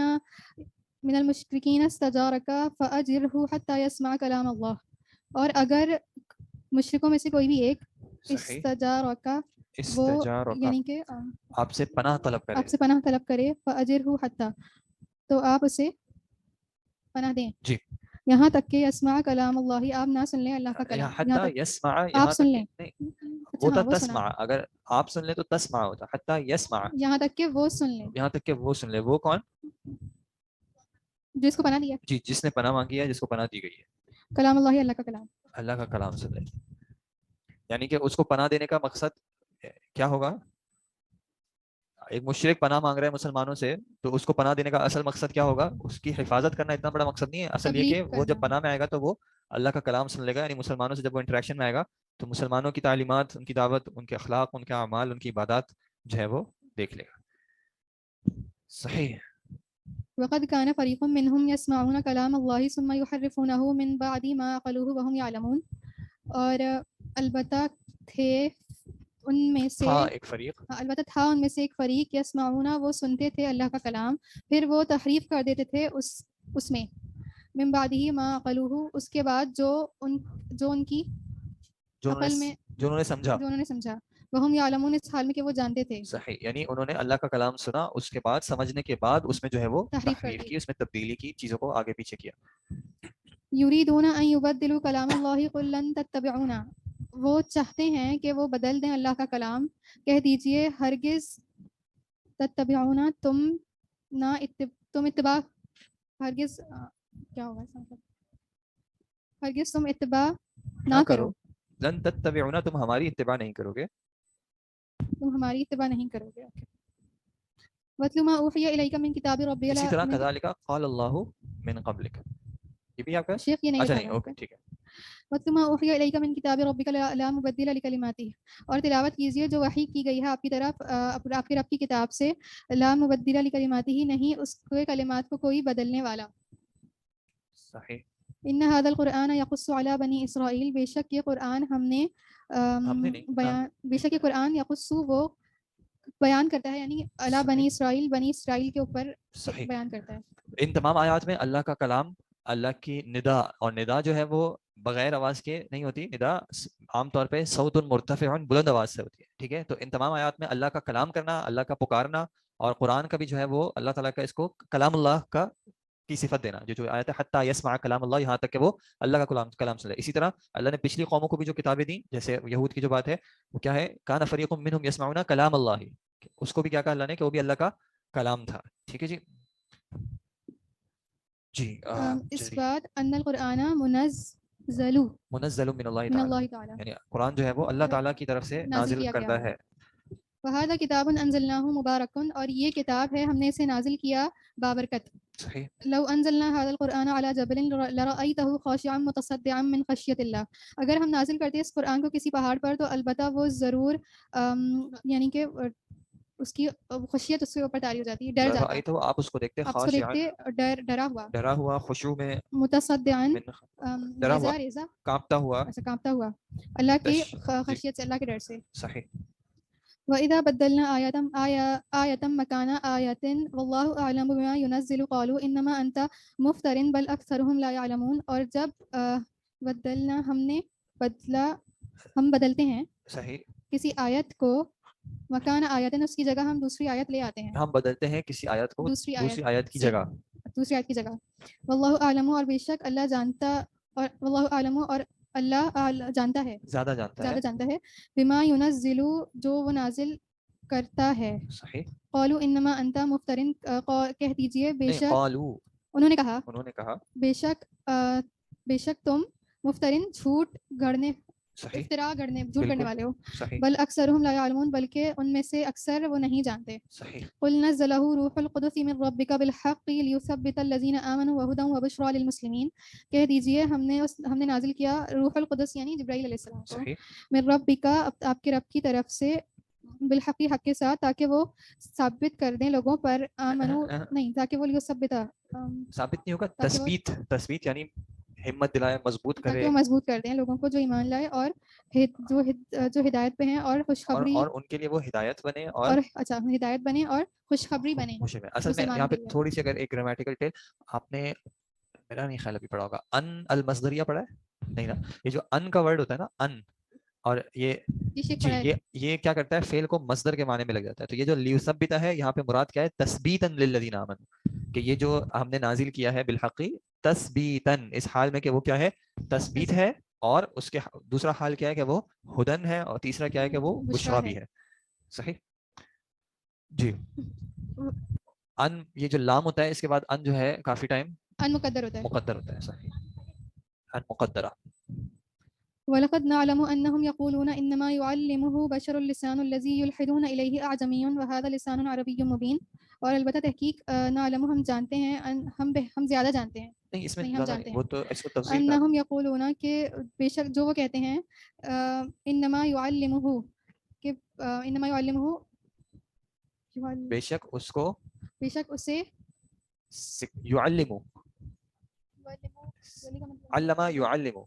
اسْتَجَارَكَ فَأَجِرْهُ حَتَّى يَسْمَعَ كَلَامَ اللَّهِ, اور اگر مشرکوں میں سے کوئی بھی ایک استجارہ وہ یعنی کہ آپ سے پناہ طلب کرے, آپ سے پناہ طلب کرے, فَأَجِرْهُ حَتَّى, تو آپ اسے پناہ دیں جی یہاں تک کہ یسمع کلام اللہ, آپ نہ سن لیں اللہ کا کلام, حتیٰ یسمع, آپ سن لیں. وہ تھا تسمع, اگر آپ سن لیں تو تسمع ہوتا, حتیٰ یسمع, یہاں تک کہ وہ سن لیں. یہاں تک کہ وہ سن لے. وہ کون؟ جس کو پناہ دیا, جی جس نے پناہ مانگی ہے, جس کو پناہ دی گئی ہے. کلام اللہ, اللہ کا کلام, اللہ کا کلام سن لے. یعنی کہ اس کو پناہ دینے کا مقصد کیا ہوگا؟ ایک مشرک پناہ مانگ رہا ہے مسلمانوں سے, تو اس کو پناہ دینے کا اصل مقصد کیا ہوگا؟ اس کی حفاظت کرنا اتنا بڑا مقصد نہیں ہے. اصل یہ کہ وہ جب پناہ میں آئے گا تو وہ اللہ کا کلام سن لے گا, یعنی مسلمانوں سے جب وہ انٹریکشن میں آئے گا تو مسلمانوں کی تعلیمات, ان کی دعوت, ان کے اخلاق, ان کے اعمال, ان کی عبادات جو ہے وہ دیکھ لے گا. صحیح. وقد كان فريق منهم يسمعون كلام الله ثم يحرفونه من بعد ما عقلوه وهم يعلمون, اور البتہ تھے ان میں سے ایک فریق, البتہ تھا ان میں سے ایک فریق, یسمعون, وہ سنتے تھے اللہ کا کلام, پھر وہ تحریف کر دیتے تھے اس میں, من بعده ما عقلوه, اس کے بعد جو ان کی عقل میں جو انہوں نے سمجھا, وہم یعلمون, اس حال میں کہ وہ جانتے تھے. صحیح, یعنی انہوں نے اللہ کا کلام سنا, اس کے بعد سمجھنے کے بعد اس میں جو ہے وہ تحریف کی, اس میں تبدیلی کی, چیزوں کو آگے پیچھے کیا. یریدون ان یبدلوا کلام اللہ قل لن تتبعونا, وہ چاہتے ہیں کہ وہ بدل دیں اللہ کا کلام, کہہ دیجئے ہرگز تتبعونا, تم اتباع, ہرگز کیا ہوگا اس کا مطلب, ہرگز تم اتباع نہ کرو. لن تتبعونا, تم ہماری اتباع نہیں کرو گے, تم ہماری اتباع نہیں کرو گے. وَاتْلُ مَا أُوحِيَ إِلَيْكَ مِنْ كِتَابِ رَبِّكَ. اسی طرح كذلك قال الله من قبلك, یہ بھی آپ کا شیخ یہ نہیں, اچھا نہیں, اوکے ٹھیک ہے. وَاتْلُ مَا أُوحِيَ إِلَيْكَ مِنْ كِتَابِ رَبِّكَ لَا مُبَدِّلَ لِكَلِمَاتِهِ, اور تلاوت کیجیے جو وحی کی گئی ہے آپ کی طرف آپ کے رب کی کتاب سے, لا مبدل لکلماتہ, نہیں اس کے کلمات کو کوئی بدلنے والا. صحیح. ان هذا القرآن يقص على بني اسرائیل, بے شک یہ قرآن بے شک یہ قرآن یقص, وہ بیان کرتا ہے, یعنی علی بنی اسرائیل کے اوپر بیان کرتا ہے. ان تمام آیات میں اللہ کا کلام, اللہ کی ندا, اور ندا جو ہے وہ بغیر آواز کے نہیں ہوتی, ندا عام طور پہ صوت مرتفع, بلند آواز سے ہوتی ہے. ٹھیک ہے, تو ان تمام آیات میں اللہ کا کلام کرنا, اللہ کا پکارنا, اور قرآن کا بھی جو ہے وہ اللہ تعالیٰ کا اس کو کلام اللہ کا کی صفت دینا, جو آیت ہے حتیٰ یسمع کلام اللہ, یہاں تک کہ وہ اللہ کا کلام سن لے. اسی طرح اللہ نے پچھلی قوموں کو بھی جو کتابیں دیں, جیسے یہود کی جو بات ہے وہ کیا ہے, کان فریق منہم یسمعون کلام اللہ, اس کو بھی کیا کہا اللہ نے کہ وہ بھی اللہ کا کلام تھا. ٹھیک ہے جی. اس بات ان القرآن منزل من اللہ تعالی, یعنی قرآن جو ہے وہ اللہ تعالیٰ کی طرف سے نازل کردہ ہے. وہذا کتاب انزلناہ مبارک, اور یہ کتاب ہے ہم نے اسے نازل کیا بابرکت. صحیح. لو انزلنا هذا القرآن على جبل لرأيته خاشعا متصدعا من خشیۃ اللہ, اگر ہم نازل کرتے اس قرآن کو کسی پہاڑ پر تو البتہ وہ ضرور یعنی کہ اس کی خشیت اس کے اوپر طاری ہو جاتی ہے, ڈر جاتا ہے. تو آپ اس کو دیکھتے, ڈرا ہوا, خشوع میں, متصدعا, ریزہ, کانپتا ہوا, اللہ کی خشیت سے, اللہ کے ڈر سے. صحیح. وَإِذَا بَدَّلْنَا آيَةً مَكَانَ آيَةٍ وَاللَّهُ أَعْلَمُ بِمَا يُنَزِّلُ قَالُوا إِنَّمَا أَنْتَ مُفْتَرٍ بَلْ أَكْثَرُهُمْ لَا يَعْلَمُونَ, اور جب بدلنا, ہم بدلتے ہیں صحیح کسی آیت کو, مکان آیتن, اس کی جگہ ہم دوسری آیت لے آتے ہیں, ہم بدلتے ہیں کسی آیت کو دوسری آیت کی جگہ, دوسری آیت کی جگہ واللہ اعلم اور بے شک اللہ جانتا اور واللہ اعلم اور اللہ جانتا ہے زیادہ جانتا ہے بما ينزل جو وہ نازل کرتا ہے. صحیح. قالوا انما انت مفترن کہہ دیجئے بے شک انہوں نے کہا بے شک تم مفترن جھوٹ گڑنے افترا گڑنے جھوٹ گڑنے والے ہو. بل اکثرهم لا يعلمون بلکہ ان میں سے اکثر وہ نہیں جانتے. قل نزله روح القدس من ربك بالحق ليثبت الذين آمنوا وهدى وبشرى للمسلمين. کہہ دیجئے ہم نے نازل کیا روح القدس یعنی جبرائیل علیہ السلام کو من ربك آپ کے رب کی طرف سے بالحق حق کے ساتھ تاکہ وہ ثابت کر دیں لوگوں پر آمنو نہیں تاکہ وہ ثابت نہیں ہوگا تثبیت یعنی ہمت دلائے مضبوط کرے تاکہ وہ مضبوط کر دیں لوگوں کو جو ایمان لائے اور جو ہدایت پہ ہیں اور خوشخبری اور ان کے لیے وہ ہدایت بنے اور ہدایت بنے اور خوشخبری بنے. اصل میں یہاں پہ تھوڑی سی اگر ایک گرامیٹیکل ٹیل آپ نے میرا نہیں خیال ابھی پڑھا ہوگا ان المصدریہ پڑھا ہے نہیں نا. یہ جو ان کا ورڈ ہوتا ہے نا ان اور یہ کیا کرتا ہے فعل کو مصدر کے معنی میں لگ جاتا ہے. تو یہ جو لیثبت ہے یہاں پہ مراد کیا ہے تثبیتا للذین آمنوا کہ یہ جو ہم نے نازل کیا ہے بالحق تثبیتا اس حال میں کہ وہ کیا ہے تثبیت ہے اور اس کے دوسرا حال کیا ہے کہ وہ ہدن ہے اور تیسرا کیا ہے کہ وہ بشرا بھی ہے. صحیح جی. ان یہ جو لام ہوتا ہے اس کے بعد ان جو ہے کافی ٹائم ان مقدر ہوتا ہے. صحیح ان مقدرہ. وَلَقَدْ نَعْلَمُ أَنَّهُمْ يَقُولُونَ إِنَّمَا يُعَلِّمُهُ بَشَرٌ لِسَانُ الَّذِي يُلْحِدُونَ إِلَيْهِ أَعْجَمِيٌّ وَهَذَا لِسَانٌ عَرَبِيٌّ مُبِينٌ. اور البتہ تحقیق نعلم ہم جانتے ہیں ہم زیادہ جانتے ہیں نہیں اس میں زیادہ نہیں وہ تو اس کو تفصیل انہم یقولون کہ بے شک جو وہ کہتے ہیں انما يعلمه کہ انما يعلمه بے شک اسے علم يعلم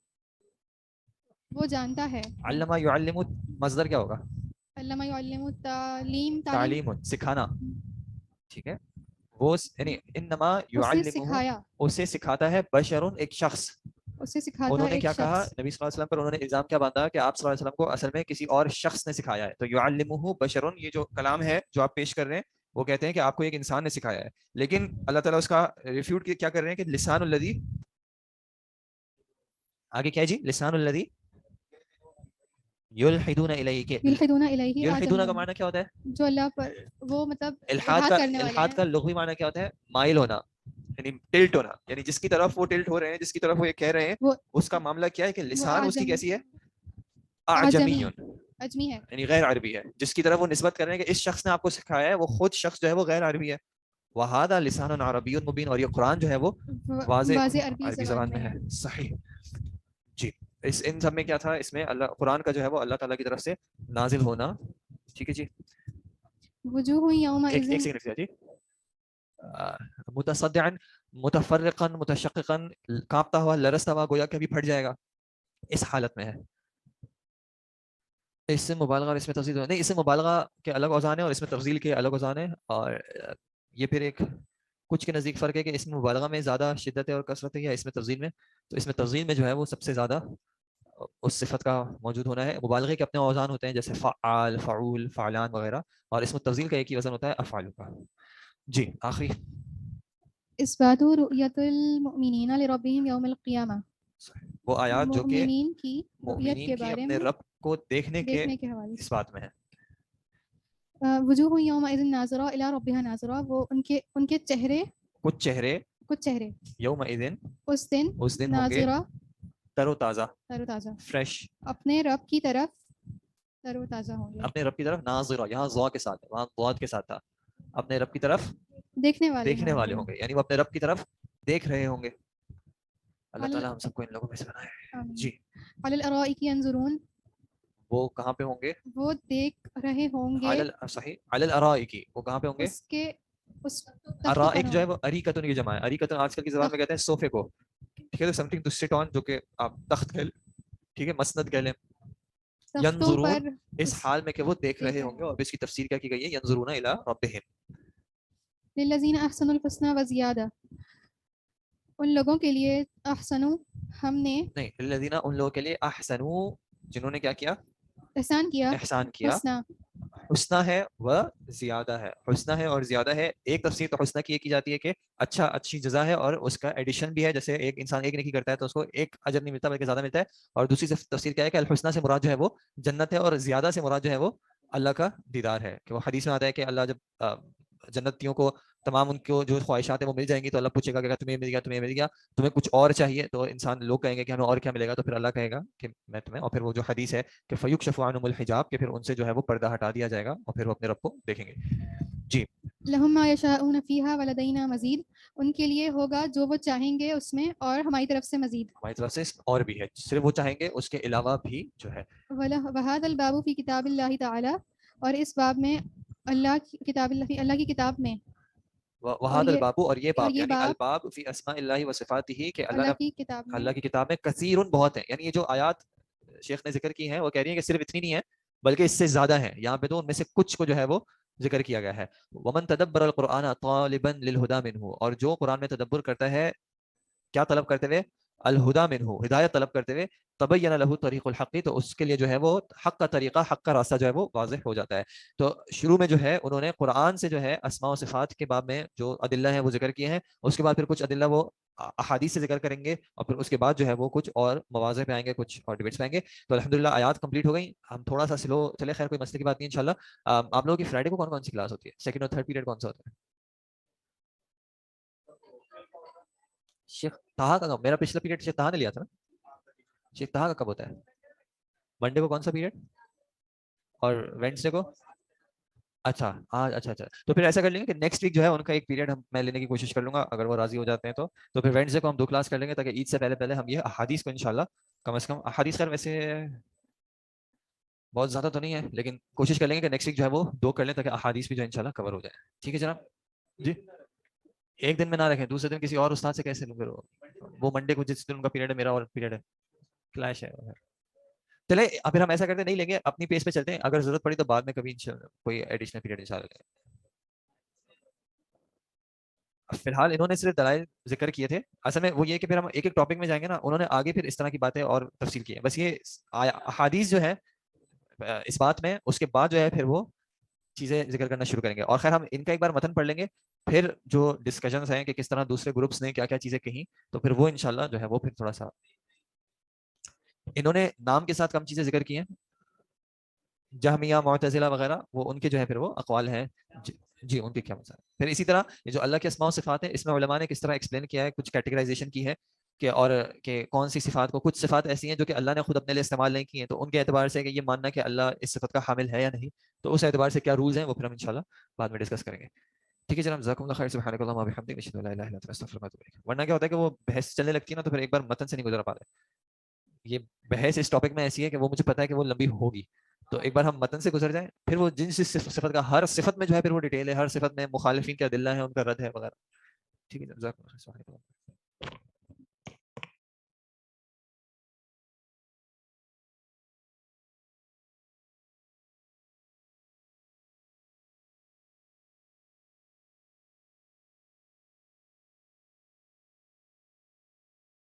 وہ جانتا ہے. علم يعلم مصدر کیا ہوگا؟ علم يعلم تعلیم سکھانا. ٹھیک ہے وہ یعنی انما يعلمه اسے سکھاتا ہے بشر ایک شخص. انہوں نے کیا کہا نبی صلی اللہ علیہ وسلم پر انہوں نے الزام کیا باندھا کہ آپ صلی اللہ علیہ وسلم کو اصل میں کسی اور شخص نے سکھایا ہے. تو يعلمه بشر یہ جو کلام ہے جو آپ پیش کر رہے ہیں وہ کہتے ہیں کہ آپ کو ایک انسان نے سکھایا ہے. لیکن اللہ تعالیٰ اس کا ریفیوٹ کیا کر رہے ہیں کہ لسان الذی آگے کیا ہے جی لسان الذی یلحدون الیہ. یلحدون کا معنی کیا ہوتا ہے؟ جو اللہ پر وہ مطلب الحاد کا لغوی معنی کیا ہوتا ہے؟ مائل ہونا یعنی ٹلٹ ہونا. یعنی جس کی طرف وہ ٹلٹ ہو رہے ہیں جس کی طرف وہ یہ کہہ رہے ہیں اس کا معاملہ کیا ہے کہ لسان اس کی کیسی ہے؟ اعجمی ہے یعنی غیر عربی ہے. جس کی طرف وہ نسبت کر رہے ہیں کہ اس شخص نے آپ کو سکھایا ہے وہ خود شخص جو ہے وہ غیر عربی ہے. وہذا لسان عربی مبین اور یہ قرآن جو ہے وہ واضح عربی زبان میں ہے. صحیح جی. ان سب میں کیا تھا اس میں اللہ قرآن کا جو ہے وہ اللہ تعالیٰ کی طرف سے نازل ہونا. ٹھیک ہے جی. وجوہ یومئذ ایک سیکنڈ جی. متصدعا متفرقا متشققا کانپتا ہوا لرزتا ہوا گویا کہ ابھی پھٹ جائے گا اس حالت میں ہے. اس سے مبالغہ اور اس میں تفصیل نہیں. اس سے مبالغہ کے الگ اوزان ہیں اور اس میں تفصیل کے الگ اوزان ہیں. اور یہ پھر ایک کچھ کے نزدیک فرق ہے کہ اس میں مبالغہ میں زیادہ شدت ہے اور کثرت ہے یا اس میں تفصیل میں. تو اس میں تفصیل میں جو ہے وہ سب سے زیادہ اس صفت کا موجود ہونا ہے. مبالغے کے اپنے اوزان ہوتے ہیں جیسے فعال فعول فعلان وغیرہ اور اس میں تفصیل کا ایک ہی وزن ہوتا ہے افعال کا. جی آخری اثبات رؤیت المؤمنین لربهم یوم القیامہ. وہ آیات جو کہ مومنین کی اپنے رب کو دیکھنے کے اس بات میں ہے. وجوہ یومئذ ناظرہ الی ربها ناظرہ. وہ ان کے چہرے کچھ چہرے یومئذ اس دن ناظرہ تر و تازہ فریش اپنے رب کی طرف تر و تازہ ہوں گے. اپنے رب کی طرف ناظرہ یہاں ضاد کے ساتھ وہاں ضاد کے ساتھ تھا. اپنے رب کی طرف دیکھنے والے ہوں گے یعنی وہ اپنے رب کی طرف دیکھ رہے ہوں گے. اللہ تعالیٰ ہم سب کو ان لوگوں میں سے بنائے. جی. علی الارائک ینظرون. وہ کہاں پہ ہوں گے؟ وہ دیکھ رہے ہوں گے. صحیح. علی الارائک وہ کہاں پہ ہوں گے؟ اس کے ارائک جو ہے وہ اریکتن کی جمع ہے. اریکتن آج کل کی زبان میں کہتے ہیں صوفے کو. ٹھیک ہے. سمتھنگ ٹو سٹ آن جو کہ آپ تخت کہہ لیں. ٹھیک ہے. مسند کہہ لیں. ینظرون اس حال میں کہ وہ دیکھ رہے ہوں گے. اور اس کی تفسیر کیا کی گئی ہے؟ ینظرون الی ربہم. للذین احسنوا الحسنی وزیادہ. ان لوگوں کے لیے احسنوا ہم نے نہیں للذین ان لوگوں کے لیے احسنوا جنہوں نے کیا کیا؟ احسان کیا. حسنہ حسنہ ہے و زیادہ ہے. حسنہ ہے اور زیادہ ہے. ایک تفسیر تو حسنہ کی یہ کی جاتی ہے کہ اچھا اچھی جزا ہے اور اس کا ایڈیشن بھی ہے, جیسے ایک انسان ایک نیکی کرتا ہے تو اس کو ایک اجر نہیں ملتا بلکہ زیادہ ملتا ہے. اور دوسری تفسیر کیا ہے کہ الحسنہ سے مراد جو ہے وہ جنت ہے, اور زیادہ سے مراد جو ہے وہ اللہ کا دیدار ہے. کہ وہ حدیث میں آتا ہے کہ اللہ جب جنتیوں کو تمام ان کو جو خواہشات ہیں وہ مل جائیں گی تو اللہ پوچھے گا کہ تمہیں مل گیا, تمہیں مل گیا, تمہیں کچھ اور چاہیے, تو انسان لوگ کہیں گے کہ ہمیں اور کیا ملے گا, تو پھر اللہ کہے گا کہ میں تمہیں, اور پھر وہ جو حدیث ہے کہ فیکشف عنہم الحجاب, کہ پھر ان سے جو ہے وہ پردہ ہٹا دیا جائے گا اور پھر وہ اپنے رب کو دیکھیں گے. جی. لہم ما یشاؤون فیہا ولدینا مزید, ان کے لیے ہوگا جو وہ چاہیں گے اس میں, اور ہماری طرف سے مزید. ہماری طرف سے اور بھی ہے, صرف وہ چاہیں گے, اس کے علاوہ بھی جو ہے. وہذا الباب فی کتاب اللہ تعالی, اور اس باب میں اللہ کی کتاب, اللہ کی کتاب میں, وہذا الباب, اور یہ باب یعنی باب الباب فی اسماء اللہ و صفاتہ, کہ اللہ کی کتاب میں, اللہ کی کتاب میں کثیر بہت ہیں. یعنی یہ جو آیات شیخ نے ذکر کی ہیں وہ کہہ رہی ہیں کہ صرف اتنی نہیں ہے بلکہ اس سے زیادہ ہیں. یہاں پہ تو ان میں سے کچھ کو جو ہے وہ ذکر کیا گیا ہے. ومن تدبر القرآن طالبا للہدی منہ, اور جو قرآن میں تدبر کرتا ہے کیا طلب کرتے ہوئے, الہدا منہ, ہدایت طلب کرتے ہوئے, تبین لہ طریق الحق, تو اس کے لیے جو ہے وہ حق کا طریقہ, حق کا راستہ جو ہے وہ واضح ہو جاتا ہے. تو شروع میں جو ہے انہوں نے قرآن سے جو ہے اسماء و صفات کے باب میں جو ادلہ ہیں وہ ذکر کیے ہیں. اس کے بعد پھر کچھ ادلہ وہ احادیث سے ذکر کریں گے, اور پھر اس کے بعد جو ہے وہ کچھ اور مواضع پہ آئیں گے, کچھ اور ڈیبیٹس پہ آئیں گے. تو الحمدللہ آیات کمپلیٹ ہو گئی. ہم تھوڑا سا سلو چلے, خیر کوئی مسئلے کی بات نہیں انشاءاللہ. آپ لوگوں کی فرائیڈے کو کون کون سی کلاس ہوتی ہے, سیکنڈ اور تھرڈ پیریڈ کون سا ہوتا ہے؟ شیخ طہا کا, میرا پچھلا پیریڈ شیخ طہا نے لیا تھا نا. شیخ طہا کا کب ہوتا ہے؟ منڈے کو کون سا پیریڈ, اور وینسڈے کو؟ اچھا آج, اچھا اچھا, تو پھر ایسا کر لیں گے کہ نیکسٹ ویک جو ہے ان کا ایک پیریڈ میں لینے کی کوشش کر لوں گا, اگر وہ راضی ہو جاتے ہیں تو پھر وینسڈے کو ہم 2 کلاس کر لیں گے, تاکہ عید سے پہلے ہم یہ احادیث کو انشاءاللہ کم از کم, احادیث خیر ویسے بہت زیادہ تو نہیں ہے لیکن کوشش کر لیں گے کہ نیکسٹ ویک جو ہے وہ 2 کر لیں, تاکہ احادیث بھی جو انشاءاللہ کور ہو جائے. ٹھیک ہے جناب جی. ایک دن میں نہ رکھیں, دوسرے دن کسی اور استاد سے کیسے لوں, پھر وہ منڈے کو جس دن ان کا پیریڈ ہے میرا اور پیریڈ ہے, کلیش ہے. چلے پھر ہم ایسا کرتے نہیں لیں گے, اپنی پیس پہ چلتے ہیں, اگر ضرورت پڑی تو بعد میں کبھی کوئی ایڈیشنل پیریڈ انشاءاللہ لیں گے. فی الحال انہوں نے صرف دلائل ذکر کیے تھے. اصل میں وہ یہ کہ پھر ہم ایک ایک ٹاپک میں جائیں گے نا, انہوں نے آگے پھر اس طرح کی باتیں اور تفصیل کی ہیں. بس یہ احادیث جو ہے اس بات میں, اس کے بعد جو ہے پھر وہ چیزیں ذکر کرنا شروع کریں گے. اور خیر ہم ان کا ایک بار متن پڑھ لیں گے, پھر جو ڈسکشنز ہیں کہ کس طرح دوسرے گروپس نے کیا کیا چیزیں کہیں, تو پھر وہ انشاءاللہ جو ہے وہ پھر تھوڑا سا, انہوں نے نام کے ساتھ کم چیزیں ذکر کی ہیں, جہمیہ معتزلہ وغیرہ, وہ ان کے جو ہے پھر وہ اقوال ہیں. جی ان کے کیا مسئلہ ہے. پھر اسی طرح یہ جو اللہ کے اسماء و صفات ہیں, اس میں علماء نے کس طرح ایکسپلین کیا ہے, کچھ کیٹیگرائزیشن کی ہے کہ, اور کہ کون سی صفات کو, کچھ صفات ایسی ہیں جو کہ اللہ نے خود اپنے لیے استعمال نہیں کی ہیں, تو ان کے اعتبار سے کہ یہ ماننا کہ اللہ اس صفت کا حامل ہے یا نہیں, تو اس اعتبار سے کیا رولز ہیں وہ پھر ہم انشاءاللہ بعد میں ڈسکس کریں گے. ٹھیک ہے جناب, جزاکم اللہ خیر, سبحانک اللہم و بحمدک, اشہد ان لا الہ الا انت, استغفرک و اتوب الیک. ورنہ کیا ہوتا ہے کہ وہ بحث چلنے لگتی ہے نا, تو پھر ایک بار متن سے نہیں گزر پاتے. یہ بحث اس ٹاپک میں ایسی ہے کہ وہ مجھے پتا ہے کہ وہ لمبی ہوگی, تو ایک بار ہم متن سے گزر جائیں, پھر وہ جن صفت کا, ہر صفت میں جو ہے پھر وہ ڈیٹیل ہے, ہر صفت میں مخالفین کے ادلہ ہیں, ان کا رد ہے وغیرہ. ٹھیک ہے, جزاکم اللہ خیر.